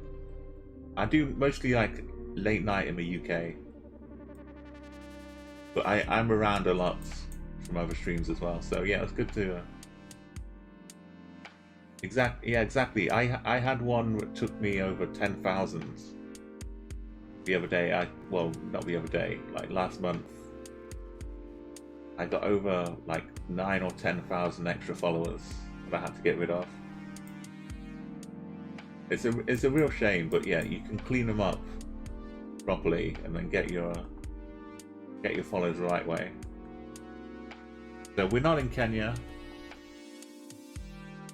I do mostly like late night in the UK. But I'm around a lot from other streams as well. So yeah, it's good to... Exactly. I had one that took me over 10,000 the other day. Well, not the other day, like last month. I got over like 9 or 10,000 extra followers that I had to get rid of. It's a real shame, but yeah, you can clean them up properly and then get your followers the right way. So we're not in Kenya.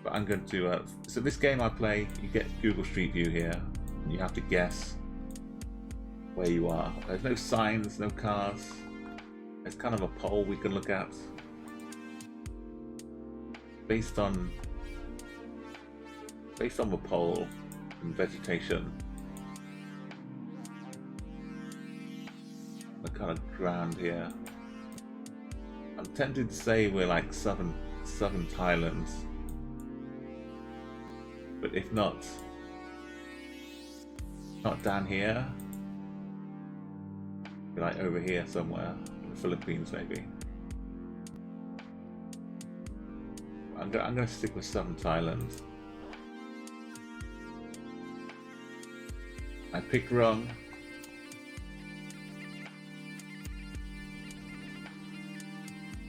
But I'm going to, so this game I play, you get Google Street View here, and you have to guess where you are. There's no signs, no cars. There's kind of a pole we can look at. Based on the pole and vegetation, the kind of ground here. I'm tempted to say we're like southern Thailand. But if not down here, like over here somewhere, in the Philippines maybe. I'm gonna stick with southern Thailand. I picked wrong.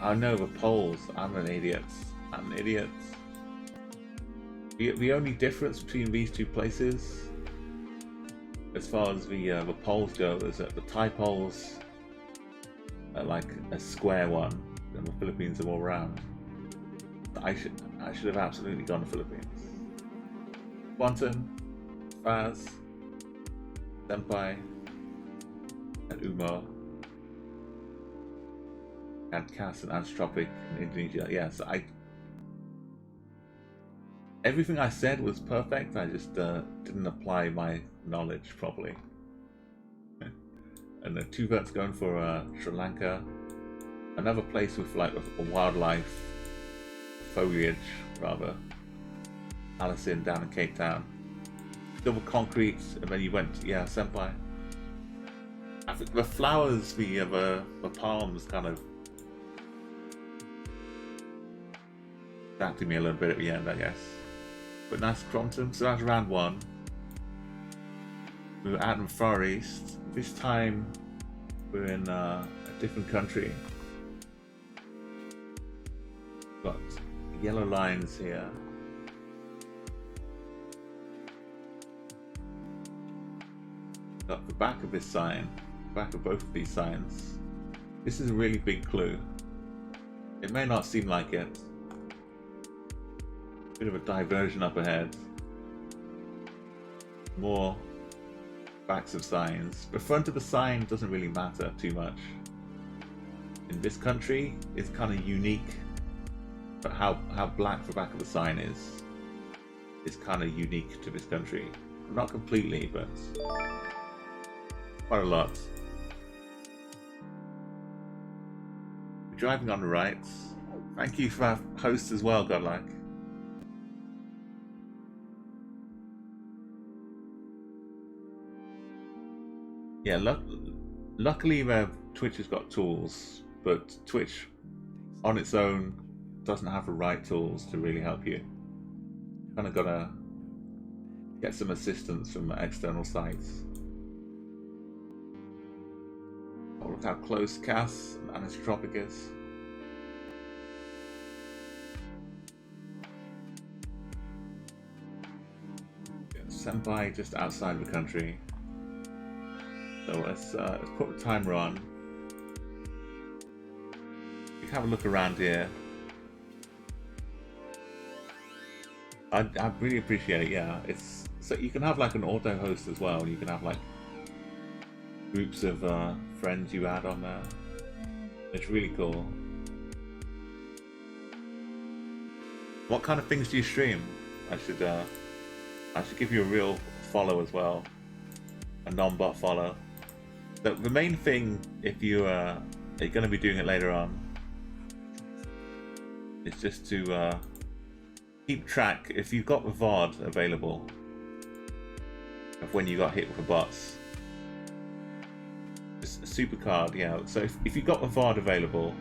I know the poles. I'm an idiot. I'm an idiot. The only difference between these two places, as far as the poles go, is that the Thai poles are like a square one, and the Philippines are all round. I should have absolutely gone to Philippines. Quantum, Faz, Senpai, and Umo, and Cass and Anthropic in Indonesia. Yes, everything I said was perfect. I just didn't apply my knowledge properly. And the 2 votes going for Sri Lanka, another place with like a wildlife, foliage rather. Alison down in Cape Town. Double concrete, and then you went, yeah, Senpai. I think the flowers, the palms kind of distracted me a little bit at the end, I guess. But nice Crompton, so that's round 1. We were out in Far East. This time we're in a different country. Got yellow lines here. Got the back of this sign, back of both of these signs. This is a really big clue. It may not seem like it. Bit of a diversion up ahead. More backs of signs. The front of the sign doesn't really matter too much. In this country, it's kind of unique. But how black the back of the sign is kind of unique to this country. Not completely, but quite a lot. We're driving on the right. Thank you for our host as well, Godlike. Yeah, luckily Twitch has got tools, but Twitch on its own doesn't have the right tools to really help you. Kind of gotta get some assistance from external sites. Oh, look how close Cass and Anisotropic is. Yeah, Senpai just outside the country. So let's put the timer on. You can have a look around here. I really appreciate it, yeah. It's so you can have like an auto host as well. You can have like groups of friends you add on there. It's really cool. What kind of things do you stream? I should give you a real follow as well, a non-bot follow. The main thing, if you are going to be doing it later on, is just to keep track, if you've got the VOD available, of when you got hit with the bots. Just a super card, yeah. So if you've got the VOD available,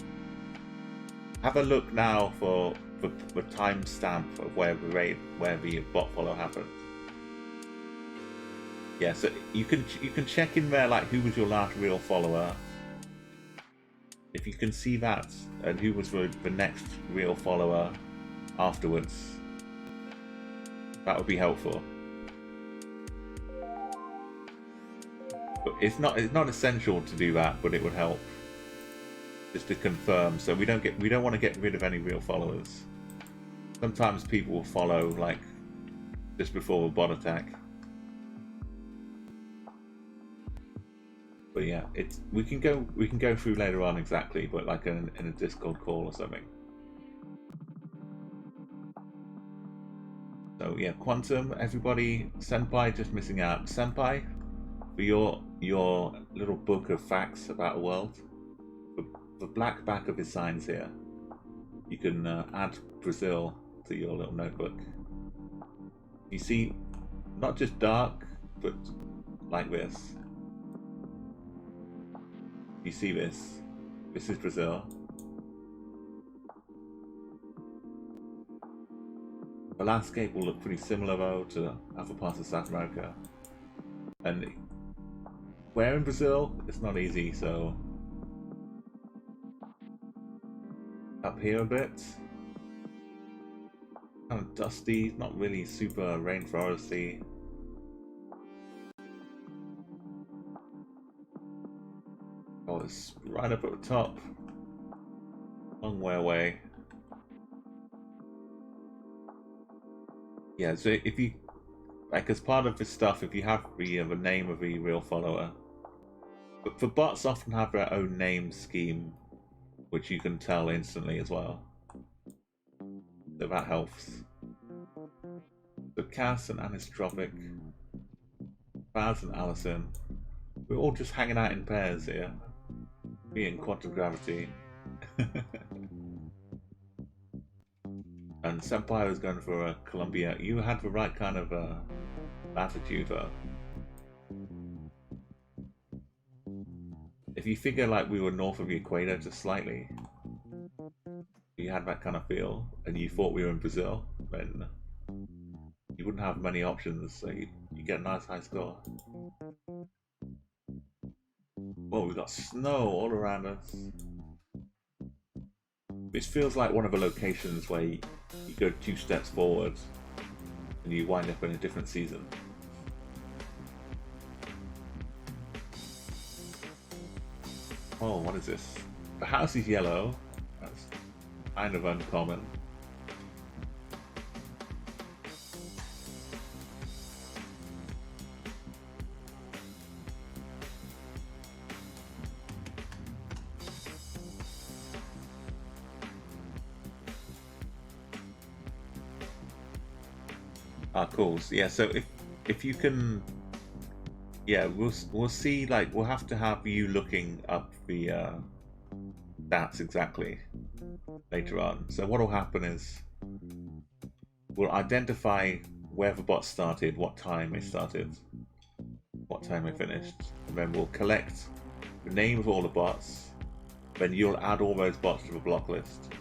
have a look now for the timestamp of where the bot follow happened. Yeah, so you can check in there like who was your last real follower. If you can see that and who was the next real follower afterwards, that would be helpful. But it's not essential to do that, but it would help just to confirm. So we don't want to get rid of any real followers. Sometimes people will follow like just before a bot attack. But yeah, we can go through later on exactly, but like in a Discord call or something. So yeah, Quantum, everybody, Senpai just missing out. Senpai, for your little book of facts about the world, the black back of his signs here, you can add Brazil to your little notebook. You see, not just dark, but like this. You see this? This is Brazil. The landscape will look pretty similar though to other parts of South America. And where in Brazil? It's not easy, so up here a bit. Kind of dusty, not really super rainforesty. Oh, it's right up at the top. Long way away. Yeah, so if you, like, as part of this stuff, if you have the name of the real follower, but the bots often have their own name scheme, which you can tell instantly as well. So that helps. So Cass and Anistropic, Baz and Allison, we're all just hanging out in pairs here. Me and Quantum Gravity. And Senpai was going for Colombia. You had the right kind of latitude though. If you figure like we were north of the equator just slightly, you had that kind of feel, and you thought we were in Brazil, then you wouldn't have many options, so you get a nice high score. Well, we've got snow all around us. This feels like one of the locations where you go 2 steps forward and you wind up in a different season. Oh, what is this? The house is yellow. That's kind of uncommon. Ah, cool. So, yeah, so if you can, yeah, we'll see. Like, we'll have to have you looking up the stats exactly later on. So what'll happen is we'll identify where the bot started, what time they started, what time they finished, and then we'll collect the name of all the bots. Then you'll add all those bots to the block list.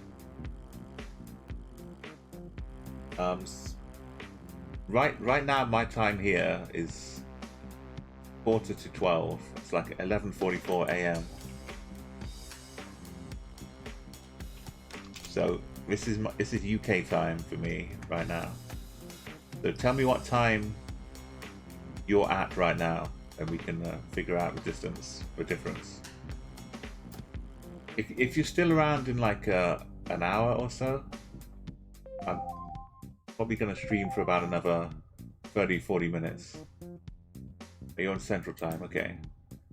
Right now, my time here is 11:45. It's like 11:44 a.m. So this is UK time for me right now. So tell me what time you're at right now, and we can figure out the difference. If you're still around in like an hour or so, I'm probably going to stream for about another 30-40 minutes. Are you on Central Time? Okay.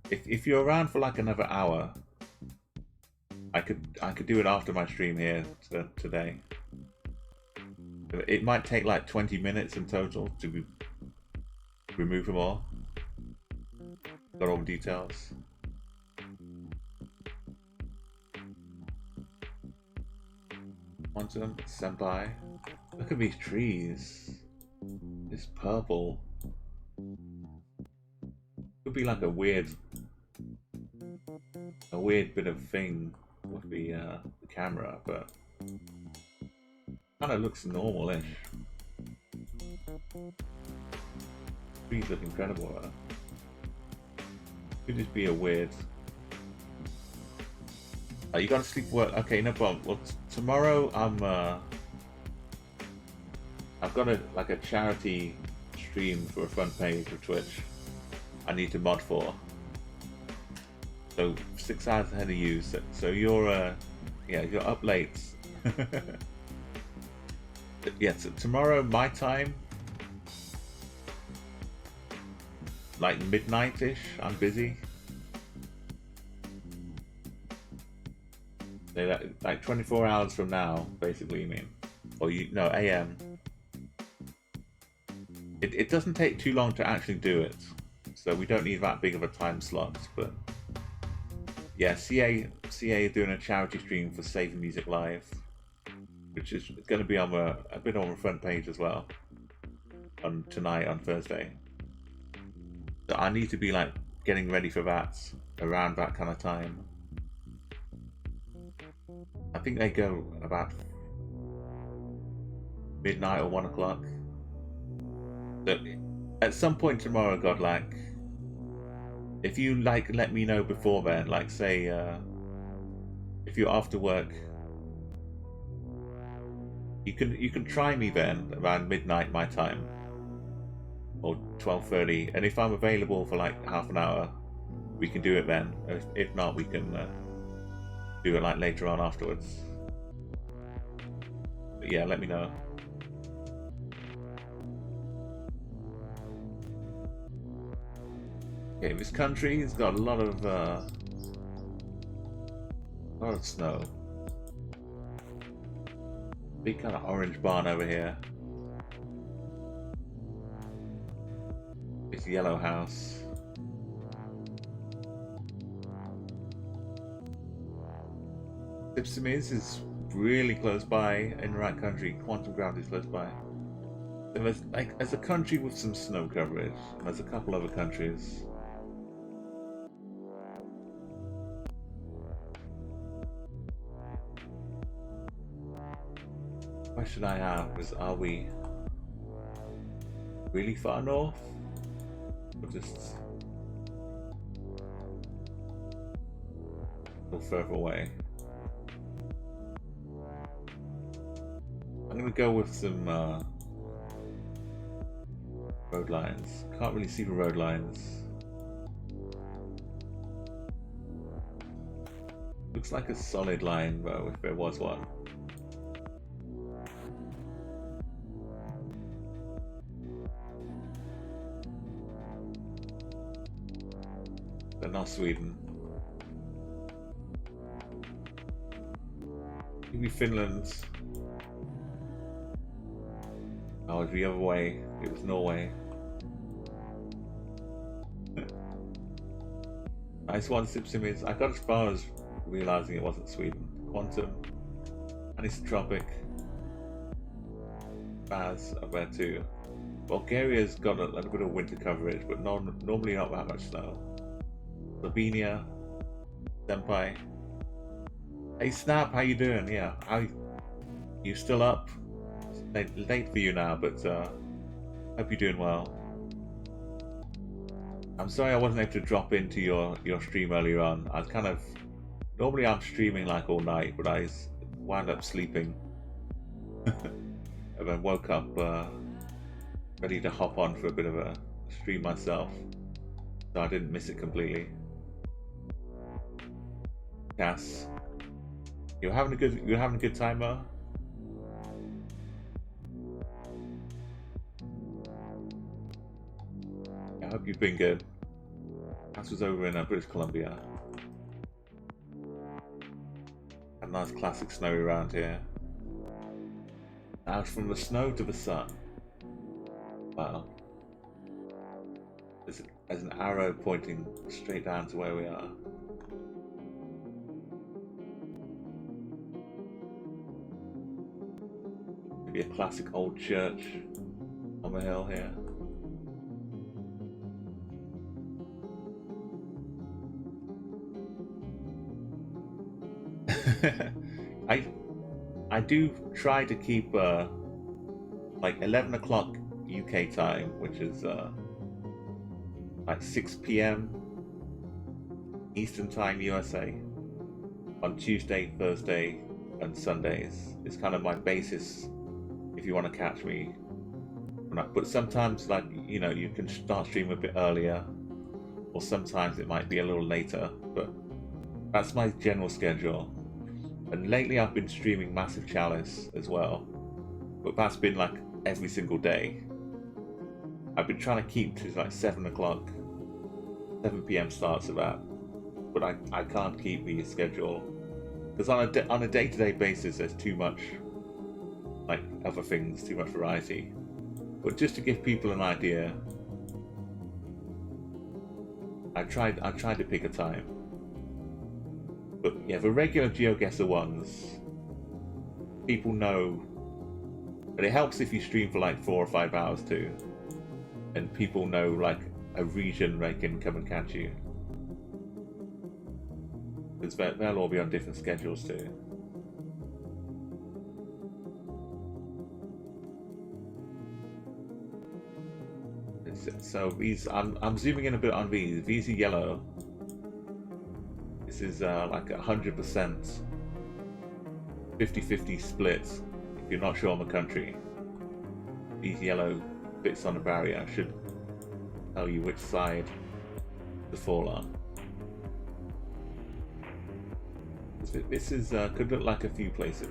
If you're around for like another hour, I could do it after my stream here today. It might take like 20 minutes in total to remove them all. Got all the details. Quantum, Senpai. Look at these trees. This purple. Could be like a weird bit of thing with the camera, but kind of looks normal-ish. Trees look incredible. Could just be a weird. You gotta sleep work. Okay, no problem. Well, tomorrow I've got a charity stream for a front page of Twitch. I need to mod for. So 6 hours ahead of you. So you're you're up late. Yeah, so tomorrow my time, like midnight-ish, I'm busy. So like 24 hours from now, basically, you mean? Or AM. It doesn't take too long to actually do it, so we don't need that big of a time slot. But yeah, CA doing a charity stream for Save Music Live, which is going to be on a bit on the front page as well on tonight on Thursday. So I need to be like getting ready for that around that kind of time. I think they go about midnight or 1 o'clock. So at some point tomorrow, Godlike, if you like, let me know before then. Like, say, if you're after work, you can try me then around midnight my time, or 12:30, and if I'm available for like half an hour, we can do it then. If not, we can do it like later on afterwards. But yeah, let me know. Okay, this country has got a lot of snow. Big kind of orange barn over here. This yellow house. Sipsimiz is really close by in the right country. Quantum Gravity is close by. There's a country with some snow coverage, and there's a couple other countries. Question I have is, are we really far north? Or just a little further away? I'm gonna go with some road lines. Can't really see the road lines. Looks like a solid line though, if there was one. But not Sweden. Maybe Finland. Oh, it's the other way. It was Norway. Nice one, Sipsimiz. I got as far as realizing it wasn't Sweden. Quantum. Anisotropic. Baz up there too. Bulgaria's got a little bit of winter coverage, but normally not that much snow. Slovenia. Senpai. Hey Snap, how you doing? Yeah, you still up? Late for you now, but hope you're doing well. I'm sorry I wasn't able to drop into your stream earlier on. I was kind of... Normally I'm streaming like all night, but I wound up sleeping. And then woke up ready to hop on for a bit of a stream myself. So I didn't miss it completely. Cass. You're having a good time, Mo? I hope you've been good. Cass was over in British Columbia. A nice classic snowy around here. Now from the snow to the sun. Wow. There's an arrow pointing straight down to where we are. Maybe a classic old church on the hill here. I do try to keep like 11 o'clock UK time, which is like 6 p.m. Eastern time USA on Tuesday, Thursday and Sundays. It's kind of my basis if you want to catch me. But sometimes, like, you know, you can start streaming a bit earlier, or sometimes it might be a little later, but that's my general schedule. And lately I've been streaming Massive Chalice as well, but that's been like every single day. I've been trying to keep to like 7 o'clock, 7 p.m. starts of that, but I can't keep the schedule because on a day-to-day basis there's too much, like, other things, too much variety. But just to give people an idea, I tried to pick a time. But yeah, the regular Geoguessr ones, people know, but it helps if you stream for like 4 or 5 hours too, and people know like a region they can come and catch you, because they'll all be on different schedules too. So these, I'm zooming in a bit on these. These are yellow. This is like 100% 50-50 split. If you're not sure on the country, these yellow bits on the barrier should tell you which side to fall on. This is could look like a few places.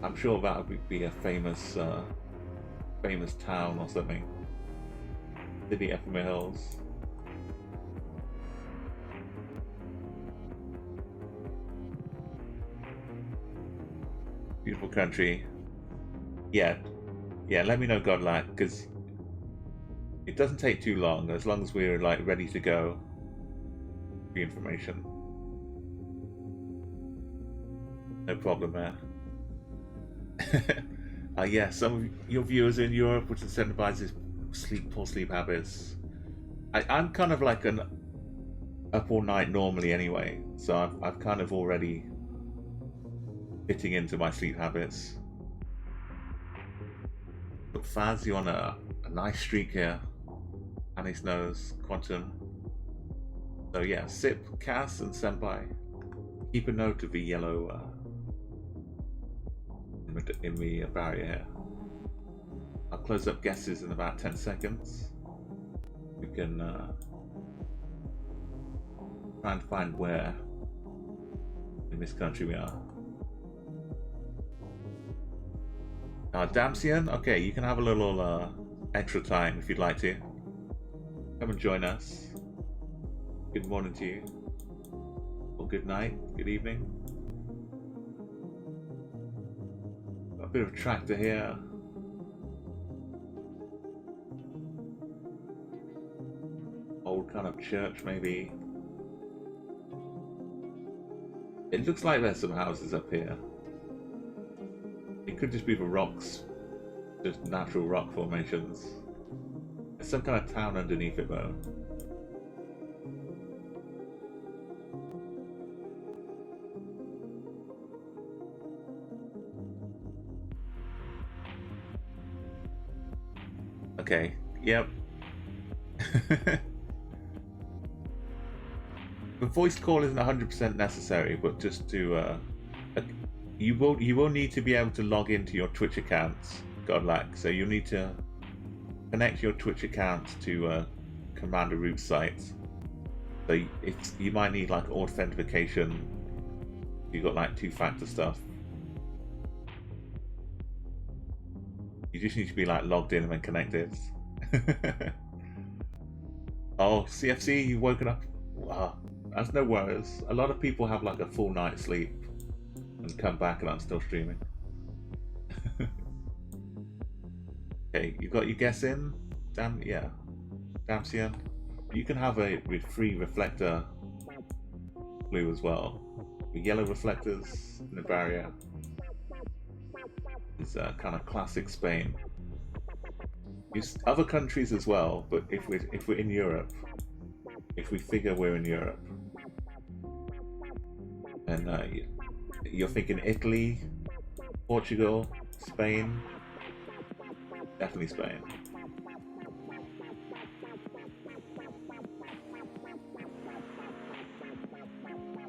I'm sure that would be a famous town or something. City up in the hills. Beautiful country. Yeah, let me know, Godlike, because it doesn't take too long as we're like ready to go. The information. No problem there. Yeah, some of your viewers in Europe, which incentivizes poor sleep habits. I'm kind of like an up all night normally anyway, so I've kind of already fitting into my sleep habits. But Faz, you on a nice streak here. Anis knows, Quantum. So yeah, Sip, Cass, and Senpai. Keep a note of the yellow in the barrier here. I'll close up guesses in about 10 seconds. We can try and find where in this country we are. Damsian, okay, you can have a little extra time if you'd like to. Come and join us. Good morning to you. Or good night, good evening. Got a bit of a tractor here. Old kind of church, maybe. It looks like there's some houses up here. It could just be the rocks, just natural rock formations. There's some kind of town underneath it though. Okay, yep. The voice call isn't 100% necessary, but just to you will need to be able to log into your Twitch accounts, Godlike. So you'll need to connect your Twitch account to Commander Root site. So you might need like authentication. You got like two-factor stuff. You just need to be like logged in and connected. Oh, CFC, you've woken up. Wow, that's no worries. A lot of people have like a full night's sleep and come back and I'm still streaming. Okay, you got your guess in? Damsian. You can have a free reflector blue as well. The yellow reflectors in the barrier is kind of classic Spain. Use other countries as well, but if we're in Europe, if we figure we're in Europe, and you're thinking Italy, Portugal, Spain, definitely Spain.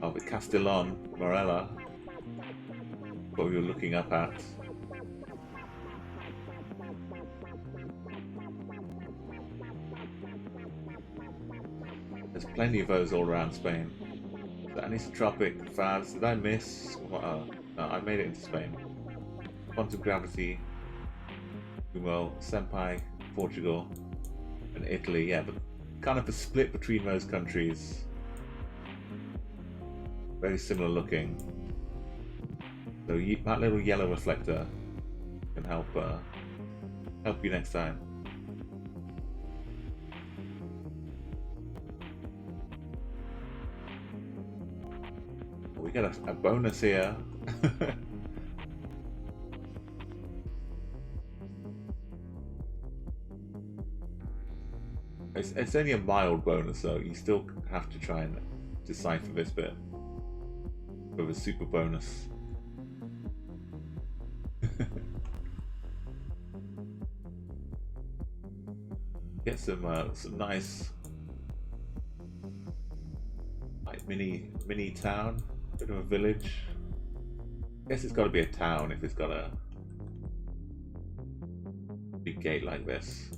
Oh, the Castellon, Morella, what we were looking up at. There's plenty of those all around Spain. So anisotropic, Faz, did I miss? No, I made it into Spain. Quantum gravity, well, Senpai, Portugal, and Italy. Yeah, but kind of a split between those countries. Very similar looking. So that little yellow reflector can help you next time. We got a bonus here. It's only a mild bonus, though. You still have to try and decipher this bit with a super bonus. get some nice like mini town, bit of a village. I guess it's got to be a town if it's got a big gate like this.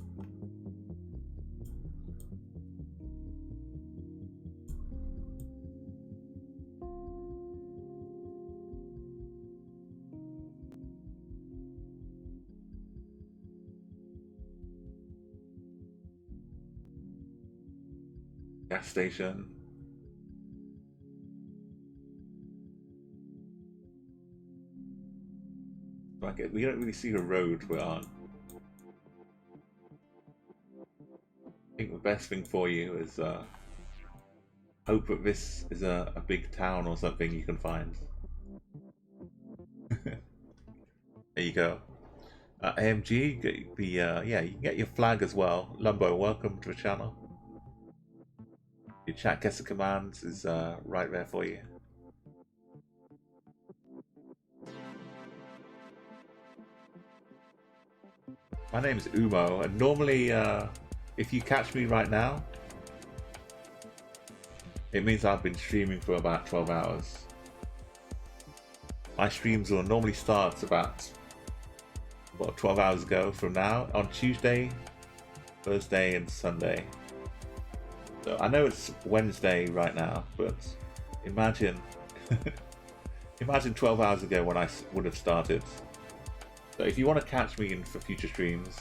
Gas station. We don't really see a road we're on. I think the best thing for you is hope that this is a big town or something you can find. There you go. AMG, get the yeah, you can get your flag as well. Lumbo, welcome to the channel. Your Chatguessr commands is right there for you. My name is Umo, and normally if you catch me right now, it means I've been streaming for about 12 hours. My streams will normally start about 12 hours ago from now, on Tuesday, Thursday and Sunday. So I know it's Wednesday right now, but imagine imagine 12 hours ago when I would have started. So if you want to catch me in for future streams,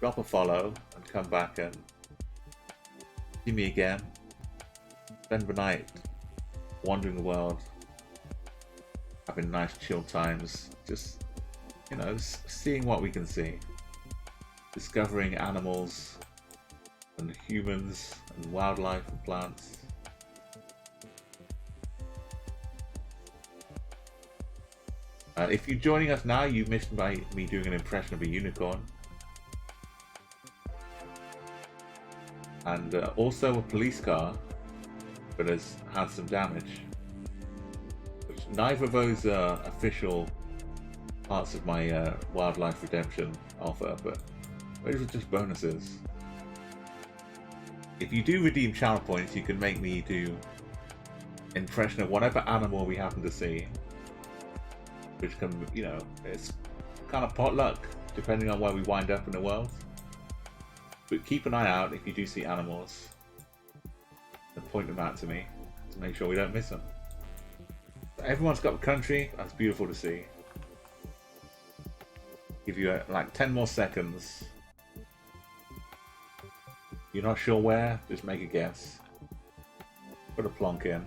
drop a follow and come back and see me again. Spend the night wandering the world, having nice chill times, just, you know, seeing what we can see, discovering animals and humans and wildlife and plants. If you're joining us now, you missed me doing an impression of a unicorn. And also a police car that has had some damage. Which neither of those are official parts of my wildlife redemption offer, but those are just bonuses. If you do redeem channel points, you can make me do impression of whatever animal we happen to see. Which can, you know, it's kind of potluck depending on where we wind up in the world. But keep an eye out if you do see animals and point them out to me to make sure we don't miss them. So everyone's got a country, that's beautiful to see. Give you like 10 more seconds. You're not sure where, just make a guess. Put a plonk in.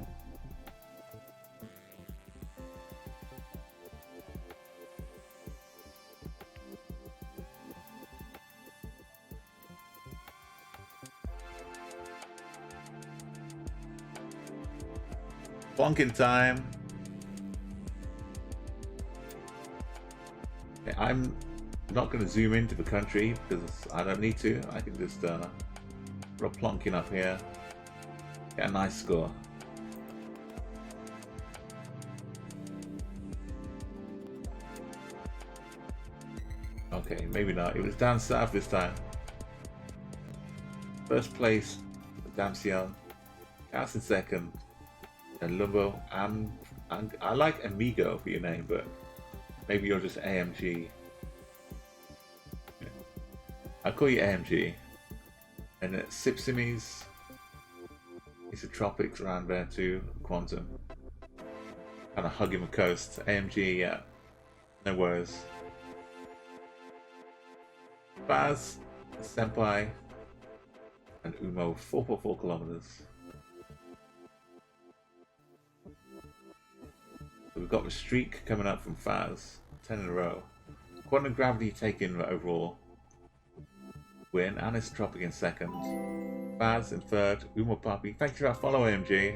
Plonking time. Okay, I'm not going to zoom into the country because I don't need to. I can just put a plonking up here. Get a nice score. Okay, maybe not. It was down south this time. First place, Damsion. Cass in second. And Lumbo, and I like Amigo for your name, but maybe you're just AMG. I'll call you AMG. And Sipsimes, it's a tropics around there too, Quantum. Kind of hugging the coast. AMG, yeah, no worries. Baz, Senpai, and Umo, 4.4 kilometers. We've got the streak coming up from Faz, 10 in a row. Quantum Gravity taking the overall win, Anisotropic in second, Faz in third, Umo Puppy. Thank you for that follow, AMG.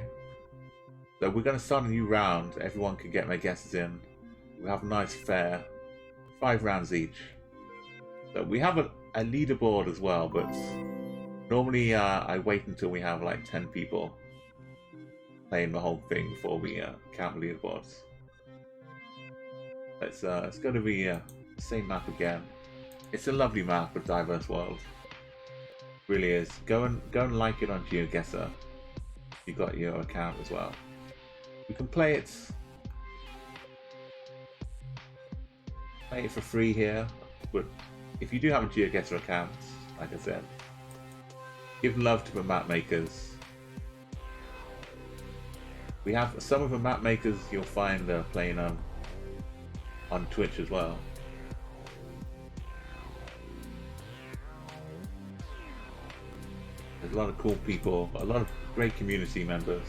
So we're going to start a new round. Everyone can get their guesses in. We have a nice fair, 5 rounds each. So we have a leaderboard as well, but normally I wait until we have like 10 people playing the whole thing before we count the leaderboards. It's going to be the same map again. It's a lovely map, a diverse world. Really is. Go and like it on Geoguessr. You got your account as well. You can play it for free here, but if you do have a Geoguessr account, like I said, give love to the map makers. We have some of the map makers you'll find playing on Twitch as well. There's a lot of cool people, a lot of great community members.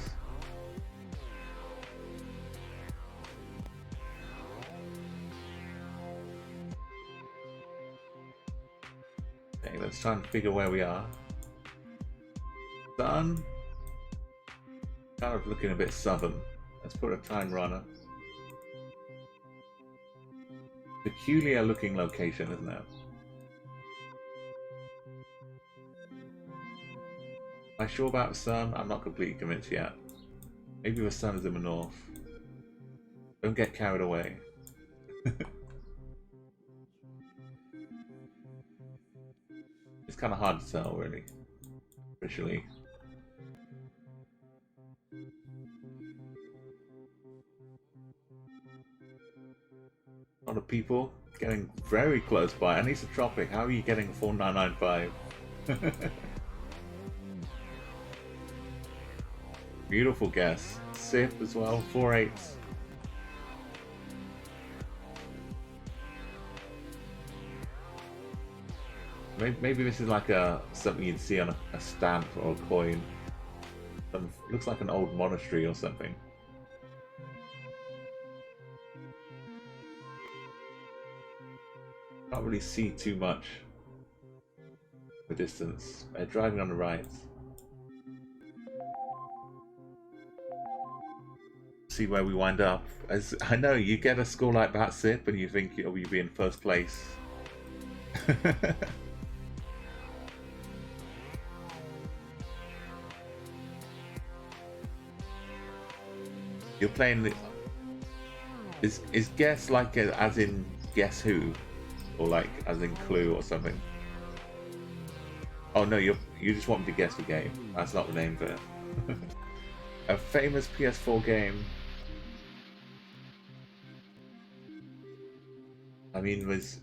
Okay, let's try and figure where we are. Sun. Kind of looking a bit southern. Let's put a time runner. Peculiar looking location, isn't it? Am I sure about the sun? I'm not completely convinced yet. Maybe the sun is in the north. Don't get carried away. It's kind of hard to tell, really. Officially. A lot of people getting very close by. Anisotropic, how are you getting 4995? Beautiful guess. Sip as well, 4-8. Maybe this is like something you'd see on a stamp or a coin. Looks like an old monastery or something. Can't really see too much the distance. They're driving on the right. See where we wind up. As I know, you get a score like that, Sip, and you think you'll be in first place. You're playing the... Is guess like as in guess who? Or like as in clue or something? Oh no, you just want me to guess the game. That's not the name of it. A famous PS4 game. I mean, there's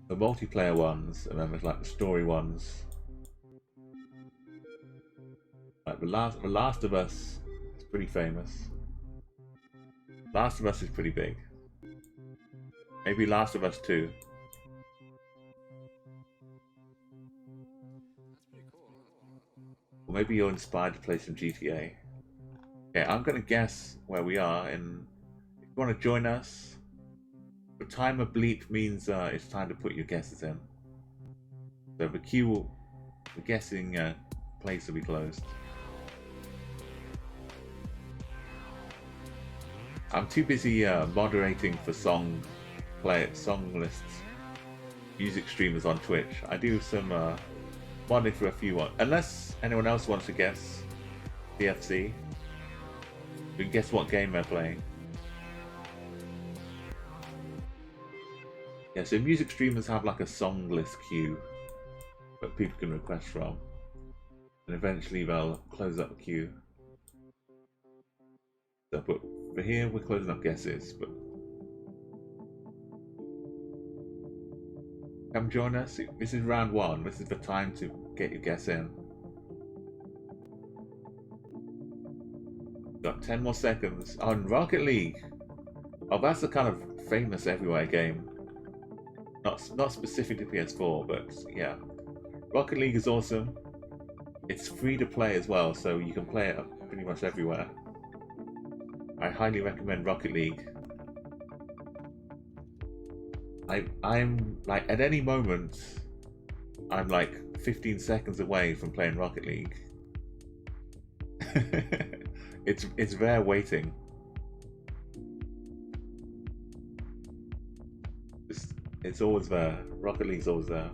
the multiplayer ones, and then there's like the story ones. Like the Last of Us is pretty famous. Last of Us is pretty big. Maybe Last of Us 2. Or maybe you're inspired to play some GTA. Okay, I'm gonna guess where we are, and if you want to join us, the timer bleep means it's time to put your guesses in. So the guessing place will be closed. I'm too busy moderating for song lists, music streamers on Twitch. I do some modding for a few unless anyone else wants to guess DFC. We can guess what game they're playing. Yeah, so music streamers have like a song list queue that people can request from, and eventually they'll close up the queue. So, but for here, we're closing up guesses. But come join us. This is round 1. This is the time to get your guess in. Got 10 more seconds on Rocket League. Oh, that's the kind of famous everywhere game. Not specific to PS4, but yeah. Rocket League is awesome. It's free to play as well, so you can play it pretty much everywhere. I highly recommend Rocket League. I'm like, at any moment, I'm like 15 seconds away from playing Rocket League. It's there waiting. It's always there. Rocket League's always there.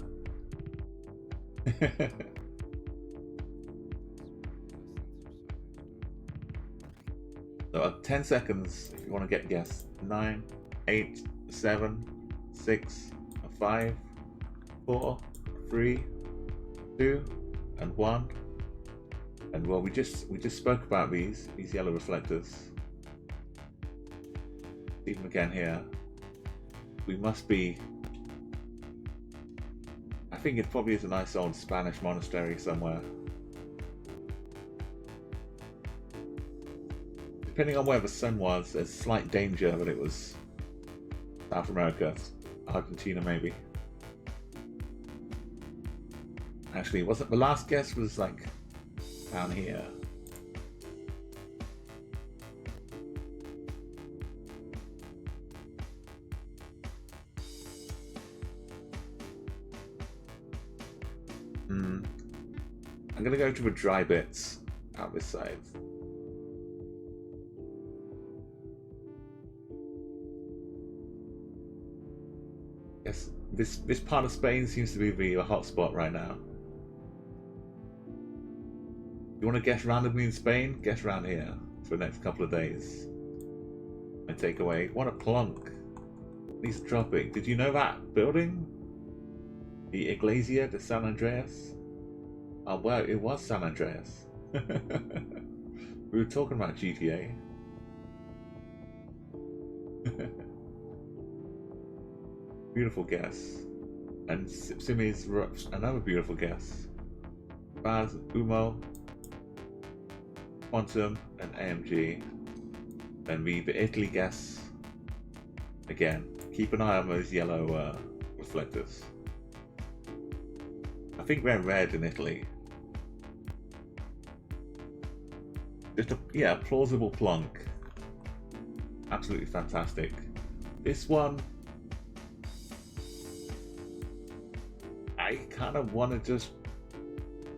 So 10 seconds if you want to get a guess. 9, 8, 7, 6, 5, 4, 3, 2, and 1. And well, we just spoke about these yellow reflectors. See them again here. We must be. I think it probably is a nice old Spanish monastery somewhere. Depending on where the sun was, there's slight danger that it was South America, Argentina maybe. Actually, wasn't the last guess was like down here. I'm gonna go to the dry bits out this side. Yes, this part of Spain seems to be the hotspot right now. You want to guess randomly in Spain? Guess around here for the next couple of days. My takeaway: what a plonk! He's dropping. Did you know that building? The Iglesia de San Andreas? Oh, well, it was San Andreas. We were talking about GTA. Beautiful guess. And Simi's another beautiful guess. Baz, Umo, Quantum, and AMG. And the Italy guess. Again, keep an eye on those yellow reflectors. I think they're red in Italy. Just a plausible plonk. Absolutely fantastic. This one, I kind of want to just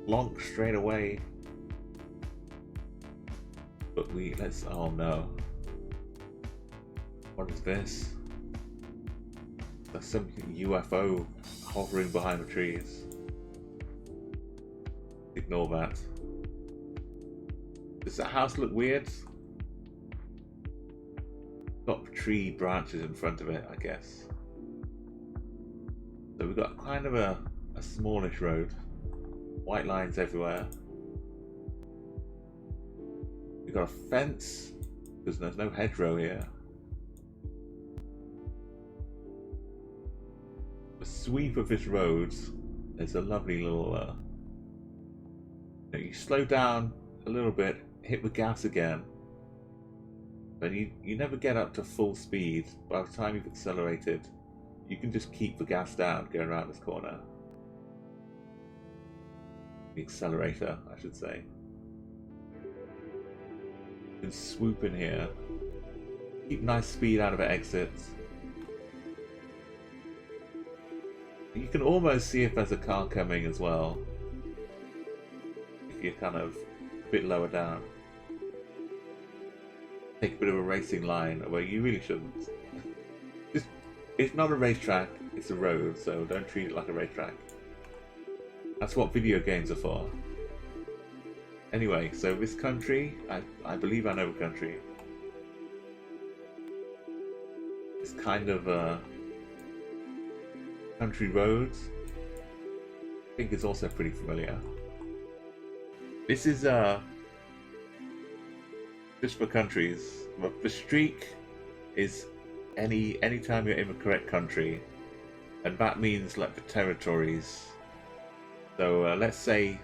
plonk straight away. But oh no. What is this? There's some UFO hovering behind the trees. Ignore that. Does that house look weird? Got tree branches in front of it, I guess. So we've got kind of a smallish road. White lines everywhere. We've got a fence, because there's no hedgerow here. The sweep of this road is a lovely little... you slow down a little bit, hit the gas again, but you never get up to full speed. By the time you've accelerated, you can just keep the gas down going around this corner. The accelerator, I should say. You can swoop in here, keep nice speed out of the exits. You can almost see if there's a car coming as well. You're kind of a bit lower down. Take a bit of a racing line where you really shouldn't. It's not a racetrack, it's a road, so don't treat it like a racetrack. That's what video games are for. Anyway, so this country, I believe I know the country. It's kind of country roads. I think it's also pretty familiar. This is just for countries. The streak is anytime you're in the correct country, and that means like the territories. So let's say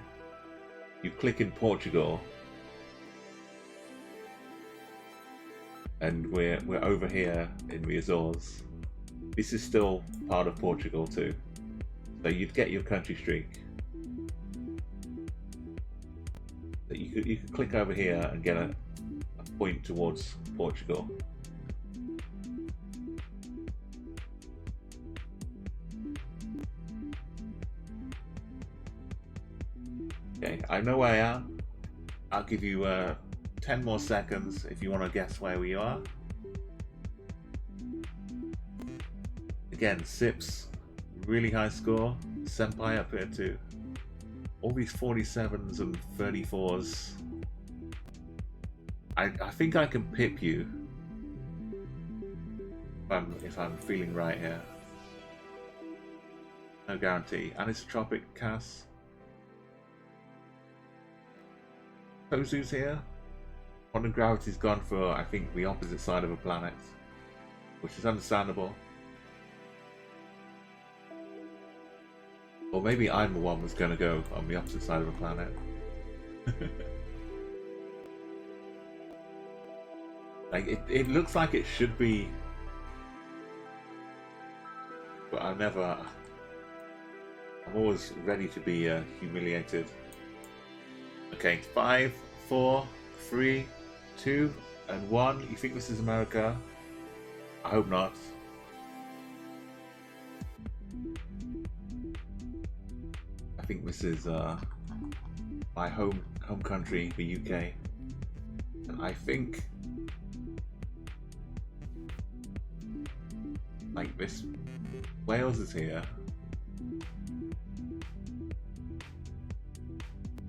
you click in Portugal, and we're over here in the Azores. This is still part of Portugal too. So you'd get your country streak. You could click over here and get a point towards Portugal. Okay, I know where I am. I'll give you 10 more seconds if you want to guess where we are. Again, Sips, really high score. Senpai up here too. All these 47s and 34s. I think I can pip you if I'm feeling right here. No guarantee. Anisotropic Cass. Tozu's here. Quantum gravity's gone for, I think, the opposite side of a planet, which is understandable. Or maybe I'm the one was going to go on the opposite side of a planet. Like, it looks like it should be, but I'm always ready to be humiliated. Okay, 5, 4, 3, 2, and 1. You think this is America? I hope not. I think this is my home country, the UK, and I think like this, Wales is here.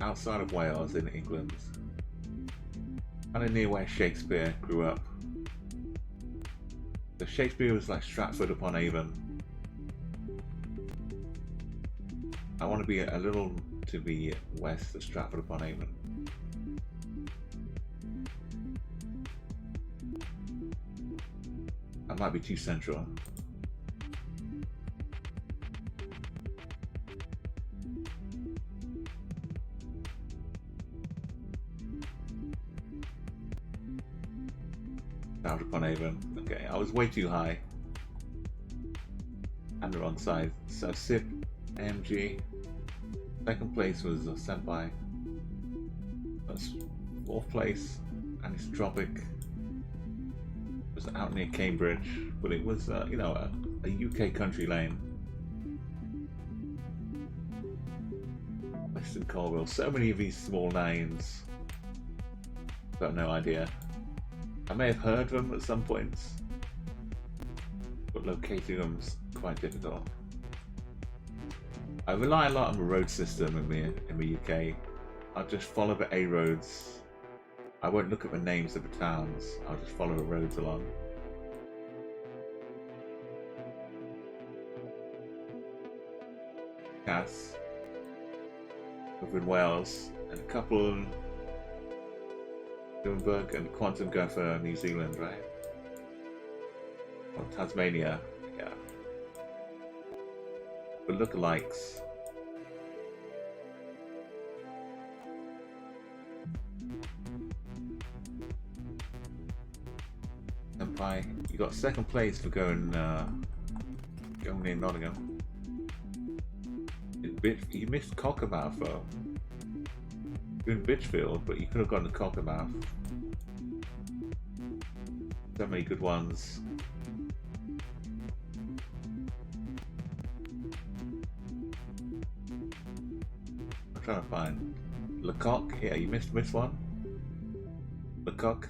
Outside of Wales in England, kind of near where Shakespeare grew up. So Shakespeare was like Stratford upon Avon. I want to be a little to the west of Stratford upon Avon. I might be too central. Stratford upon Avon. Okay, I was way too high. And the wrong side. So SIP AMG. Second place was Senpai. That's fourth place, Anisotropic. It was out near Cambridge, but it was, you know, a UK country lane. Western Colville. So many of these small names. Got no idea. I may have heard them at some points, but locating them's quite difficult. I rely a lot on the road system in the UK. I'll just follow the A roads. I won't look at the names of the towns. I'll just follow the roads along. Cass, over in Wales, and a couple in Nuremberg and Quantum going for New Zealand, right? Or Tasmania, yeah. But lookalikes. Senpai, you got second place for going near Nottingham. You missed Cockermouth though. You're in Bitchfield, but you could have gone to Cockermouth. So many good ones. I'm trying to find Lecoq. Yeah, you missed one. Lecoq.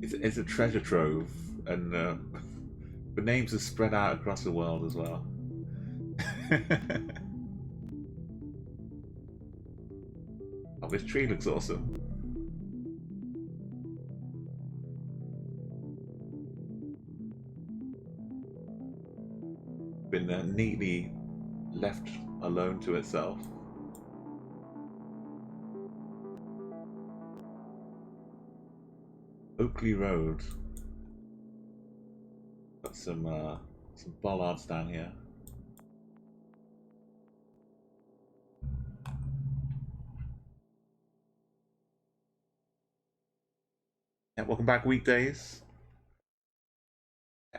It's a treasure trove, and the names are spread out across the world as well. Oh, this tree looks awesome. Been neatly left alone to itself. Oakley Road. Got some bollards down here. Yeah, welcome back, weekdays.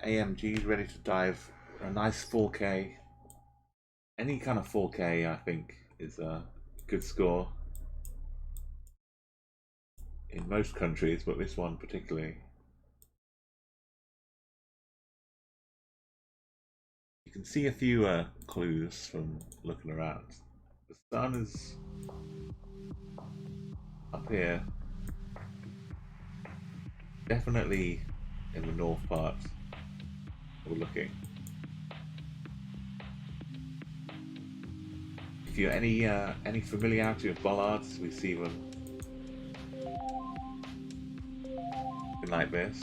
AMG is ready to dive a nice 4K. Any kind of 4K, I think, is a good score in most countries, but this one particularly. You can see a few clues from looking around. The sun is up here. Definitely in the north part we're looking. If you're any familiarity with bollards, we see them like this.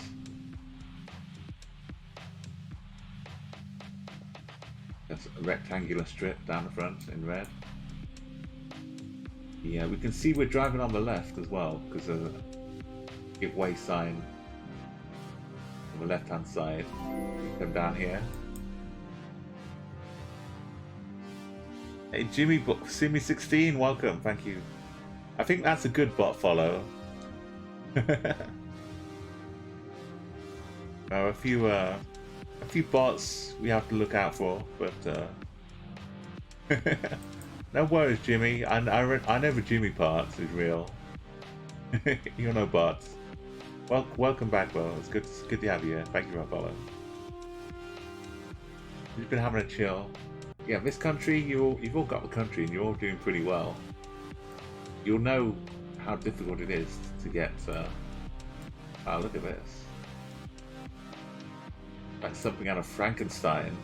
That's a rectangular strip down the front in red. Yeah, we can see we're driving on the left as well because of the give way sign on the left hand side. Come down here. Hey Jimmy, Simi16, welcome, thank you. I think that's a good bot follow. A few bots we have to look out for, but no worries, Jimmy. I know the Jimmy parts is real. You're no bots. Welcome back, bro. It's good to have you here. Thank you for our follow. You've been having a chill. Yeah, this country, you've all got the country, and you're all doing pretty well. You'll know how difficult it is to get. Oh, look at this. Like something out of Frankenstein.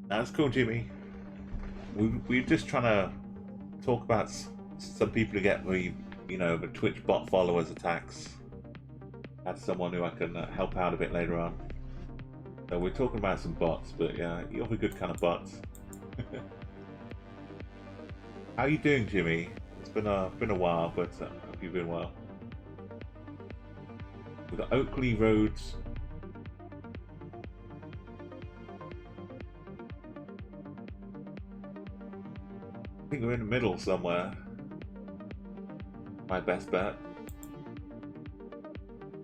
That's cool, Jimmy. We're just trying to talk about some people to get the Twitch bot followers attacks. That's someone who I can help out a bit later on. So we're talking about some bots, but yeah, you're a good kind of bots. How you doing, Jimmy? It's been a while, but I hope you've been well. We've got Oakley Roads. I think we're in the middle somewhere. My best bet.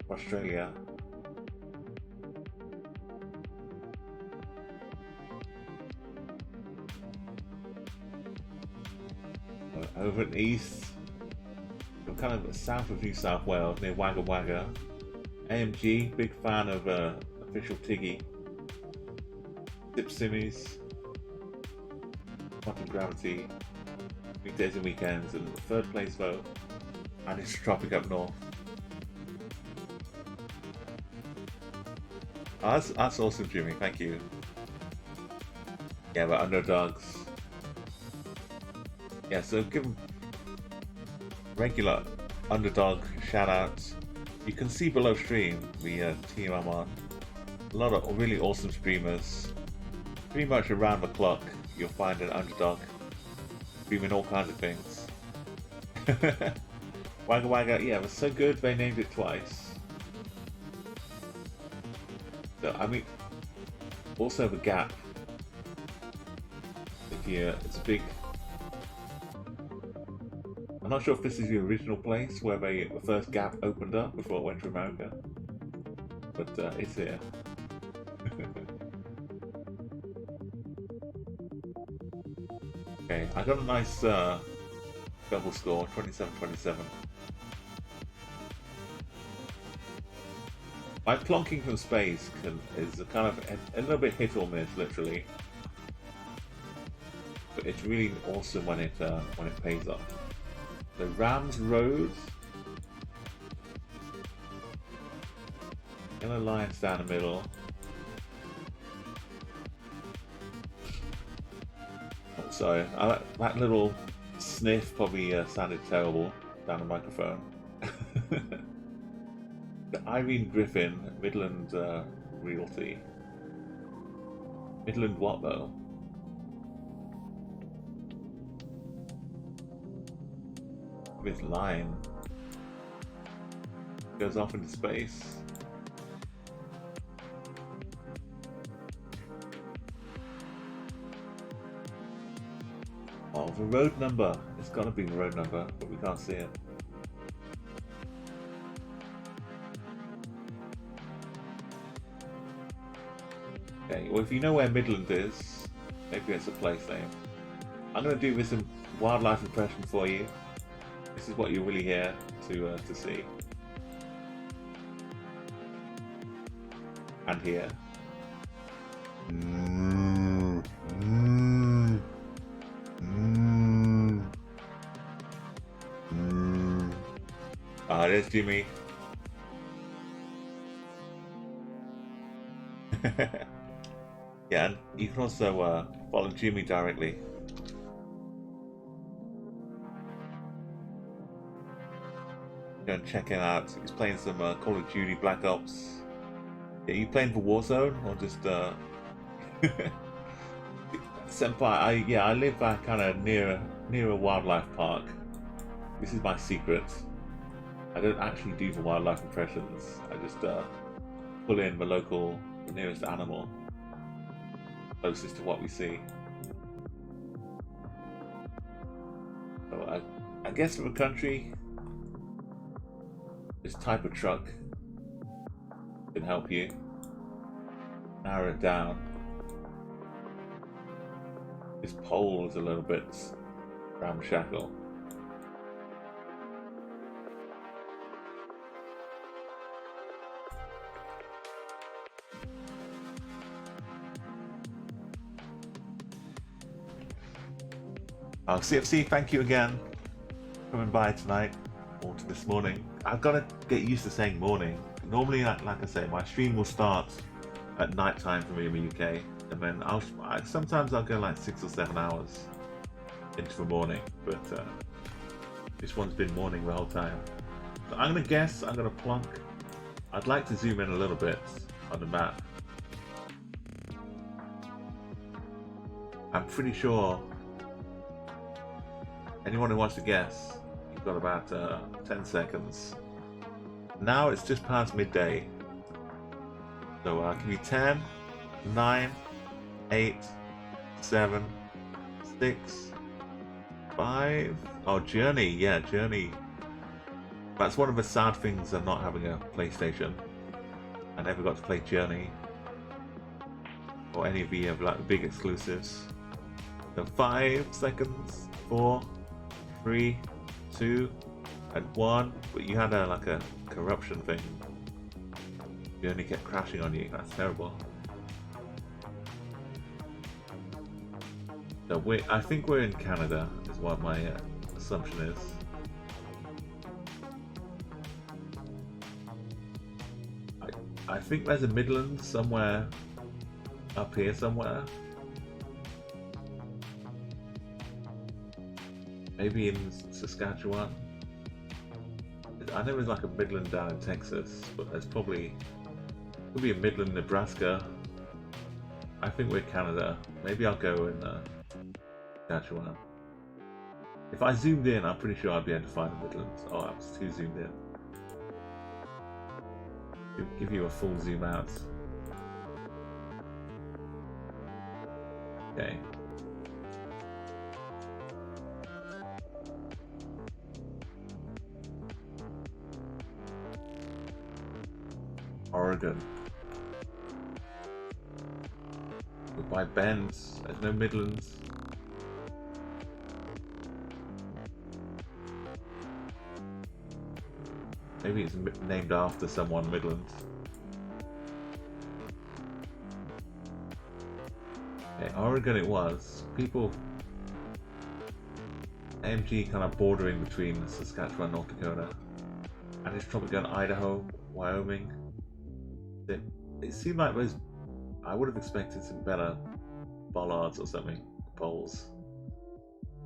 Australia. Over in east, I'm kind of south of New South Wales, near Wagga Wagga. AMG, big fan of Official Tiggy. Dip Simmies. Quantum Gravity. Weekdays and weekends, and the third place vote. And it's tropic up north. Oh, that's awesome, Jimmy. Thank you. Yeah, but underdogs. Yeah, so give them regular underdog shoutouts. You can see below stream the team I'm on. A lot of really awesome streamers. Pretty much around the clock, you'll find an underdog streaming all kinds of things. Wagga Wagga, yeah, it was so good they named it twice. So, I mean, also the gap. It's a big. I'm not sure if this is the original place where the first gap opened up before it went to America, but it's here. Okay, I got a nice double score, 27-27. My plonking from space is a kind of a little bit hit or miss, literally, but it's really awesome when it pays off. The Rams Road, Yellow Lions down the middle. Oh, sorry, that little sniff probably sounded terrible down the microphone. The Irene Griffin, Midland Realty. Midland what though? This line goes off into space. Oh, the road number. It's got to be the road number, but we can't see it. Okay, well, if you know where Midland is, maybe it's a place name. I'm going to do this in wildlife impression for you. This is what you're really here to see. And here. Ah, there's Jimmy. Yeah, and you can also follow Jimmy directly. Go and check him out. He's playing some Call of Duty Black Ops. Yeah, you playing for Warzone or just Senpai? I live kind of near a wildlife park. This is my secret. I don't actually do the wildlife impressions. I just pull in the nearest animal, closest to what we see. So I guess for the country, this type of truck can help you narrow it down. This pole is a little bit ramshackle. CFC, thank you again for coming by tonight or to this morning. I've got to get used to saying morning. Normally, like I say, my stream will start at night time for me in the UK, and then sometimes I'll go like 6 or 7 hours into the morning, but this one's been morning the whole time. So I'm gonna guess, I'm gonna plunk. I'd like to zoom in a little bit on the map. I'm pretty sure anyone who wants to guess, you've got about 10 seconds. Now it's just past midday. So give me 10, 9, 8, 7, 6, 5. Oh, Journey. Yeah, Journey. That's one of the sad things of not having a PlayStation. I never got to play Journey. Or any of the like, big exclusives. So 5 seconds, 4, 3, 2, and 1. But you had like a corruption thing. Journey kept crashing on you. That's terrible. So I think we're in Canada, is what my assumption is. I think there's a Midland somewhere up here somewhere. Maybe in Saskatchewan. I know there's like a Midland down in Texas, but there's probably could be a Midland, Nebraska. I think we're Canada. Maybe I'll go in Saskatchewan. If I zoomed in, I'm pretty sure I'd be able to find the Midlands. Oh, I was too zoomed in. Give you a full zoom out. Okay. Oregon. By Ben's, there's no Midlands. Maybe it's named after someone Midland. Okay, Oregon it was. People... AMG kind of bordering between Saskatchewan and North Dakota. And it's probably going Idaho, Wyoming. It seemed like those... I would have expected some better bollards or something, polls.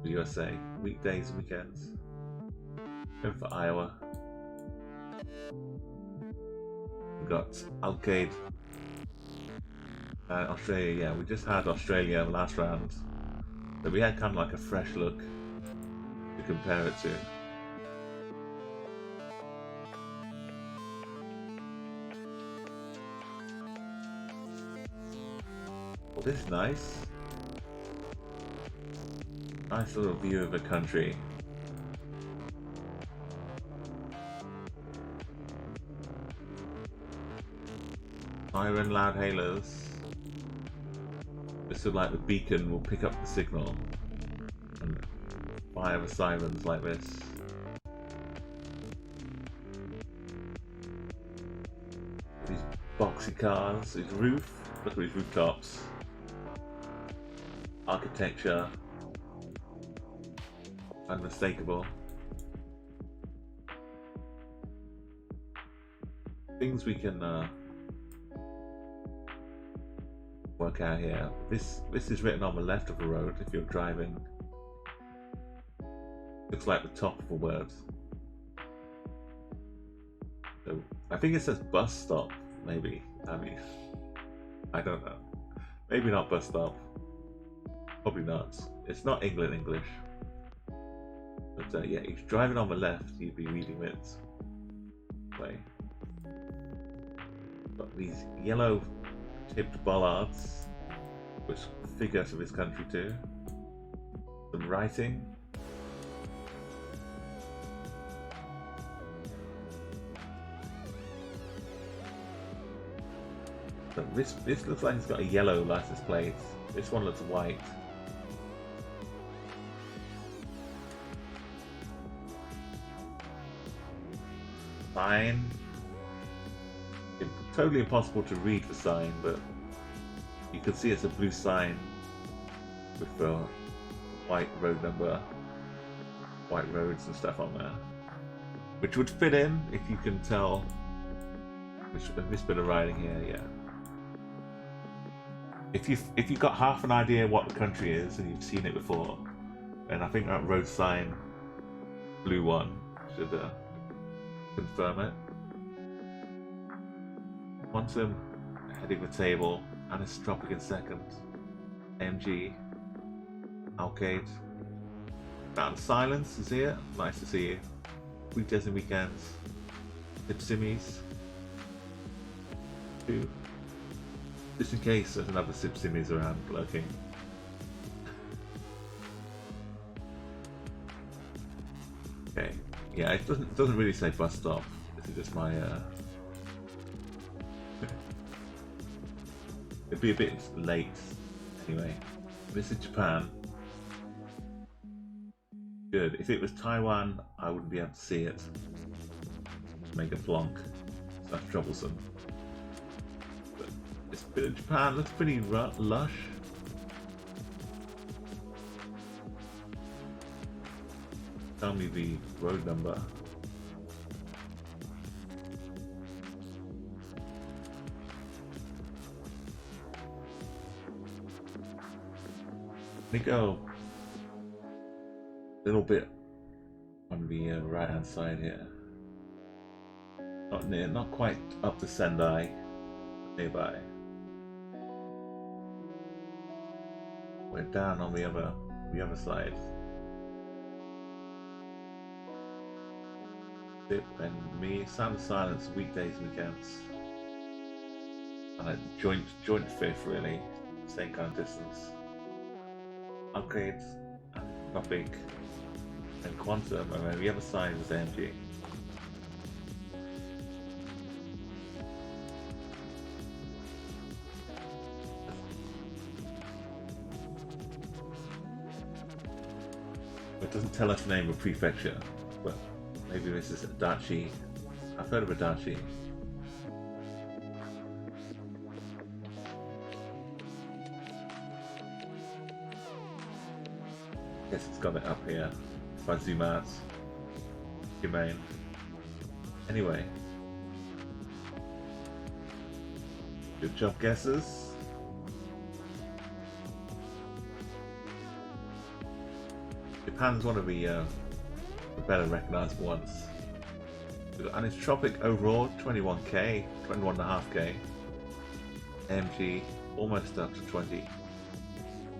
For USA, weekdays, weekends. Going for Iowa. We've got Alcade. Australia, yeah, we just had Australia last round. So we had kind of like a fresh look to compare it to. Well, this is nice. Nice little view of the country. Siren loud hailers. Just so like the beacon will pick up the signal and fire the sirens like this. These boxy cars, his roof, look at his rooftops. Architecture. Unmistakable. Things we can work work out here. This is written on the left of the road if you're driving. Looks like the top of a word. So I think it says bus stop, maybe. I mean, I don't know. Maybe not bus stop. Probably not. It's not England English. But yeah, if you're driving on the left, you'd be reading it. Way. Got these yellow tipped bollards, which figure to this country too. Some writing. So this looks like it's got a yellow license plate. This one looks white. Sign. It's totally impossible to read the sign, but you can see it's a blue sign with the white road number, white roads and stuff on there, which would fit in if you can tell this bit of writing here. Yeah. If you've got half an idea what the country is and you've seen it before, then I think that road sign, blue one, should confirm it. Quantum heading the table, anisotropic in second. MG, Alcade. Found Silence is here. Nice to see you. Weekdays and weekends. Sipsimies. 2. Just in case there's another Sipsimies around lurking. Okay. Yeah, it doesn't really say bus stop. This is just my it'd be a bit late anyway. This is Japan. Good. If it was Taiwan, I wouldn't be able to see it. Make a plonk. So that's troublesome. But this bit of Japan looks pretty lush. Tell me the road number. Let me go a little bit on the right hand side here. Not quite up to Sendai, nearby. We're down on the other side. Sip and me, Sound of Silence, weekdays, weekends. And a joint fifth really, same kind of distance. Upgrades, not big. And Quantum, and then the other side was AMG. It doesn't tell us the name of prefecture, but maybe this is Adachi. I've heard of Adachi. Guess it's got it up here. If I zoom out, humane. Anyway, good job, guessers. Japan's one of the better recognisable ones. And it's Tropic overall, 21k, 21.5k. MG, almost up to 20.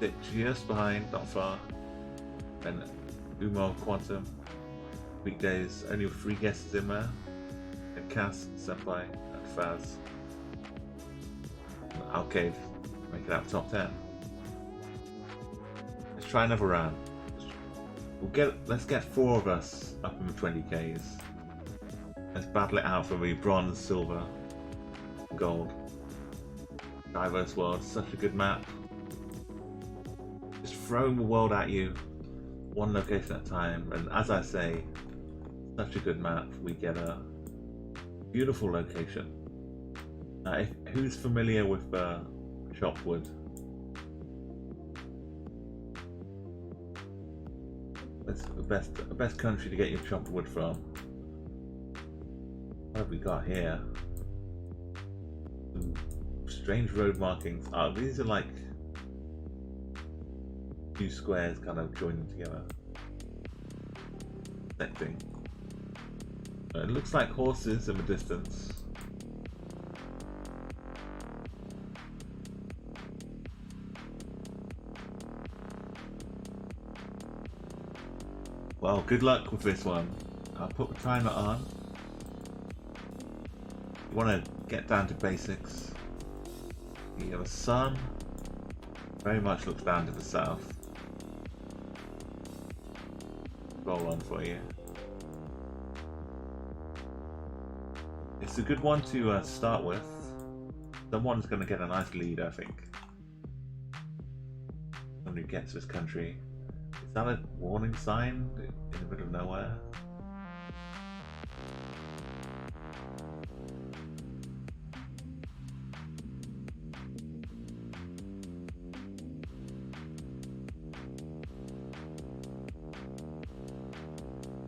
Bit just behind, not far. Then Umo, Quantum, weekdays, only 3 guesses in there. And Cass, Senpai, and Faz. And Alcade, make it out top 10. Let's try another round. Let's get 4 of us up in the 20Ks. Let's battle it out for the bronze, silver, gold. Diverse world, such a good map. Just throwing the world at you, one location at a time, and as I say, such a good map. We get a beautiful location. Who's familiar with chopped wood? That's the best country to get your chopped wood from. What have we got here? Strange road markings. Ah, these are like two squares kind of joining together. Connecting. It looks like horses in the distance. Well, good luck with this one. I'll put the timer on. You want to get down to basics. You have a sun. Very much looks down to the south. Roll on for you. It's a good one to start with. Someone's going to get a nice lead, I think. Someone who gets this country. Is that a warning sign in the middle of nowhere?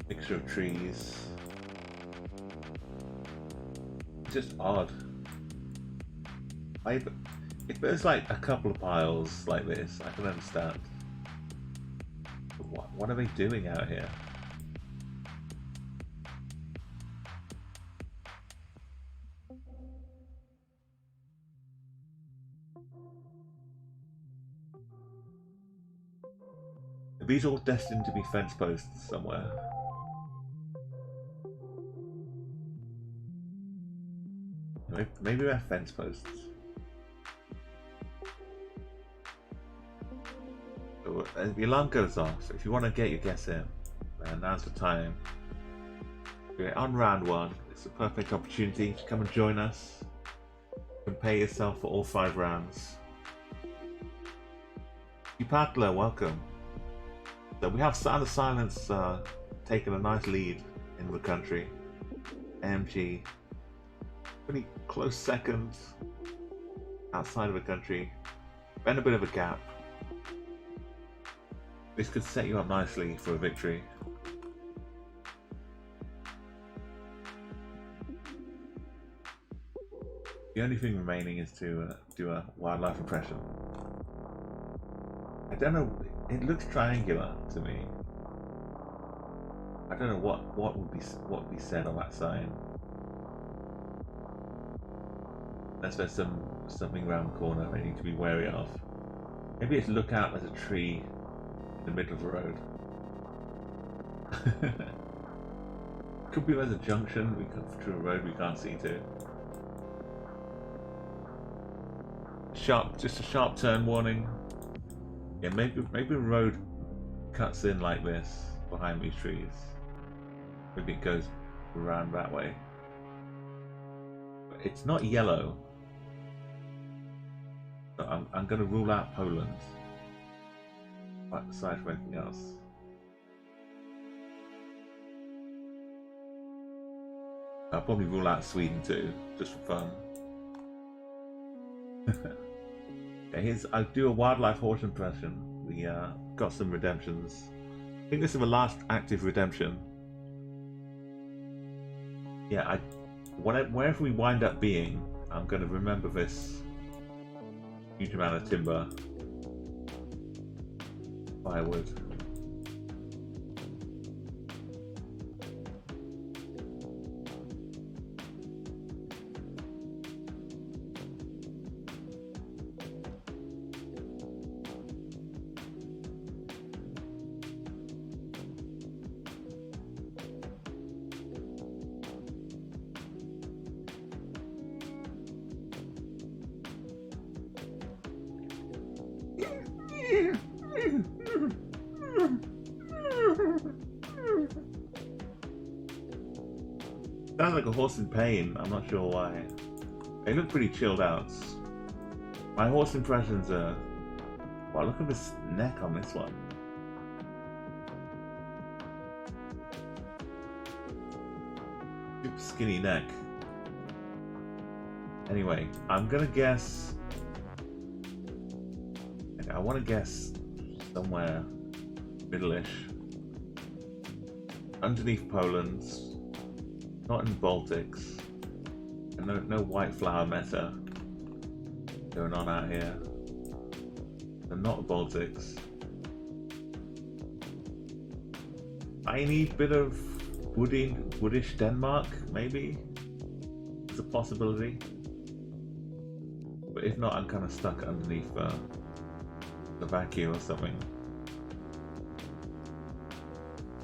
Mixture of trees. Just odd. If there's like a couple of piles like this, I can understand. But what are they doing out here? Are these all destined to be fence posts somewhere? Maybe they're fence posts. So as the alarm goes off, if you want to get your guess in, now's the time. We're on round one. It's a perfect opportunity to come and join us. You can pay yourself for all 5 rounds. Patler, welcome. So we have Sound of Silence taking a nice lead in the country. AMG. Pretty close second outside of the country, then a bit of a gap. This could set you up nicely for a victory. The only thing remaining is to do a wildlife impression. I don't know, it looks triangular to me. I don't know what would be said on that sign. Unless there's something around the corner I need to be wary of. Maybe it's look out, there's a tree in the middle of the road. Could be there's a junction we come through a road we can't see to. Just a sharp turn warning. Yeah, maybe the road cuts in like this behind these trees. Maybe it goes around that way. But it's not yellow. So I'm going to rule out Poland. Aside from anything else. I'll probably rule out Sweden too, just for fun. Okay, I'll do a wildlife horse impression. We got some redemptions. I think this is the last active redemption. Yeah, wherever we wind up being, I'm going to remember this huge amount of timber, firewood. Sounds like a horse in pain. I'm not sure why. They look pretty chilled out. My horse impressions are... Wow, look at this neck on this one. Super skinny neck. Anyway, I'm gonna guess... I want to guess somewhere middle-ish. Underneath Poland. Not in the Baltics. And no white flower meta. going on out here. And not the Baltics. Tiny bit of woodish Denmark, maybe? It's a possibility. But if not, I'm kind of stuck underneath the vacuum or something.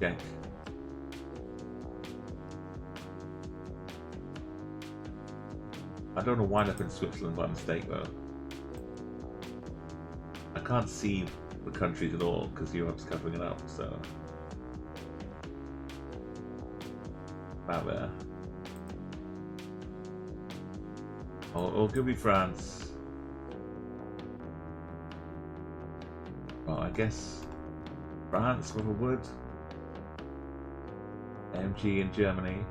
Check. I don't know why I'm up in Switzerland by mistake though. I can't see the countries at all because Europe's covering it up, so about there. Or it could be France. Well, I guess France with a wood. MG in Germany.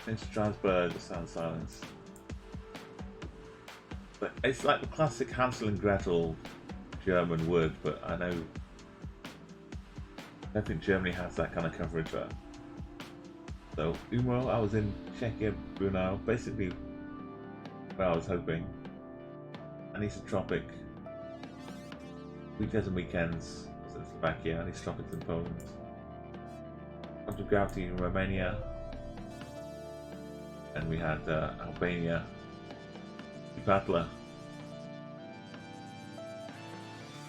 It's Strasbourg, sound silence. But it's like the classic Hansel and Gretel German wood, but I don't think Germany has that kind of coverage there. So, Umo, I was in Czechia, Brunel, basically where I was hoping. Anisotropic. Weekdays and weekends, so it's Slovakia, anisotropics in Poland. Central gravity in Romania. And we had Albania. Patla.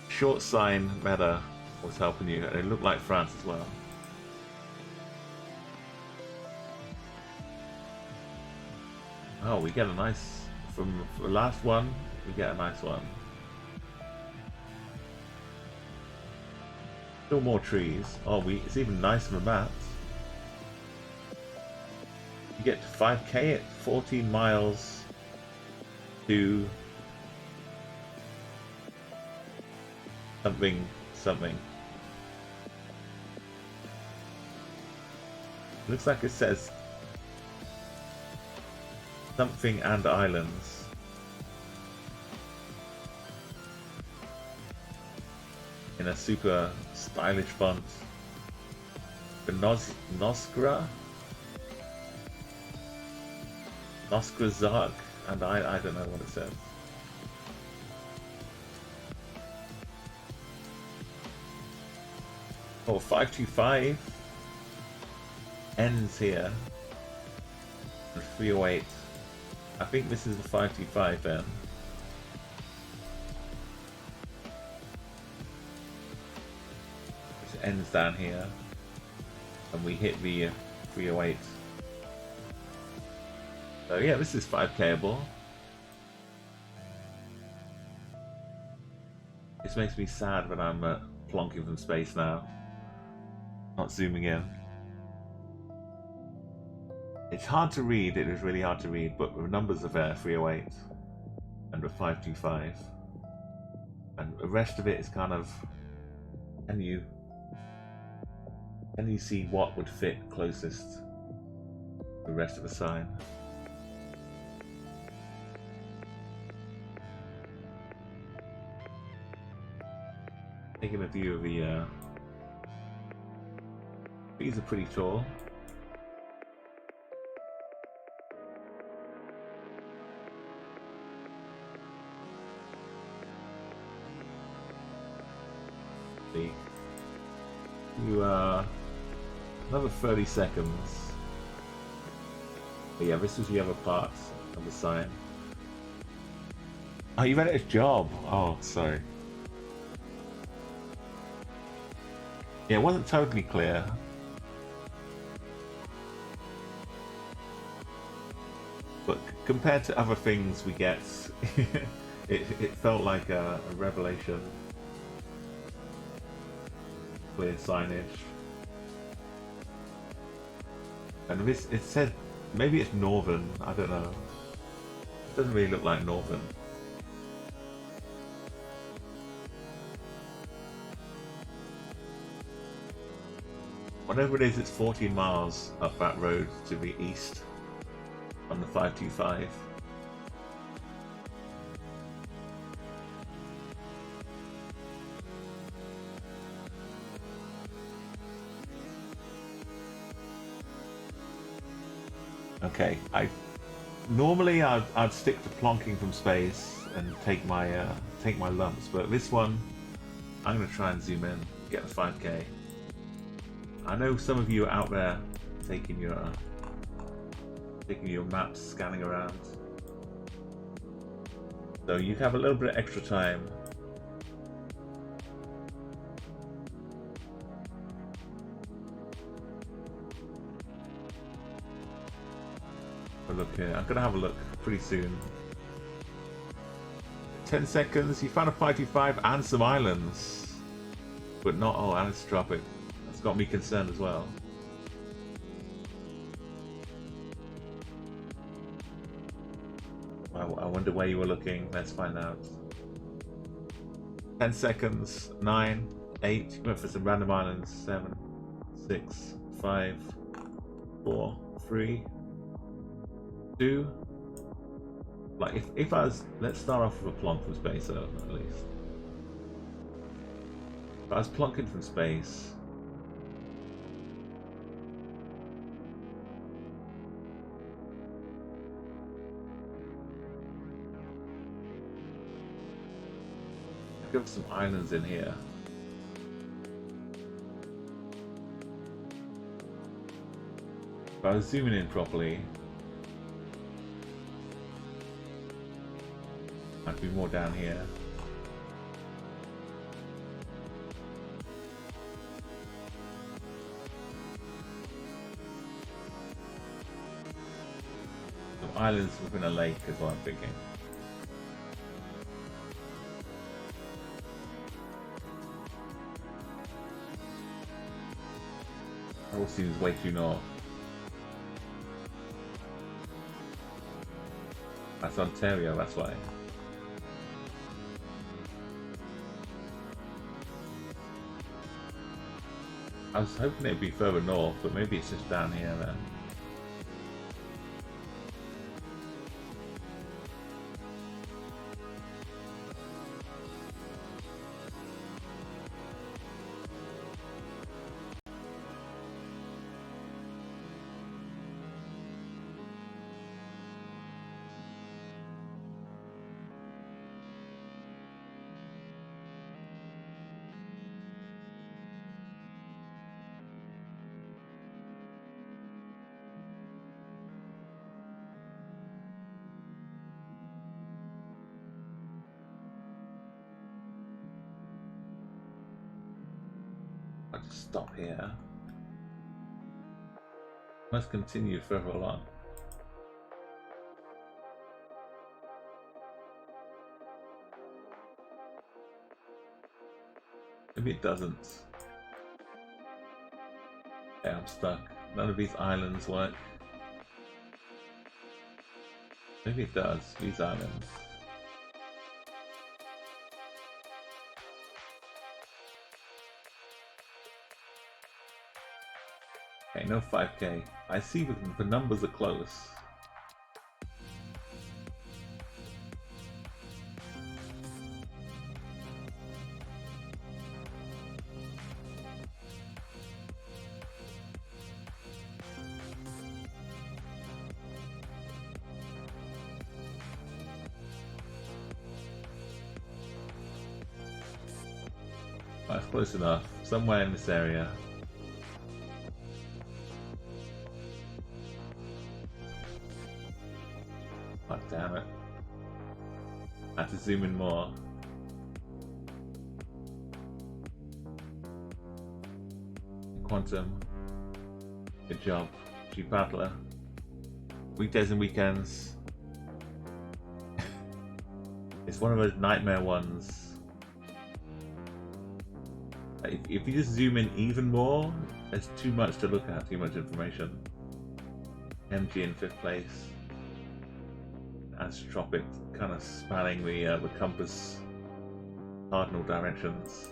Short sign meta was helping you, and it looked like France as well. Oh, we get a nice, from the last one, we get a nice one. Still more trees. Oh, it's even nicer than that. You get to 5k at 14 miles to something. Looks like it says something and islands. In a super stylish font. The Noskra Zark, and I don't know what it says. Oh, 525 ends here. And 308. I think this is the 525 then. Which ends down here. And we hit the 308. So yeah, this is 5Kable. This makes me sad when I'm plonking from space now. Not zooming in. It's hard to read, it is really hard to read, but the numbers are there, 308 and the 525. And the rest of it is kind of, can you see what would fit closest to the rest of the sign? Taking a view of the these are pretty tall. You another 30 seconds. But yeah, this was the other part of the sign. Oh, you read it as job. Oh, sorry. Yeah, it wasn't totally clear. But compared to other things we get, it felt like a revelation. Clear signage. And this, it said, maybe it's northern, I don't know. It doesn't really look like northern. Whatever it is, it's 14 miles up that road to the east on the 525. Okay, normally I'd stick to plonking from space and take my lumps, but this one I'm gonna try and zoom in, get the 5K. I know some of you are out there taking your maps, scanning around, so you have a little bit of extra time. Look here. I'm gonna have a look pretty soon. 10 seconds. You found a 525 and some islands, but not all anisotropic. That's got me concerned as well. I wonder where you were looking. Let's find out. 10 seconds. 9, 8. You went for some random islands. 7, 6, 5, 4, 3. 2. Like if I was, let's start off with a plonk from space at least. If I was plonking from space, I've got some islands in here. If I was zooming in properly, I'd be more down here. Some islands within a lake is what I'm thinking. That all seems way too north. That's Ontario, that's why. I was hoping it'd be further north, but maybe it's just down here then. I'll just stop here. Let's continue further along. Maybe it doesn't. Yeah, I'm stuck. None of these islands work. Maybe it does, these islands. Okay, no 5K. I see the numbers are close. That's close enough. Somewhere in this area. Oh, damn it. I have to zoom in more. Quantum. Good job. G-Battler. Weekdays and weekends. It's one of those nightmare ones. If you just zoom in even more, there's too much to look at, too much information. MG in 5th place. Anisotropic, kind of spanning the compass cardinal directions.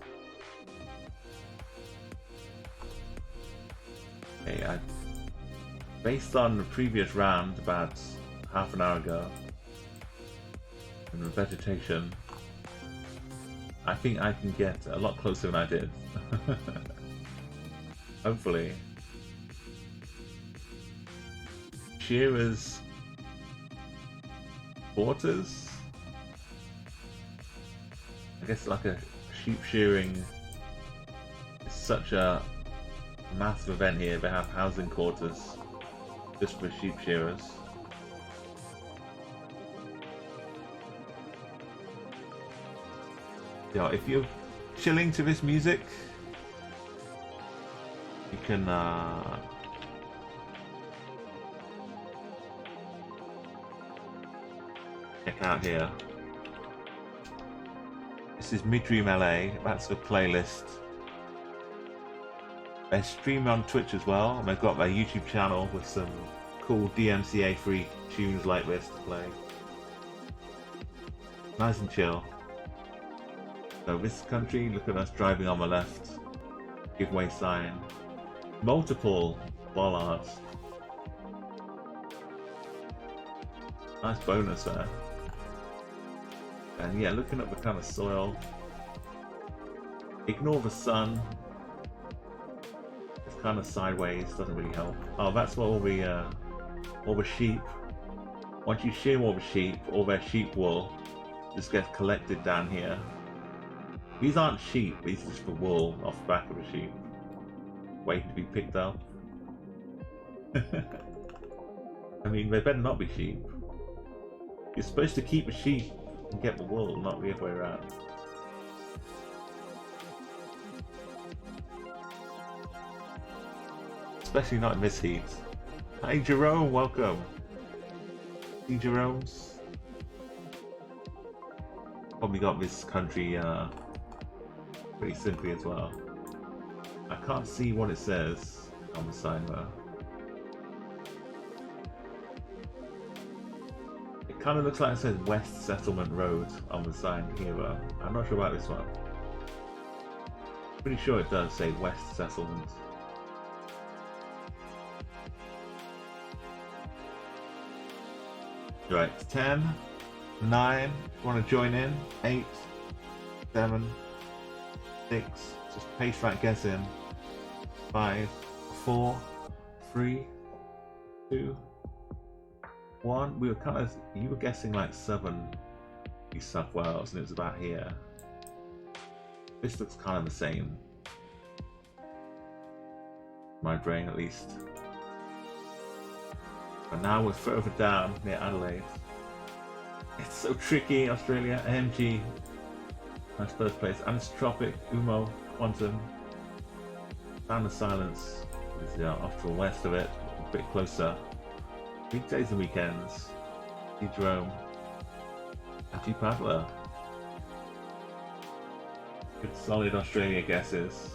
Okay, based on the previous round about half an hour ago, and the vegetation, I think I can get a lot closer than I did. shearers' quarters. I guess like a sheep shearing is such a massive event here. They have housing quarters just for sheep shearers. Yeah, if you're chilling to this music, you can check out here. This is Midream LA. That's the playlist. They stream on Twitch as well, and they've got their YouTube channel with some cool DMCA free tunes like this to play. Nice and chill. So this country, look at us driving on the left. Giveaway sign. Multiple bollards. Nice bonus there. And yeah, looking at the kind of soil. Ignore the sun. It's kind of sideways, doesn't really help. Oh, that's what all the sheep. Once you shear all the sheep, all their sheep wool just gets collected down here. These aren't sheep, these are just the wool off the back of the sheep, waiting to be picked up. I mean, they better not be sheep. You're supposed to keep the sheep and get the wool, not the other way around. Especially not in this heat. Hey Jerome, welcome. Hey Jeromes. Probably got this country pretty simply as well. I can't see what it says on the sign though. It kind of looks like it says West Settlement Road on the sign here though. I'm not sure about this one. Pretty sure it does say West Settlement. Right, 10, 9, want to join in? 8, 7, 6, just paste that guess in. 5, 4, 3, 2, 1. We were kind of, you were guessing like southern New South Wales, and it was about here. This looks kind of the same. My brain, at least. But now we're further down near Adelaide. It's so tricky, Australia. AMG. Nice first place. Anisotropic, Umo, Quantum. Sound of Silence is off to the west of it, a bit closer. Weekdays and weekends. G Jerome. G Paddler. Good solid Australia guesses.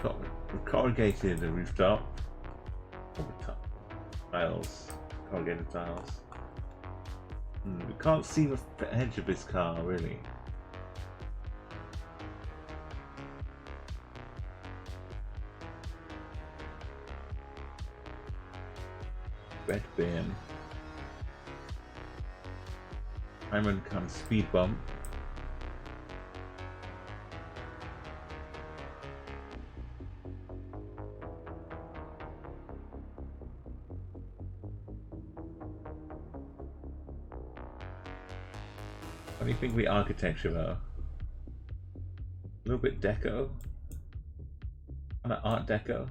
Got corrugated the rooftop. Or the tiles. Corrugated tiles. We can't see the edge of this car really. Red bin. Diamond kind of speed bump. What do you think of the architecture though? A little bit deco? Kind of art deco?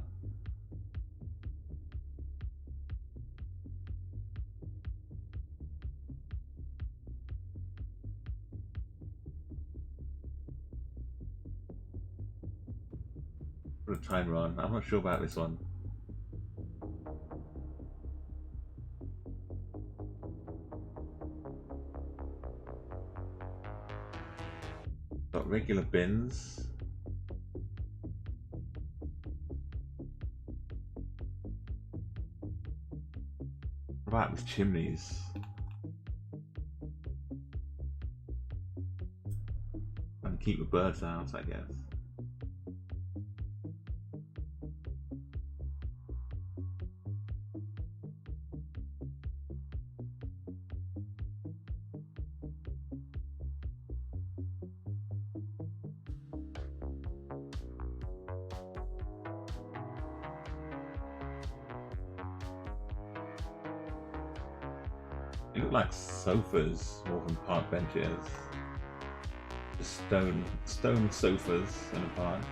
Put a timer on. I'm not sure about this one. Got regular bins. What about these chimneys? And keep the birds out, I guess. They look like sofas more than park benches. Just stone sofas in a park.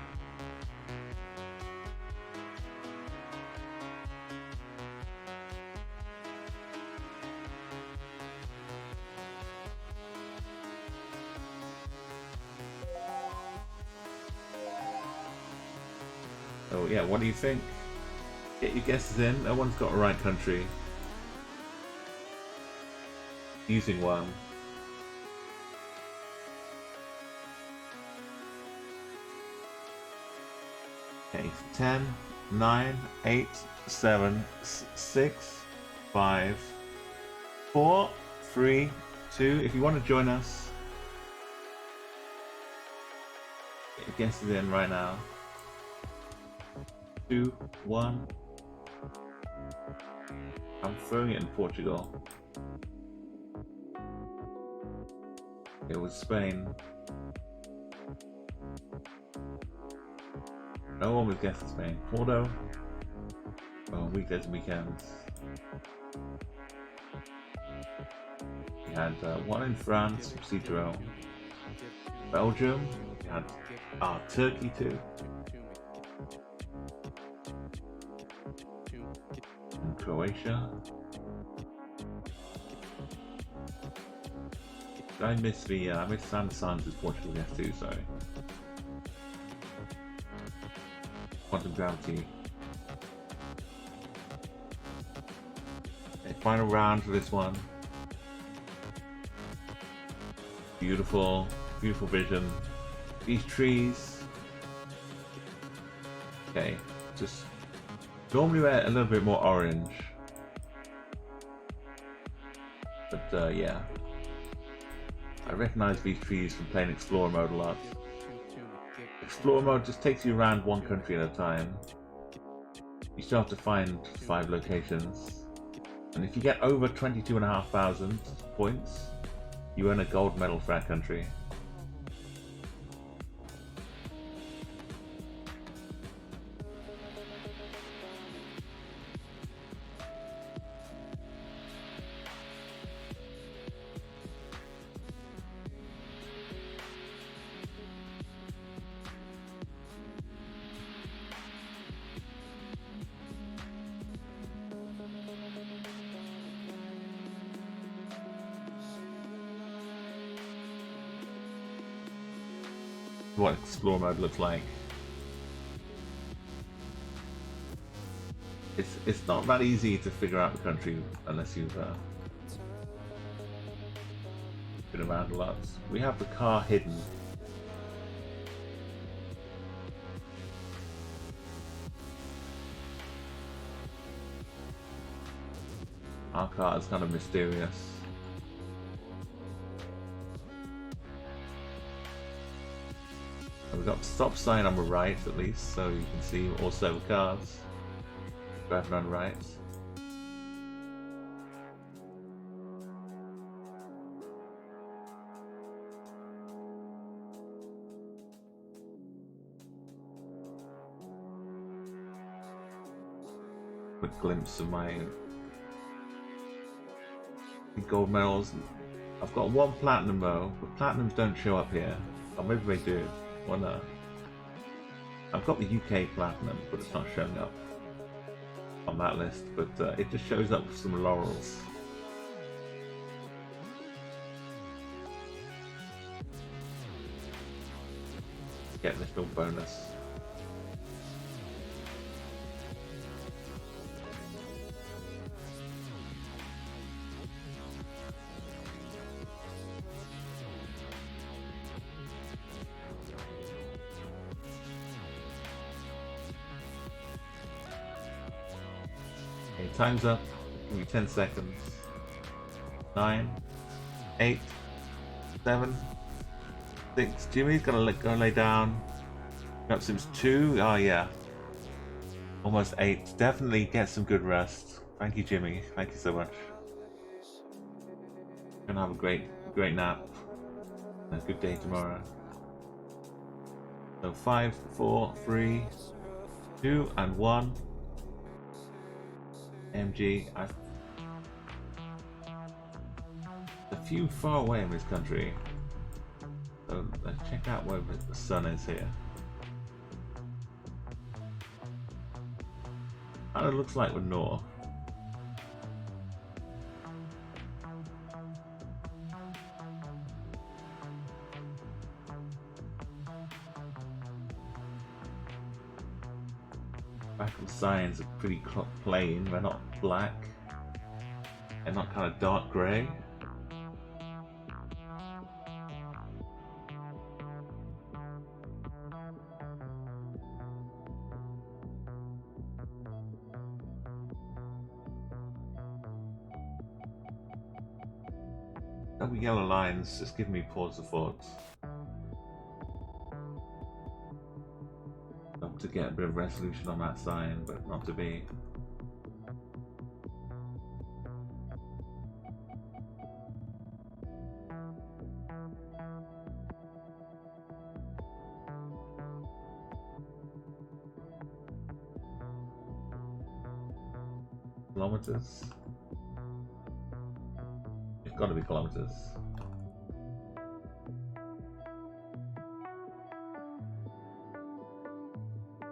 Oh yeah, what do you think? Get your guesses in. No one's got a right country. Using one. Okay, 10, 9, 8, 7, 6, 5, 4, 3, 2. If you want to join us, get your guesses in right now. 2, 1. I'm throwing it in Portugal. It was Spain. No one was guessing Spain. Porto. Oh, weekdays and weekends. We had one in France from Citro. Belgium. We had Turkey too. And Croatia. I missed the I missed San Santos Portugal yes too, sorry. Quantum gravity. Okay, final round for this one. Beautiful, beautiful vision. These trees. Okay, just normally we're a little bit more orange. But yeah. I recognise these trees from playing Explorer mode a lot. Explorer mode just takes you around one country at a time. You still have to find 5 locations. And if you get over 22,500 points, you earn a gold medal for that country. What Explore mode looks like. It's not that easy to figure out the country unless you've been around a lot. We have the car hidden. Our car is kind of mysterious. We've got stop sign on the right at least, so you can see also cars driving on the right. Quick glimpse of my gold medals. I've got 1 platinum though, but platinums don't show up here. Or maybe they do. Well, no. I've got the UK Platinum, but it's not showing up on that list, but it just shows up with some laurels. Get this little bonus. Okay, time's up. Give me 10 seconds. 9, 8, 7, 6. Jimmy's gonna go lay down. Got Sims 2. Oh yeah. Almost 8. Definitely get some good rest. Thank you, Jimmy. Thank you so much. Gonna have a great nap. And a good day tomorrow. So 5, 4, 3, 2, and 1. MG. A few far away in this country. So let's check out where the sun is here. Kind of looks like we're north. Back of the signs are pretty plain, they're not black. They're not kind of dark grey. Double yellow lines just give me pause of thoughts. Hope to get a bit of resolution on that sign, but not to be. Kilometers? It's got to be kilometers.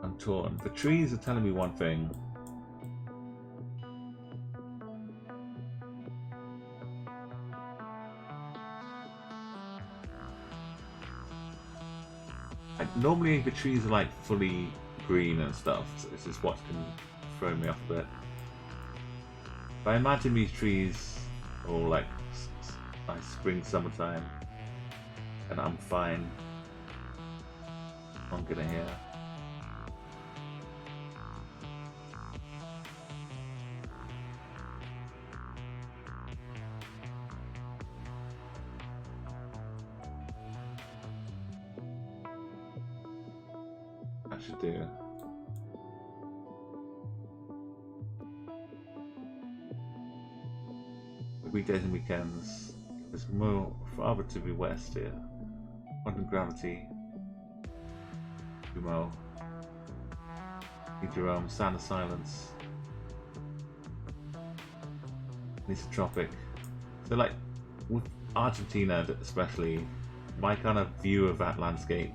I'm torn. The trees are telling me one thing. Normally the trees are like fully green and stuff, so this is what can throw me off a bit. But I imagine these trees are all like spring, summertime, and I'm fine. I'm gonna hear. I should do. Weekdays and weekends. There's more farther to the west here. Quantum gravity. Kumo. Jerome. Sound of silence. Nisotropic. So like with Argentina especially, my kind of view of that landscape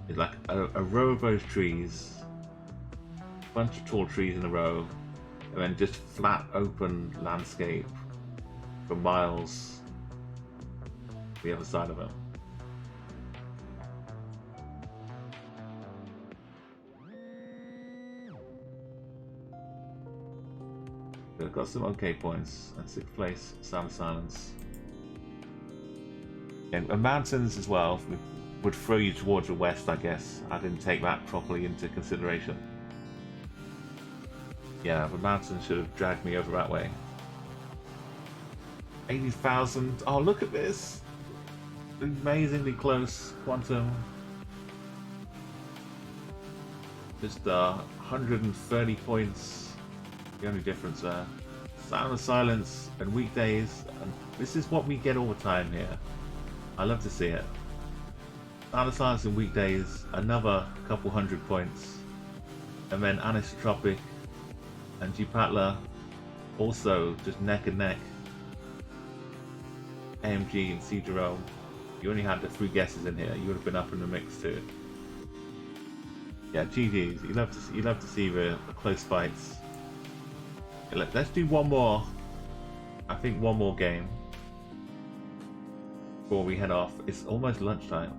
is like a row of those trees, a bunch of tall trees in a row, and then just flat open landscape for miles the other side of it. I've got some okay points. And 6th place, Sound of Silence. And mountains as well would throw you towards the west, I guess. I didn't take that properly into consideration. Yeah, the mountains should have dragged me over that way. 80,000. Oh, look at this! Amazingly close quantum. Just 130 points. The only difference there. Sound of Silence and weekdays. And this is what we get all the time here. I love to see it. Sound of Silence and weekdays, another couple 100 points. And then Anisotropic and Gpatla also just neck and neck. AMG and C. Jerome. You only had the 3 guesses in here. You would have been up in the mix too. Yeah, GG's. You love to see the close fights. Okay, let's do one more. I think one more game before we head off. It's almost lunchtime.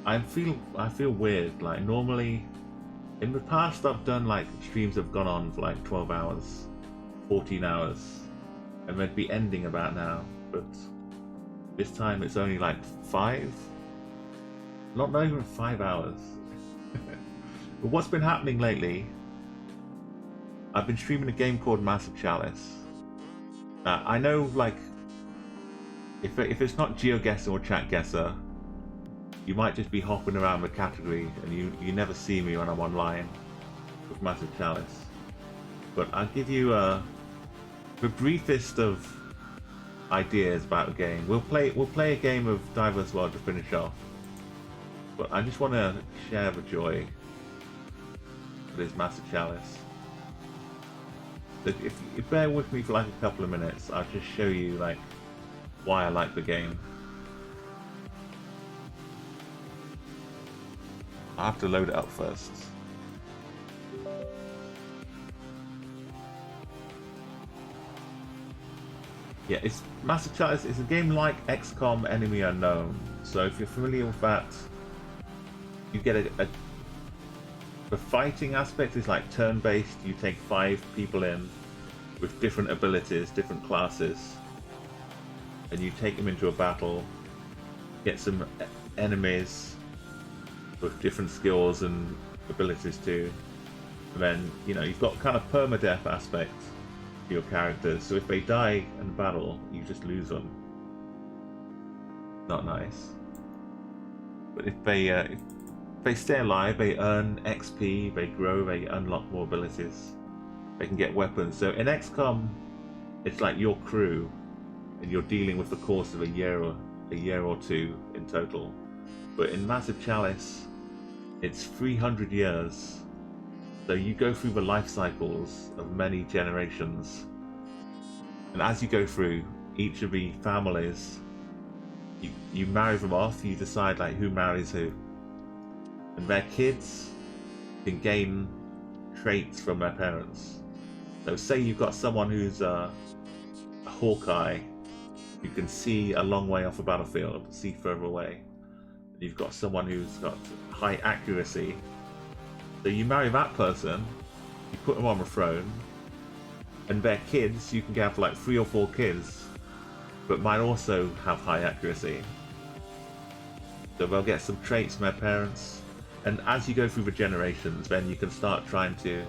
I feel weird. Like normally, in the past, I've done like streams have gone on for like 12 hours, 14 hours, and they'd be ending about now. But this time it's only like 5. Not even 5 hours. But what's been happening lately? I've been streaming a game called Massive Chalice. I know, like, if it's not Geoguessr or Chatguessr, you might just be hopping around the category and you never see me when I'm online with Massive Chalice. But I'll give you the briefest of ideas about the game. We'll play a game of Diverse World to finish off. But I just want to share the joy of this Massive Chalice. So if you bear with me for like a couple of minutes, I'll just show you like why I like the game. I have to load it up first. Yeah, it's Massive Chalice. It's a game like XCOM Enemy Unknown. So if you're familiar with that, you get the fighting aspect is like turn-based. You take 5 people in with different abilities, different classes, and you take them into a battle, get some enemies with different skills and abilities too. And then, you know, you've got kind of permadeath aspect to your characters. So if they die in battle, you just lose them. Not nice. But if they stay alive, they earn XP, they grow, they unlock more abilities. They can get weapons. So in XCOM, it's like your crew, and you're dealing with the course of a year or two in total. But in Massive Chalice, it's 300 years. So you go through the life cycles of many generations. And as you go through each of the families, you marry them off, you decide like who marries who. And their kids can gain traits from their parents. So say you've got someone who's a Hawkeye, you can see a long way off the battlefield, see further away. And you've got someone who's got high accuracy. So you marry that person, you put them on the throne, and their kids, you can have like 3 or 4 kids, but might also have high accuracy. So they'll get some traits from their parents. And as you go through the generations, then you can start trying to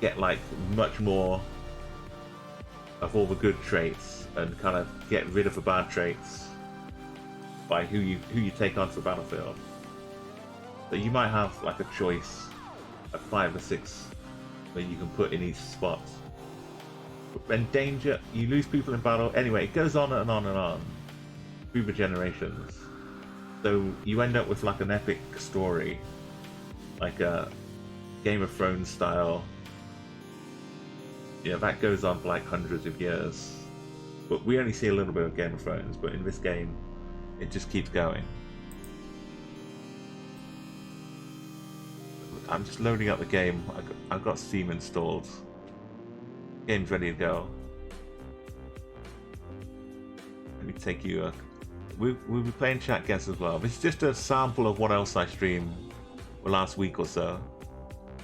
get like much more of all the good traits and kind of get rid of the bad traits by who you take onto the battlefield. So you might have like a choice of 5 or 6 that you can put in each spot. But then danger, you lose people in battle. Anyway, it goes on and on and on through the generations. So you end up with like an epic story, like a Game of Thrones style. Yeah, that goes on for like hundreds of years. But we only see a little bit of Game of Thrones, but in this game, it just keeps going. I'm just loading up the game. I've got Steam installed. Game's ready to go. Let me take you. We'll be playing Chatguessr as well. This is just a sample of what else I streamed the last week or so,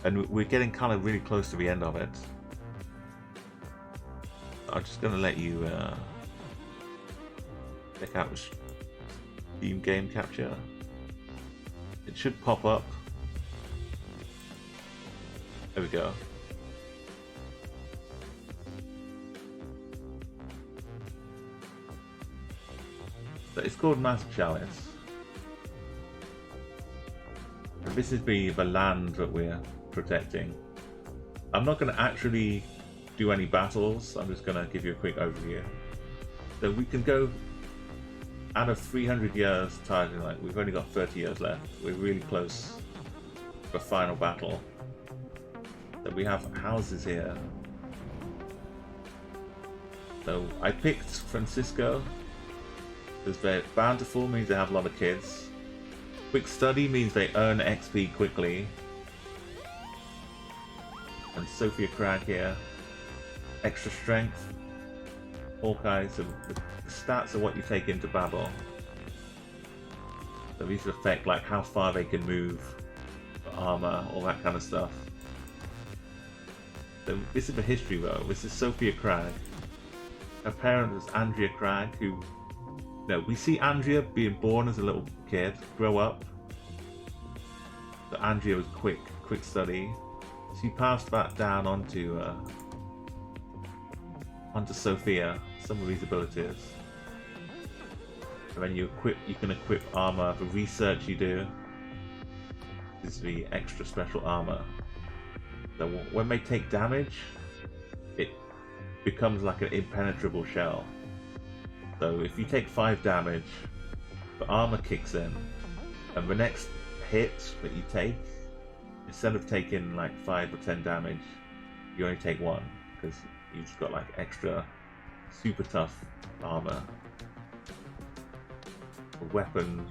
and we're getting kind of really close to the end of it. I'm just going to let you check out the Steam game capture. It should pop up. There we go. So it's called Massive Chalice. And this is the land that we're protecting. I'm not going to actually do any battles, I'm just going to give you a quick overview. So we can go out of 300 years targeting, like we've only got 30 years left. We're really close to the final battle. So we have houses here. So I picked Francisco because they're bountiful, means they have a lot of kids. Quick study means they earn XP quickly. And Sophia Crag here. Extra strength. Hawkeye, so the stats are what you take into battle. So these affect like how far they can move, armor, all that kind of stuff. So this is the history though. This is Sophia Crag. Her parent is Andrea Crag, who... No, we see Andrea being born as a little kid, grow up. So Andrea was quick study. So you pass that down onto Sophia, some of these abilities. And then you can equip armor. The research you do is the extra special armor. So when they take damage, it becomes like an impenetrable shell. So if you take 5 damage, the armor kicks in, and the next hit that you take, instead of taking like 5 or 10 damage, you only take 1 because you've got like extra super tough armor. A weapon,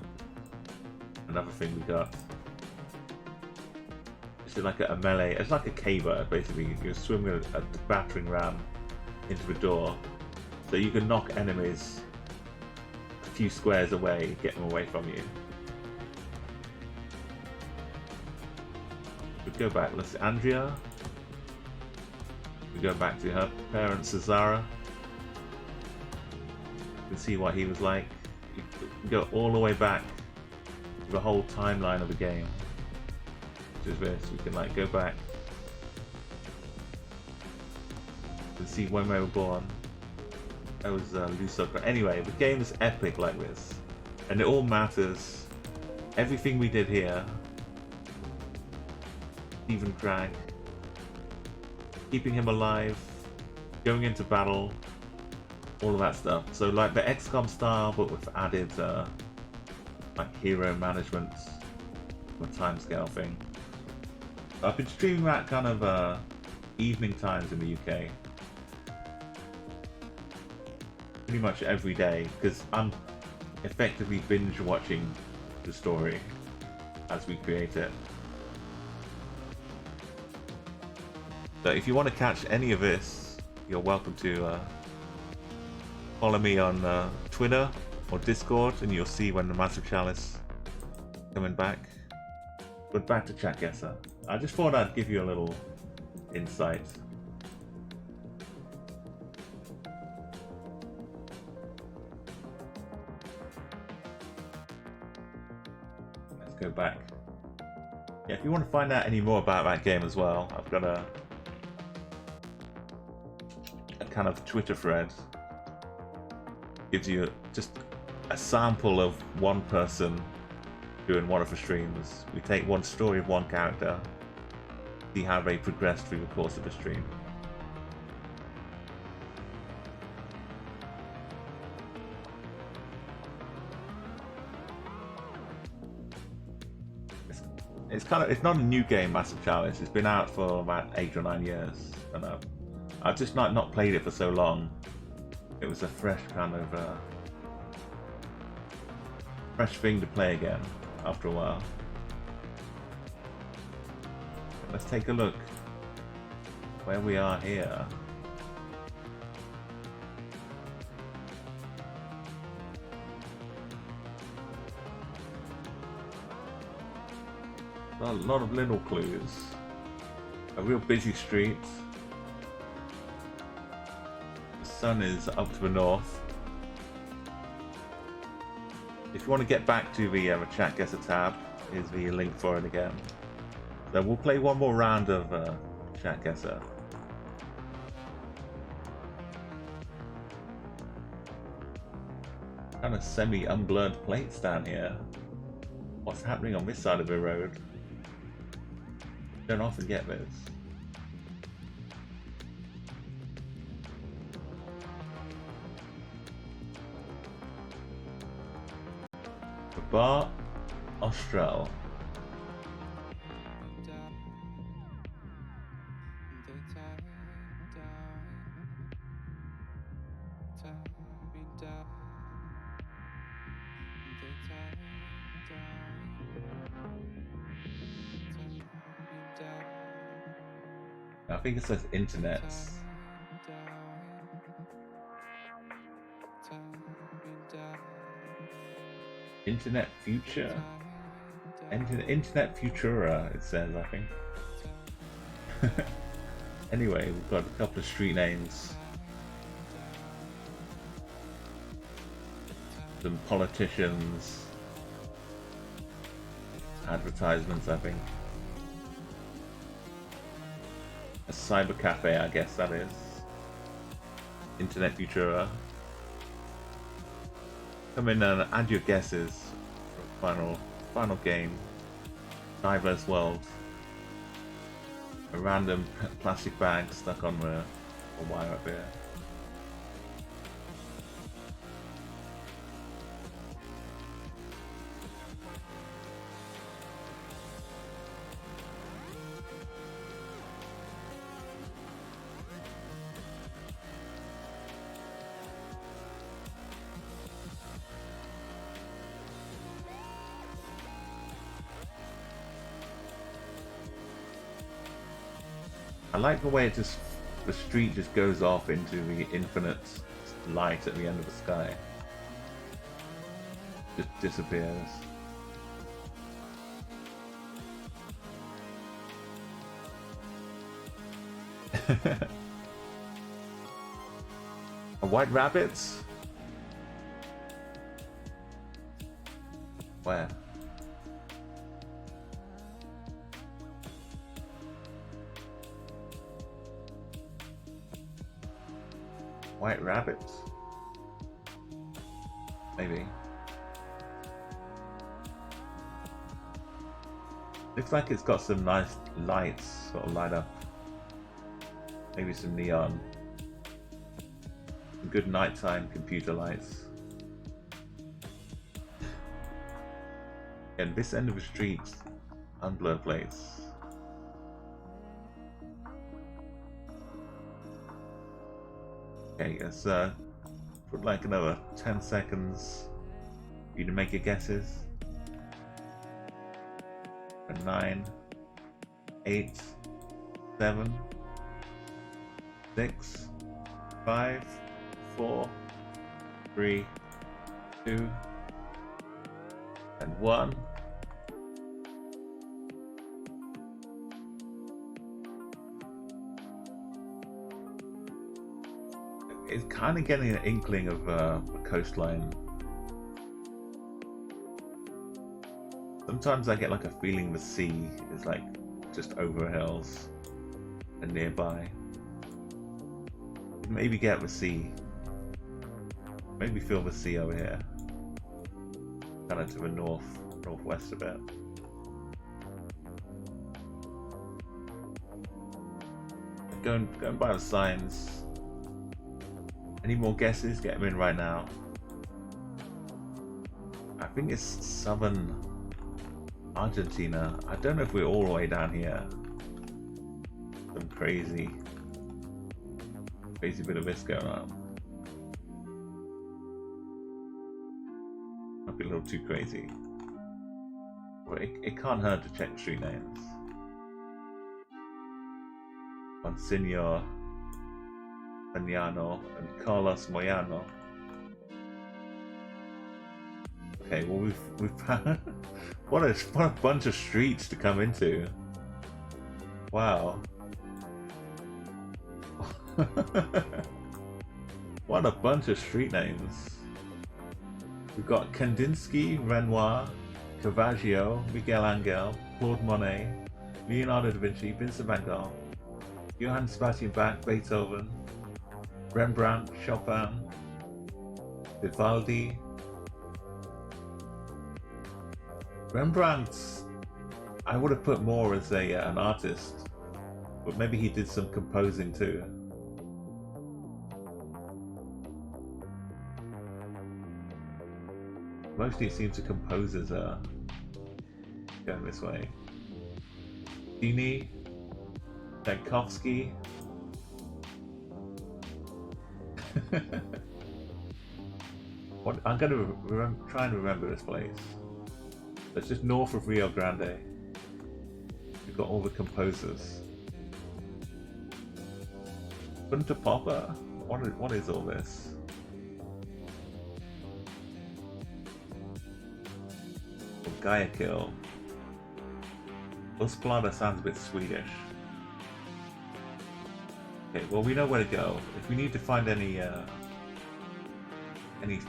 another thing we got. It's like a melee, it's like a caver basically. You're swimming a battering ram into the door, so you can knock enemies a few squares away, get them away from you. We go back, let's see, Andrea. We go back to her parents, Cesara. You can see what he was like. You can go all the way back to the whole timeline of the game. Which is this, we can like go back and see when they were born. That was Lusocra. Anyway, the game is epic like this. And it all matters. Everything we did here. Stephen Cragg. Keeping him alive. Going into battle. All of that stuff. So like the XCOM style, but with added like hero management or timescale thing. I've been streaming that kind of evening times in the UK. Pretty much every day, because I'm effectively binge watching the story as we create it. So if you want to catch any of this, you're welcome to follow me on Twitter or Discord, and you'll see when the Massive Chall is coming back. But back to Chatguessr. I just thought I'd give you a little insight. Let's go back. Yeah, if you want to find out any more about that game as well, I've got a kind of Twitter thread. Gives you just a sample of one person doing one of the streams. We take one story of one character, see how they progress through the course of the stream. It's not a new game, Massive Chall. It's been out for about 8 or 9 years, and I've just not played it for so long. It was a fresh kind of fresh thing to play again after a while. Let's take a look where we are here. A lot of little clues. A real busy street. The sun is up to the north. If you want to get back to the Chatguessr tab, here's the link for it again. So we'll play one more round of Chatguessr. Kind of semi-unblurred plates down here. What's happening on this side of the road? Don't often get this. Bar Austral. I think it says internet. Internet Future? Internet Futura, it says, I think. Anyway, we've got a couple of street names. Some politicians. Advertisements, I think. A cyber cafe, I guess that is. Internet Futura. Come in and add your guesses for final game. Diverse world. A random plastic bag stuck on a wire up here. I like the way the street just goes off into the infinite light at the end of the sky. Just disappears. A white rabbits? Where? White rabbits? Maybe. Looks like it's got some nice lights sort of light up. Maybe some neon. Some good nighttime computer lights. And this end of the street, unblurred plates. Okay, let's put like another 10 seconds for you to make your guesses. 9, 8, 7, 6, 5, 4, 3, 2, and 1. It's kind of getting an inkling of a coastline. Sometimes I get like a feeling the sea is like just over hills and nearby. Maybe get the sea. Maybe feel the sea over here. Kind of to the northwest a bit. Going by the signs. Any more guesses? Get them in right now. I think it's southern Argentina. I don't know if we're all the way down here. Some crazy bit of this going on. Might be a little too crazy. But it can't hurt to check street names. Monsignor Agnano and Carlos Moyano. Okay, well we've found what a bunch of streets to come into. Wow. What a bunch of street names. We've got Kandinsky, Renoir, Caravaggio, Miguel Angel, Claude Monet, Leonardo da Vinci, Vincent van Gogh, Johann Sebastian Bach, Beethoven, Rembrandt, Chopin, Vivaldi. Rembrandt, I would have put more as an artist, but maybe he did some composing too. Mostly it seems the composers are going this way. Dini, Tchaikovsky. What I'm going to try and remember this place. It's just north of Rio Grande. We've got all the composers. Punta Popper? What is all this? Guayaquil. Usplada sounds a bit Swedish. Okay, well we know where to go. If we need to find any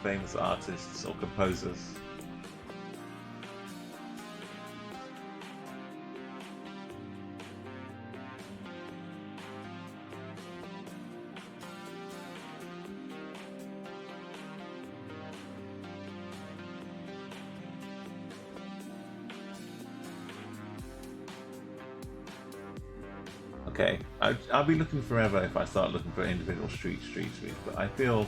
famous artists or composers. okay. I'll be looking forever if I start looking for individual streets, but I feel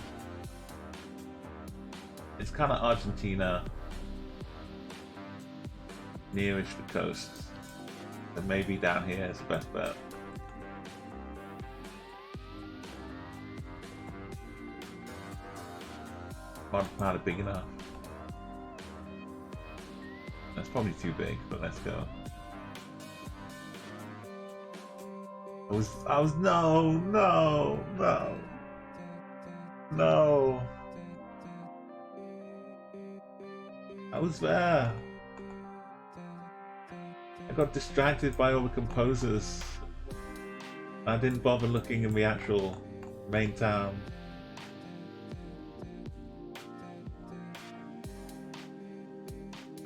it's kind of Argentina, nearish the coast, and maybe down here is the best bet. Mod powder big enough. That's probably too big, but let's go. I was no. I was there. I got distracted by all the composers. I didn't bother looking in the actual main town.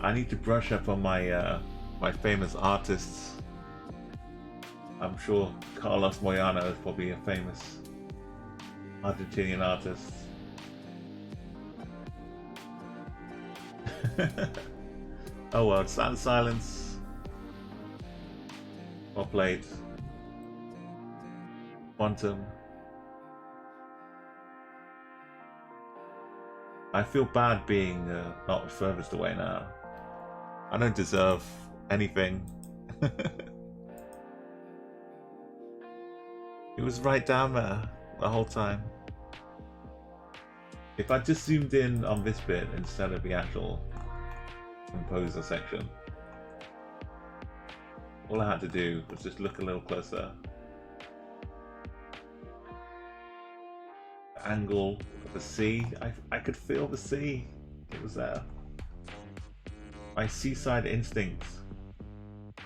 I need to brush up on my my famous artists. I'm sure Carlos Moyano is probably a famous Argentinian artist. Oh well, Sound Silence. Well played. Quantum. I feel bad being not the furthest away now. I don't deserve anything. It was right down there the whole time. If I just zoomed in on this bit instead of the actual composer section, all I had to do was just look a little closer. The angle of the sea, I could feel the sea. It was there. My seaside instincts.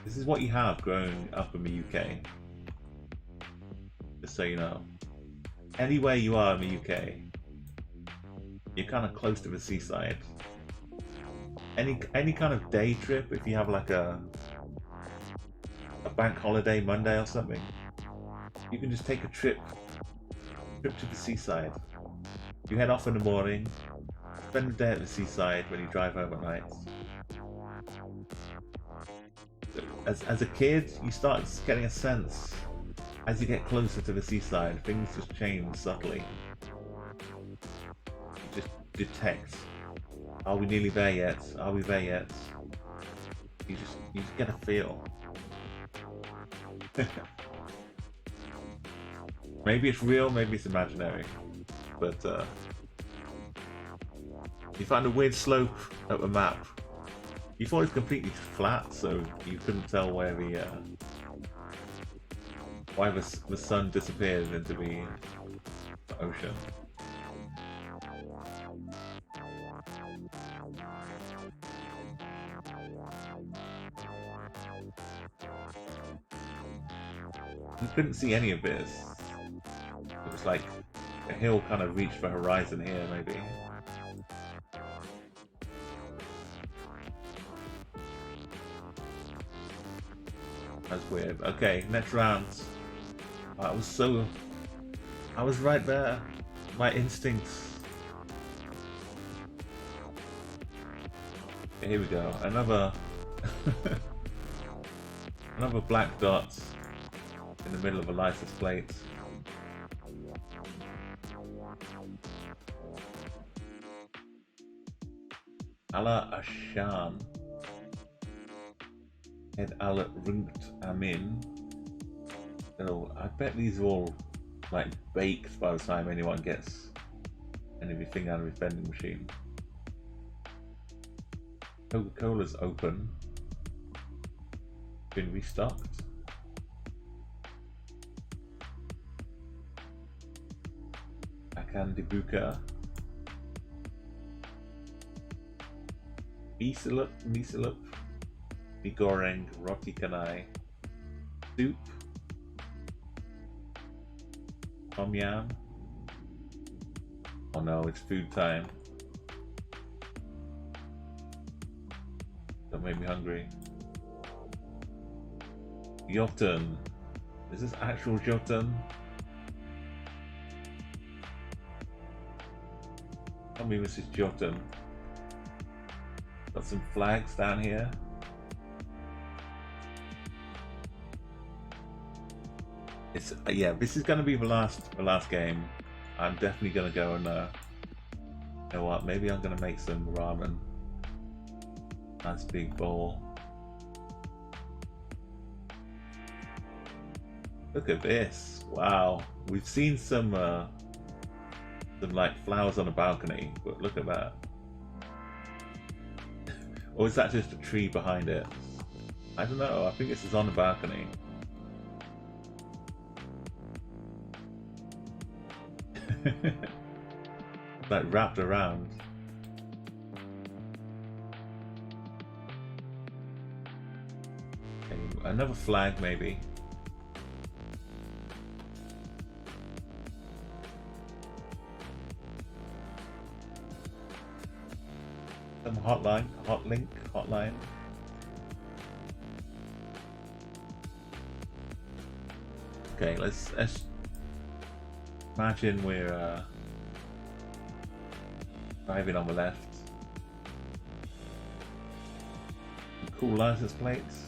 This is what you have growing up in the UK. Just so you know. Anywhere you are in the UK, you're kind of close to the seaside. Any kind of day trip, if you have like a bank holiday Monday or something, you can just take a trip to the seaside. You head off in the morning, spend the day at the seaside when you drive home at night. As a kid, you start getting a sense. As you get closer to the seaside, things just change subtly. You just detect, are we nearly there yet? Are we there yet? You just get a feel. Maybe it's real, maybe it's imaginary, but you find a weird slope at the map. You thought it was completely flat, so you couldn't tell where why the sun disappeared into the ocean. You couldn't see any of this. It was like a hill kind of reached the horizon here, maybe. That's weird. Okay, next round. I was right there. My instincts. Okay, here we go. Another another black dot in the middle of a license plate. Ala Ashan Ed Al Rungt Amin. I bet these are all like baked by the time anyone gets anything out of his vending machine. Coca-Cola's open. Been restocked. Akan dibuka. Misalup, mie goreng, roti canai, soup, tom yam. Oh no, it's food time. That made me hungry. Jotun. Is this actual Jotun? Tell me this is Jotun. Got some flags down here. It's yeah. This is going to be the last game. I'm definitely going to go and you know what? Maybe I'm going to make some ramen. Nice big bowl. Look at this! Wow, we've seen some like flowers on a balcony, but look at that. Or is that just a tree behind it? I don't know. I think this is on the balcony. Like wrapped around. Okay, another flag maybe. Some hotline. Okay, let's imagine we're driving on the left. Cool license plates.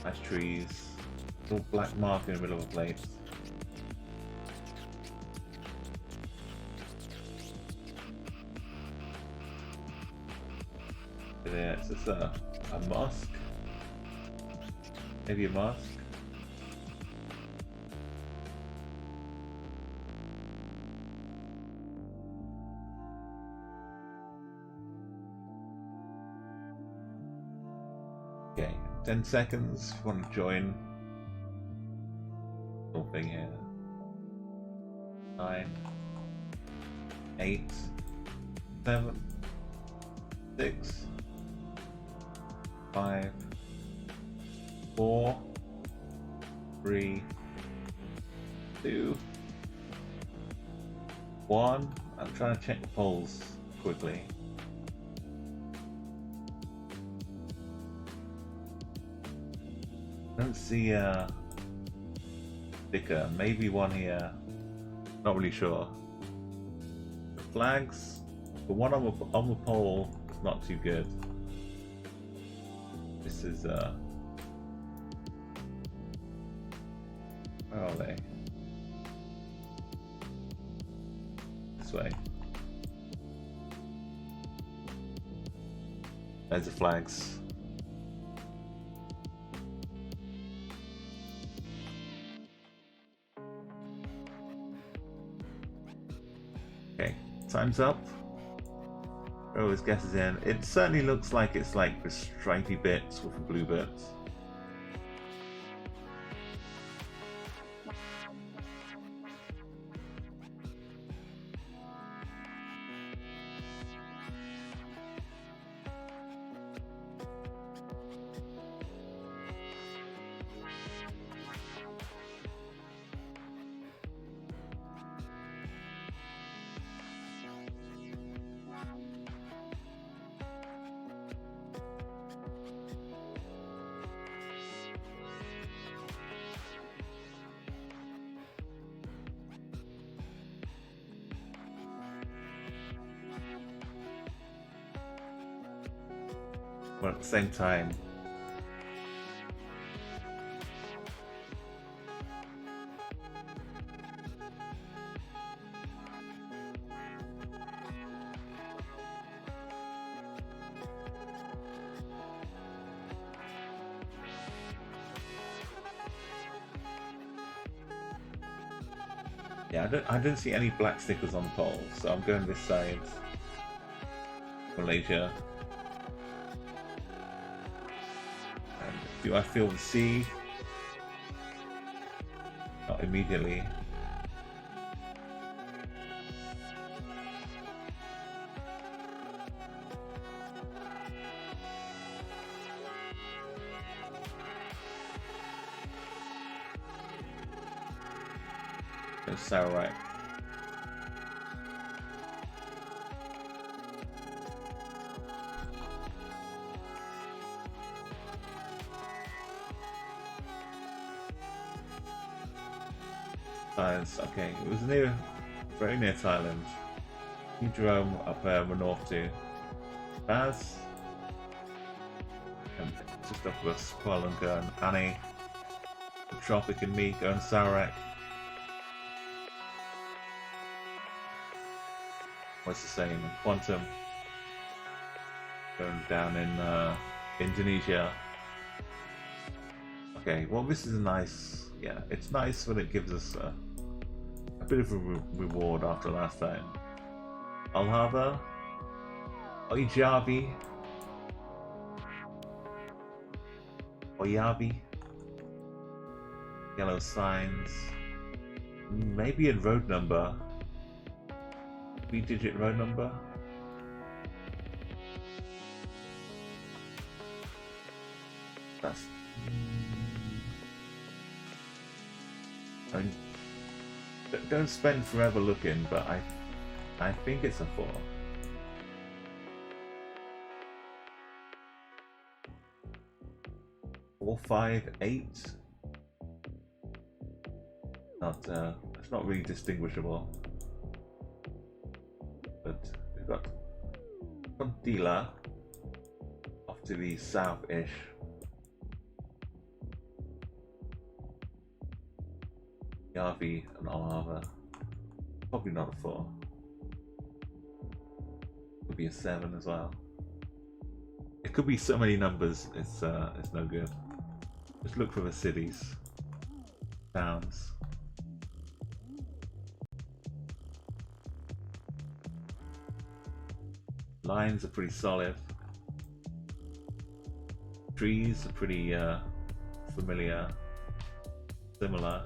Nice trees. Little black mark in the middle of the plate. Yeah, it's just a mosque. Maybe a mosque. Okay, 10 seconds if you want to join. Little thing here. 9, 8, 7, 6, 5, 4, 3, 2, 1. I'm trying to check the polls quickly. I don't see a sticker. Maybe one here. Not really sure. The flags. The one on the pole is not too good. This is where are they? This way. There's the flags. Okay, time's up. Oh, his guess is in. It certainly looks like it's like the stripy bits with the blue bits. But at the same time, yeah, I don't see any black stickers on the pole, so I'm going this side. Malaysia. Do I feel the sea? Not immediately. It's so right. Okay, it was very near Thailand. New Jerome up there we're north to. Baz. And just up with Squalunga and Annie. Tropic and me going Sarek. What's the saying? Quantum. Going down in Indonesia. Okay, well this is a nice, yeah, it's nice when it gives us a bit of a reward after last time. Alhava, Oijavi, Oyabi, yellow signs, maybe a road number, 3-digit road number. That's, I mean, don't spend forever looking, but I think it's a 4. Four, 5, 8. It's not really distinguishable. But we've got Contila off to the south-ish. Yavi and Alhava. Probably not a 4. Could be a 7 as well. It could be so many numbers. It's no good. Just look for the cities, towns. Lines are pretty solid. Trees are pretty familiar, similar.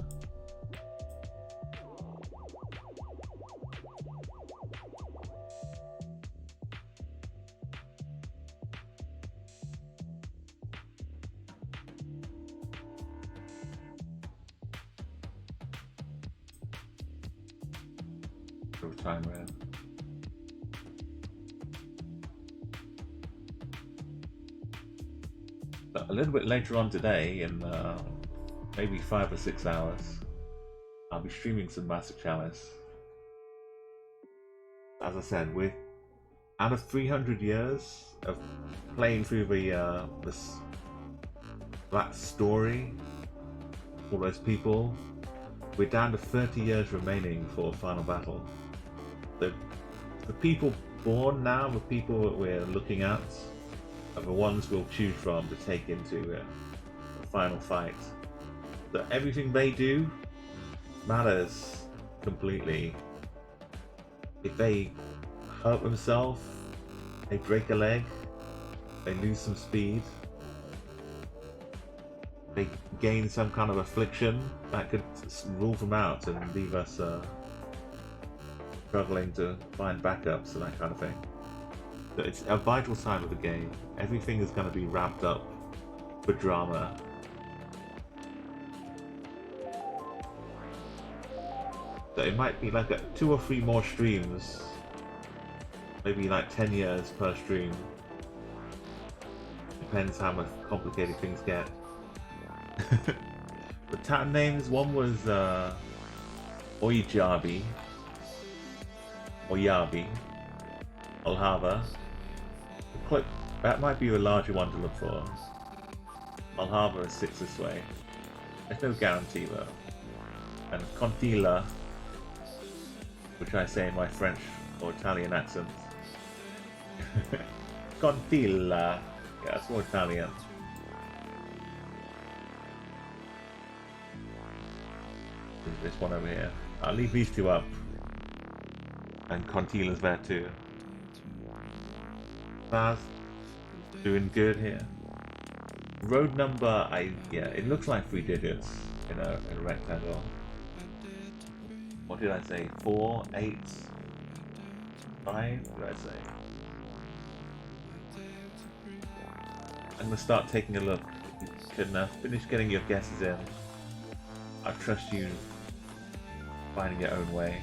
Time red. But a little bit later on today, in maybe 5 or 6 hours, I'll be streaming some Master Chalice. As I said, we're out of 300 years of playing through the that story, all those people. We're down to 30 years remaining for Final Battle. The people born now, the people that we're looking at, are the ones we'll choose from to take into the final fight. So everything they do matters completely. If they hurt themselves, they break a leg, they lose some speed, they gain some kind of affliction, that could rule them out and leave us struggling to find backups and that kind of thing. So it's a vital time of the game. Everything is going to be wrapped up for drama. So it might be like 2 or 3 more streams, maybe like 10 years per stream. Depends how much complicated things get. The town names, one was Oijabi, Oyabi, Alhava. That might be a larger one to look for. Alhava is 6 this way. There's no guarantee though. And Contila, which I say in my French or Italian accent. Contila. Yeah, it's more Italian. There's this one over here. I'll leave these 2 up. And Contila's there too. Baz, doing good here. Road number, yeah, it looks like 3 digits in a rectangle. What did I say? 4, 8, 5? What did I say? I'm gonna start taking a look. You can finish getting your guesses in. I trust you finding your own way.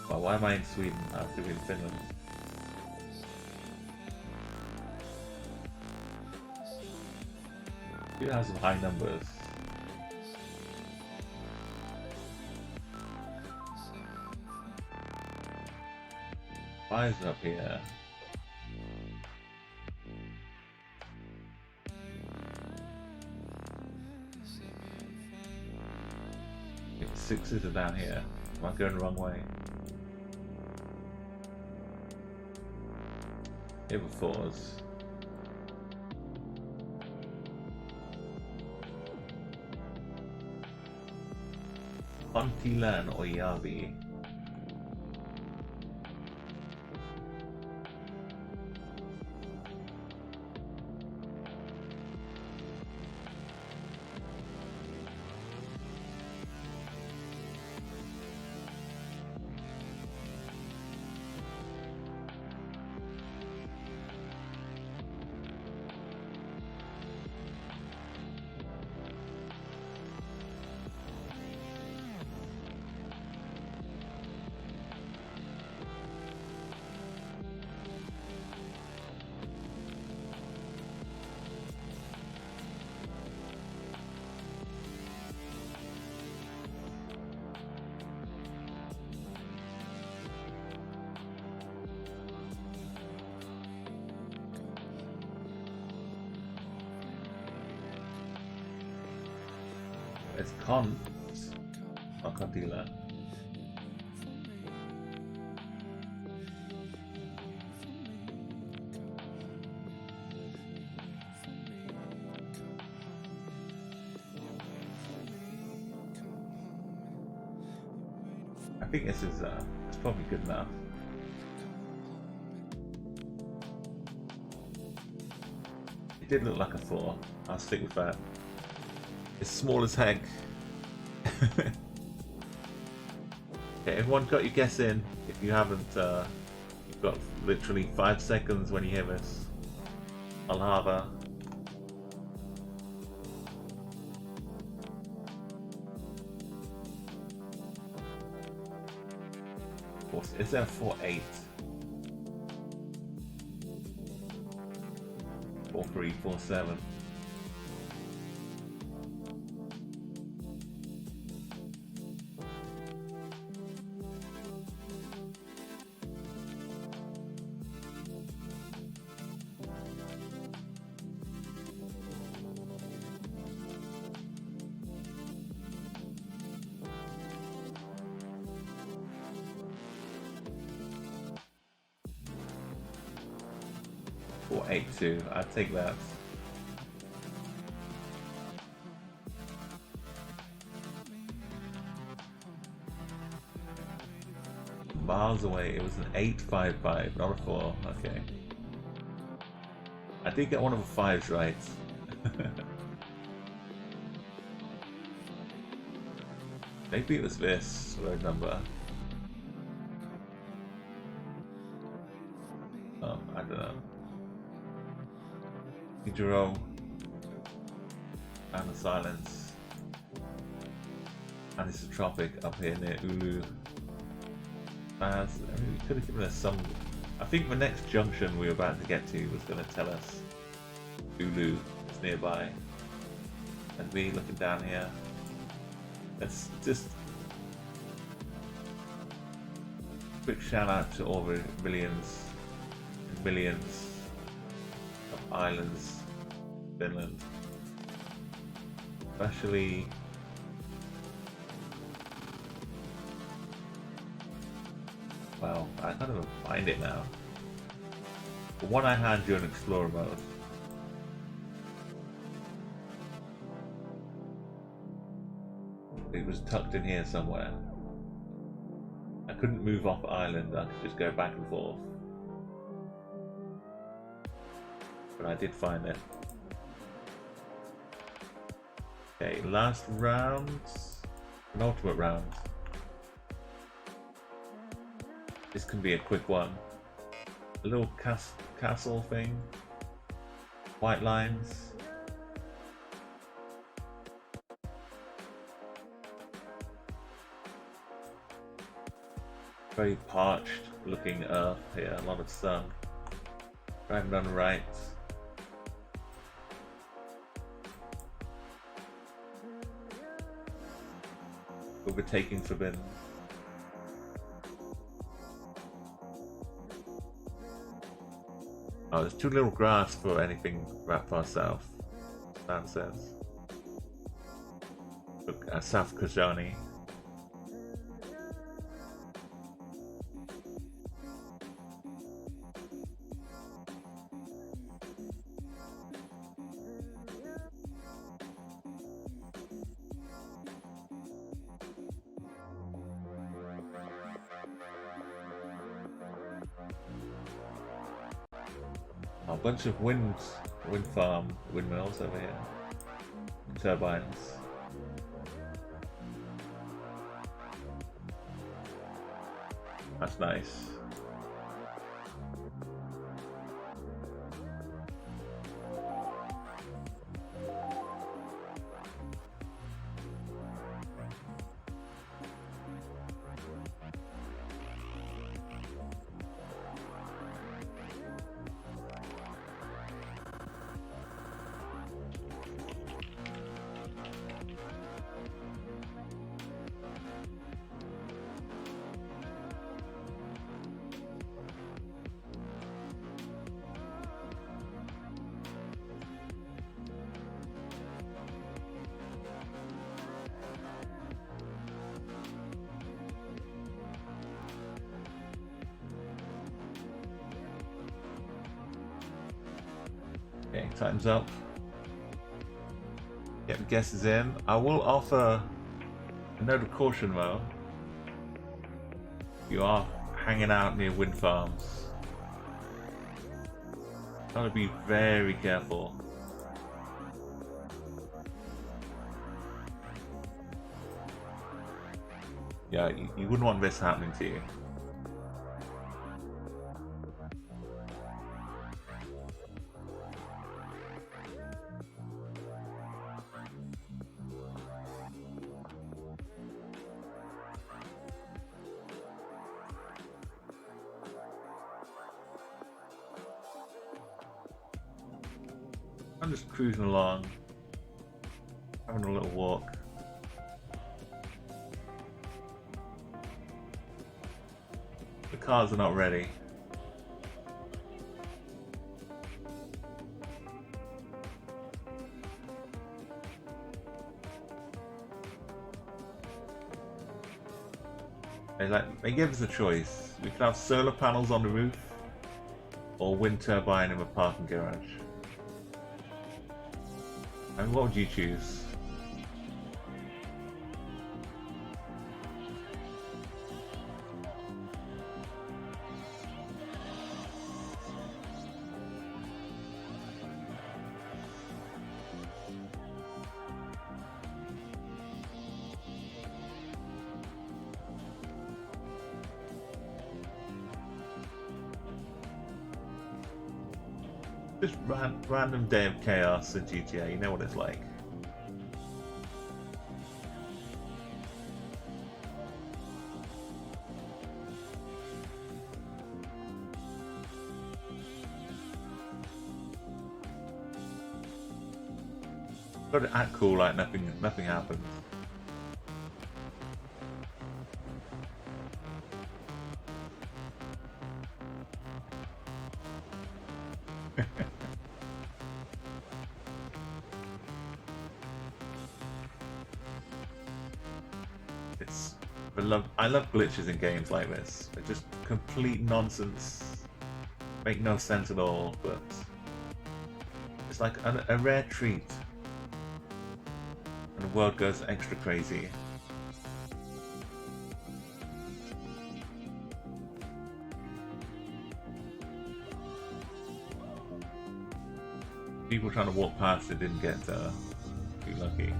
Well, why am I in Sweden after in Finland? You have some high numbers. Fires up here. If 6s are down here. Am I going the wrong way? Here were 4s. Pontilan or Yavi. It's Con or Condila. I think this is it's probably good enough. It did look like a 4. I'll stick with that. It's small as heck. Okay, everyone got your guess in. If you haven't, you've got literally 5 seconds when you hear this. Alhava. Is there a 4-8? 4-3, 4-7. Or 8-2, I'd take that. Miles away, it was an 8-5-5, not a 4, okay. I did get one of the 5s right. Maybe it was this road number. Oh, I don't know. Hidro and the silence, and it's a tropic up here near Ulu. I mean, we could have given us some. I think the next junction we were about to get to was going to tell us Ulu is nearby, and we looking down here. Let's just quick shout out to all the millions and millions of islands in Finland, especially well, I can't even find it now. The one I had during Explorer mode. It was tucked in here somewhere. I couldn't move off the island, I could just go back and forth. But I did find it. Okay, last round. Penultimate round. This can be a quick one. A little castle thing. White lines. Very parched looking earth here, a lot of sun. Driving on the right. Overtaking forbidden. Oh, there's too little grass for anything that far south. That says. Look, South Kajani. A bunch of wind farm windmills over here. Turbines. That's nice. Okay, time's up. Get the guesses in. I will offer a note of caution though. You are hanging out near wind farms. Gotta be very careful. Yeah, you wouldn't want this happening to you. I'm just cruising along, having a little walk. The cars are not ready. They gave us a choice. We could have solar panels on the roof or wind turbine in the parking garage. And what would you choose? Just random day of chaos in GTA, you know what it's like. Got to act cool like nothing happened. I love glitches in games like this. They're just complete nonsense, make no sense at all, but it's like a rare treat. And the world goes extra crazy. People trying to walk past it didn't get too lucky.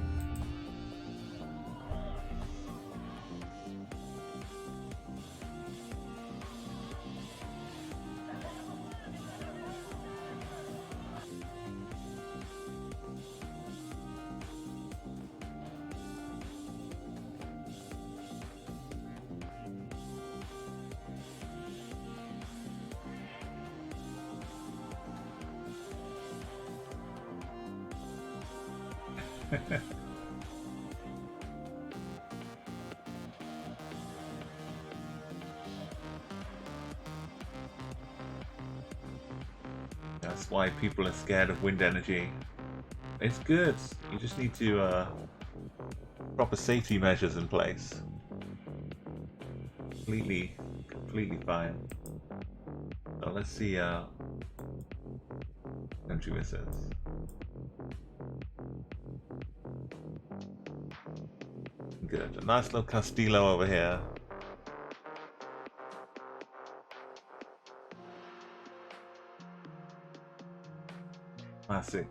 That's why people are scared of wind energy. It's good. You just need to proper safety measures in place. Completely fine. So let's see country this is. Good. A nice little Castillo over here. Classic.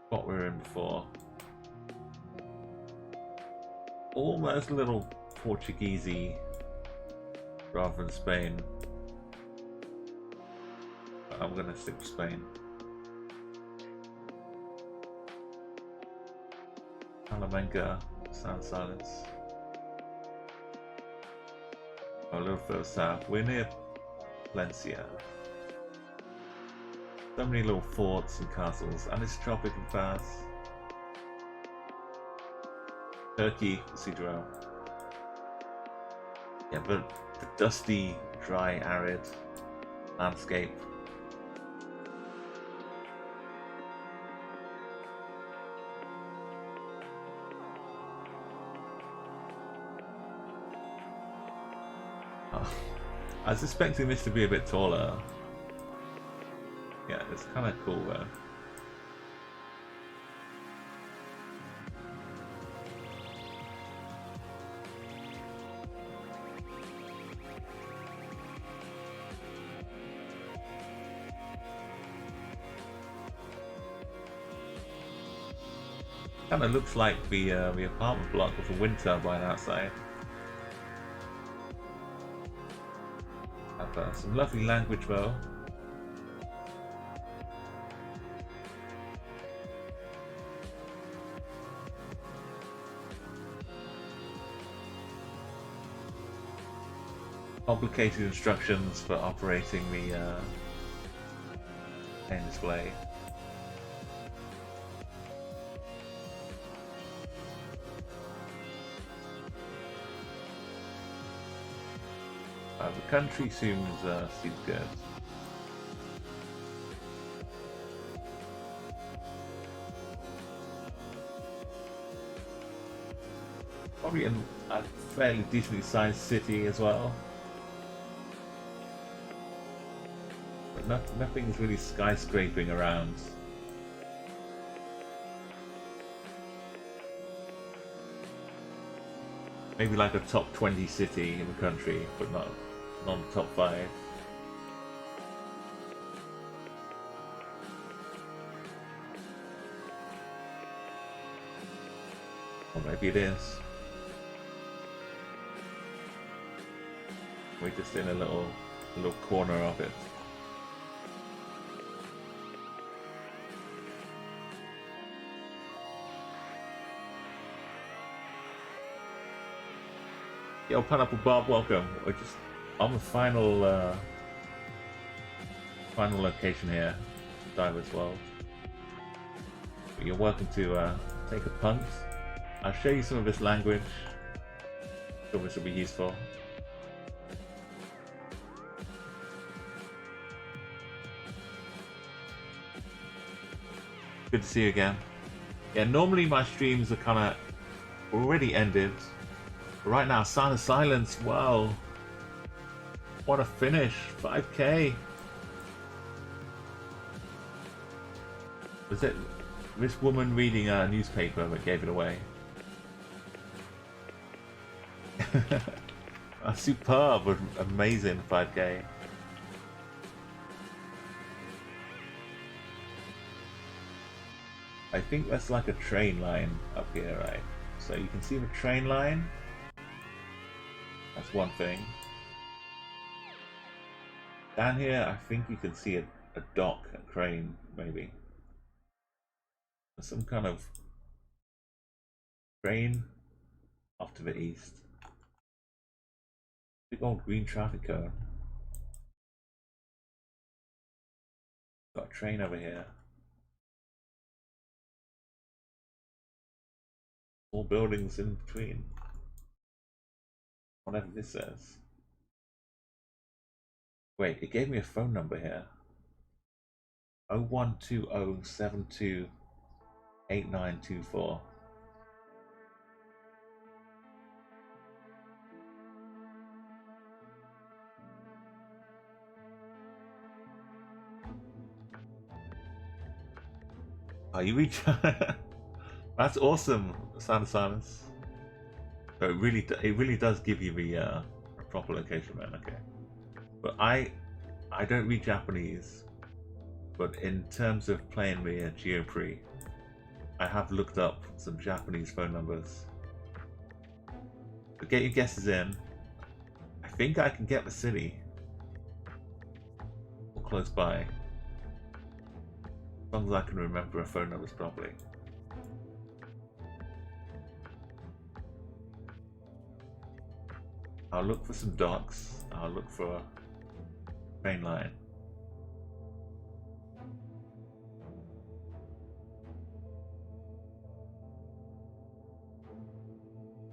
What we were in before. Almost a little Portuguesey rather than Spain. But I'm gonna stick with Spain. Salamanca, Sound Silence. A little further south. We're near Valencia. So many little forts and castles, and it's tropical fast. Turkey, Cathedral. Yeah, but the dusty, dry, arid landscape. Oh, I was expecting this to be a bit taller. Yeah, it's kind of cool though. Kind of looks like the apartment block with a wind turbine outside. Have some lovely language though. Complicated instructions for operating the main display. The country seems good. Probably a fairly decently sized city as well. But nothing's really skyscraping around. Maybe like a top 20 city in the country, but not the top 5. Or maybe it is. We're just in a little corner of it. Yo, Pineapple Bob, welcome. We're just on the final location here, Diver's World. But you're welcome to take a punt. I'll show you some of this language. I'm sure this will be useful. Good to see you again. Yeah, normally my streams are kind of already ended. But right now, Sound of Silence, wow. What a finish, 5k. Was it this woman reading a newspaper that gave it away? A superb, amazing 5k. I think that's like a train line up here, right? So you can see the train line. That's one thing. Down here, I think you can see a dock, a crane, maybe. Some kind of train off to the east. Big old green traffic cone. Got a train over here. More buildings in between. Whatever this says. Wait, it gave me a phone number here. 0120728924. Oh, you reach. That's awesome, Sound of Silence. So it really does give you the proper location, man. Okay, but I don't read Japanese, but in terms of playing the Geoguessr, I have looked up some Japanese phone numbers. But get your guesses in. I think I can get the city or close by, as long as I can remember a phone numbers properly. I'll look for some docks. I'll look for a train line.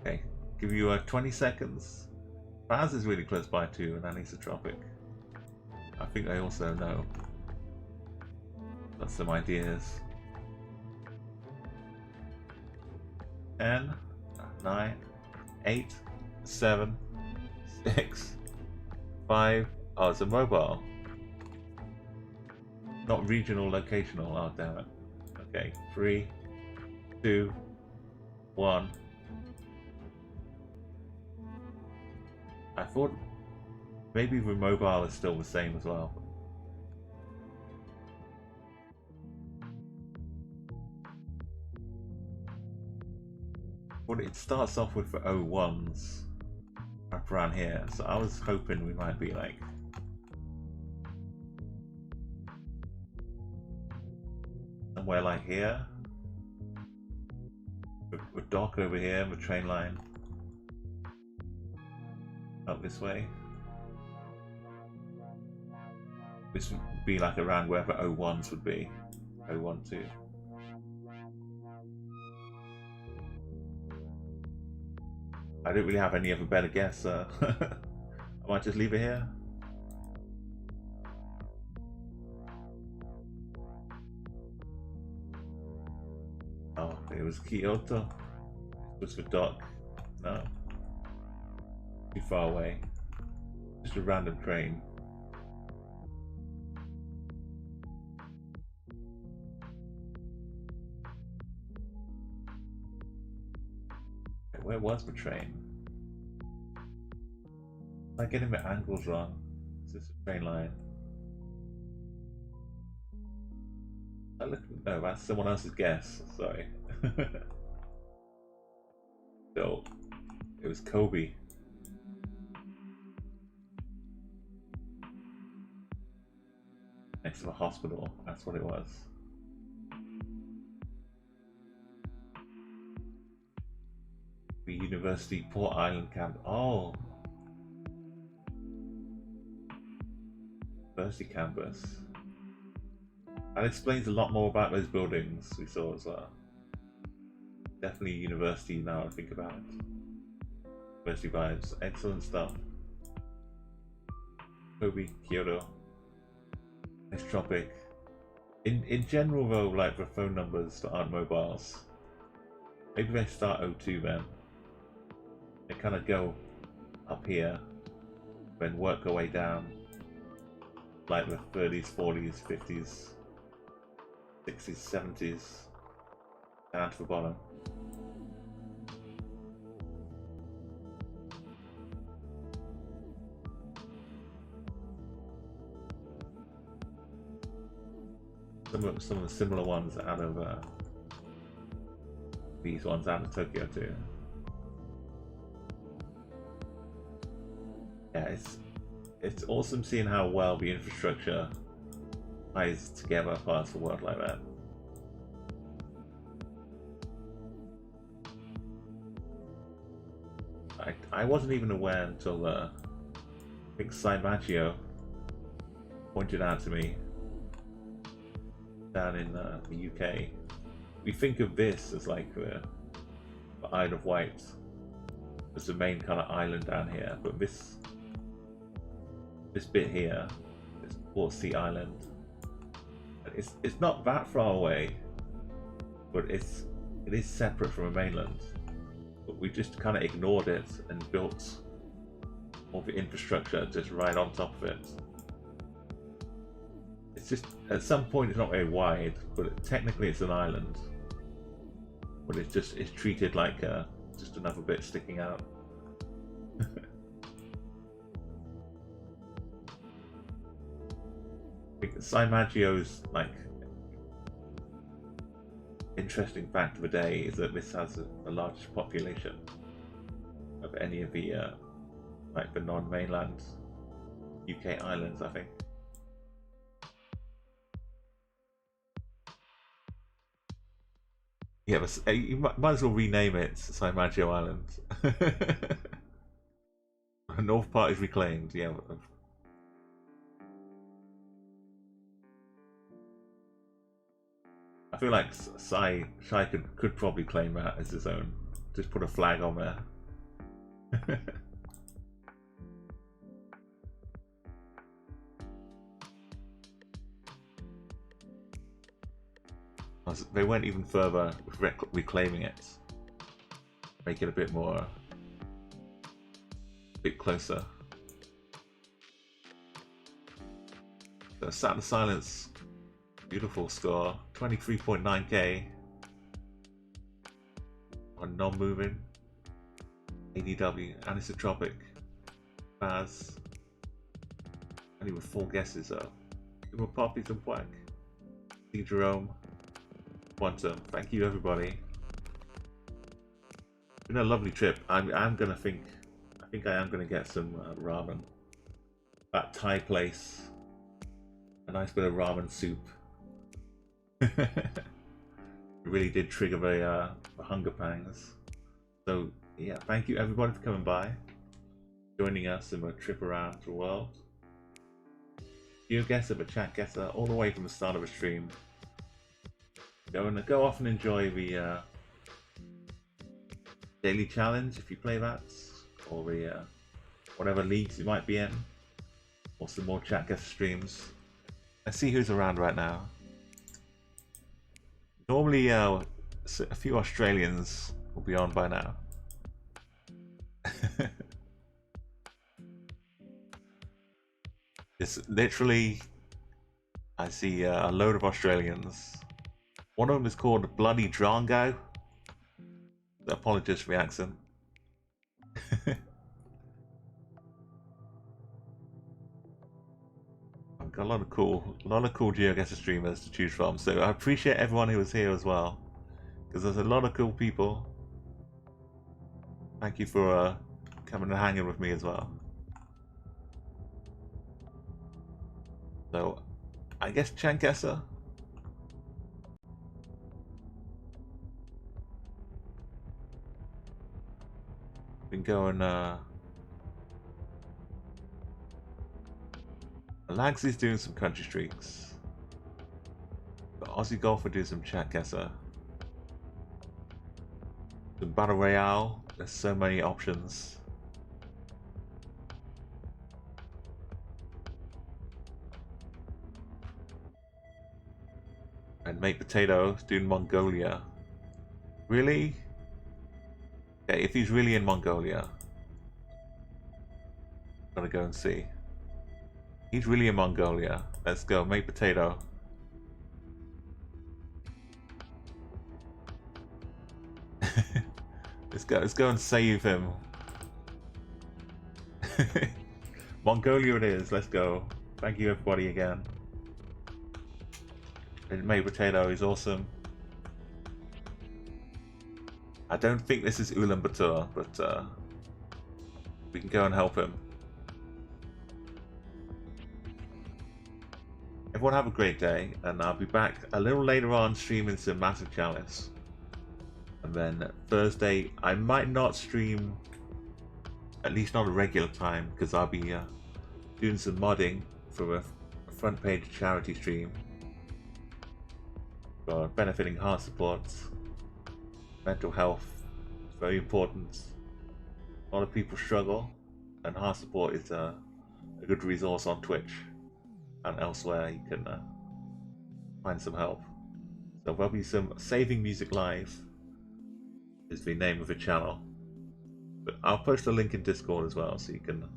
Okay, give you 20 seconds. Baz is really close by too, and Anisotropic. I think I also know. Got some ideas. 10, 9, 8, 7, 6, 5. Oh, it's a mobile. Not regional, locational. Oh, damn it. Okay, 3, 2, 1. I thought maybe the mobile is still the same as well. But it starts off with the 01s up around here, so I was hoping we might be like somewhere like here. The dock over here, the train line up this way. This would be like around where the 01s would be. 012. I don't really have any other better guess, so I might just leave it here. Oh, it was Kyoto. It was the dock. No. Too far away. Just a random train. Where was the train? Am I getting the angles wrong? Is this a train line? No, that's someone else's guess. Sorry. So, it was Kobe. Next to the hospital. That's what it was. The University Port Island campus. Oh, University campus. That explains a lot more about those buildings we saw as well. Definitely university now I think about it. University vibes. Excellent stuff. Kobe, Kyoto. Nice tropic. In general though, like the phone numbers that aren't mobiles, maybe they start 02 then. They kind of go up here, then work their way down, like the 30s, 40s, 50s, 60s, 70s, down to the bottom. Some of the similar ones out of these ones out of Tokyo too. Yeah, it's awesome seeing how well the infrastructure ties together parts of the world like that. I wasn't even aware until I think Saimachio pointed out to me down in the UK. We think of this as like the Isle of Wight as the main kind of island down here, but this bit here, this Portsea Island, it's not that far away, but it is separate from a mainland. But we just kind of ignored it and built all the infrastructure just right on top of it. It's just, at some point it's not very wide, but technically it's an island. But it's treated like just another bit sticking out. I think Simaggio's like interesting fact of the day is that this has the largest population of any of the like the non-mainland UK islands, I think. Yeah, but you might as well rename it Simaggio Island. The north part is reclaimed, yeah. I feel like Shai could probably claim that as his own. Just put a flag on there. They went even further with reclaiming it, make it a bit closer. So Sat in Silence, beautiful score, 23.9k on non-moving, ADW, anisotropic, Baz, only with 4 guesses though. Give him a poppies and whack. See Jerome. Quantum, thank you everybody. It's been a lovely trip. I think I am gonna get some ramen. That Thai place, a nice bit of ramen soup. It really did trigger the hunger pangs. So yeah, thank you everybody for coming by, joining us in a trip around the world. Geoguessr, but Chatguessr, all the way from the start of the stream. Go off and enjoy the daily challenge if you play that, or the whatever leagues you might be in, or some more Chatguessr streams. Let's see who's around right now. Normally, a few Australians will be on by now. It's literally, I see a load of Australians. One of them is called Bloody Drongo. Apologies for the accent. I've got a lot of cool Geoguessr streamers to choose from, so I appreciate everyone who was here as well, because there's a lot of cool people. Thank you for coming and hanging with me as well. So, I guess Chatguessr. Been going Lagsy's doing some country streaks, but Aussie Golfer do some Chatguessr, some Battle Royale. There's so many options. And Mate Potato doing Mongolia. Really? Okay, if he's really in Mongolia, gotta go and see. He's really in Mongolia. Let's go, Mate Potato. Let's go and save him. Mongolia it is. Let's go. Thank you everybody again. And Mate Potato is awesome. I don't think this is Ulaanbaatar, but we can go and help him. Everyone have a great day, and I'll be back a little later on streaming some Massive Chalice. And then Thursday, I might not stream, at least not a regular time, because I'll be doing some modding for a front page charity stream for benefiting heart support. Mental health is very important. A lot of people struggle, and heart support is a good resource on Twitch and elsewhere. You can find some help. So there'll be some Saving Music Live is the name of the channel. But I'll post a link in Discord as well so you can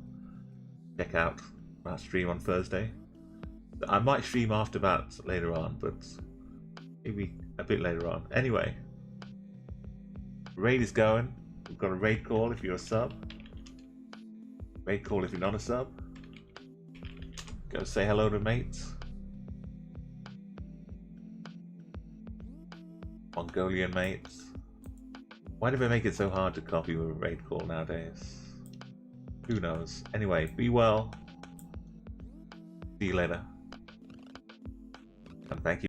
check out that stream on Thursday. I might stream after that later on, but maybe a bit later on. Anyway, raid is going. We've got a raid call if you're a sub. Raid call if you're not a sub. Go say hello to mates. Mongolian mates. Why do they make it so hard to copy with a raid call nowadays? Who knows? Anyway, be well. See you later. And thank you.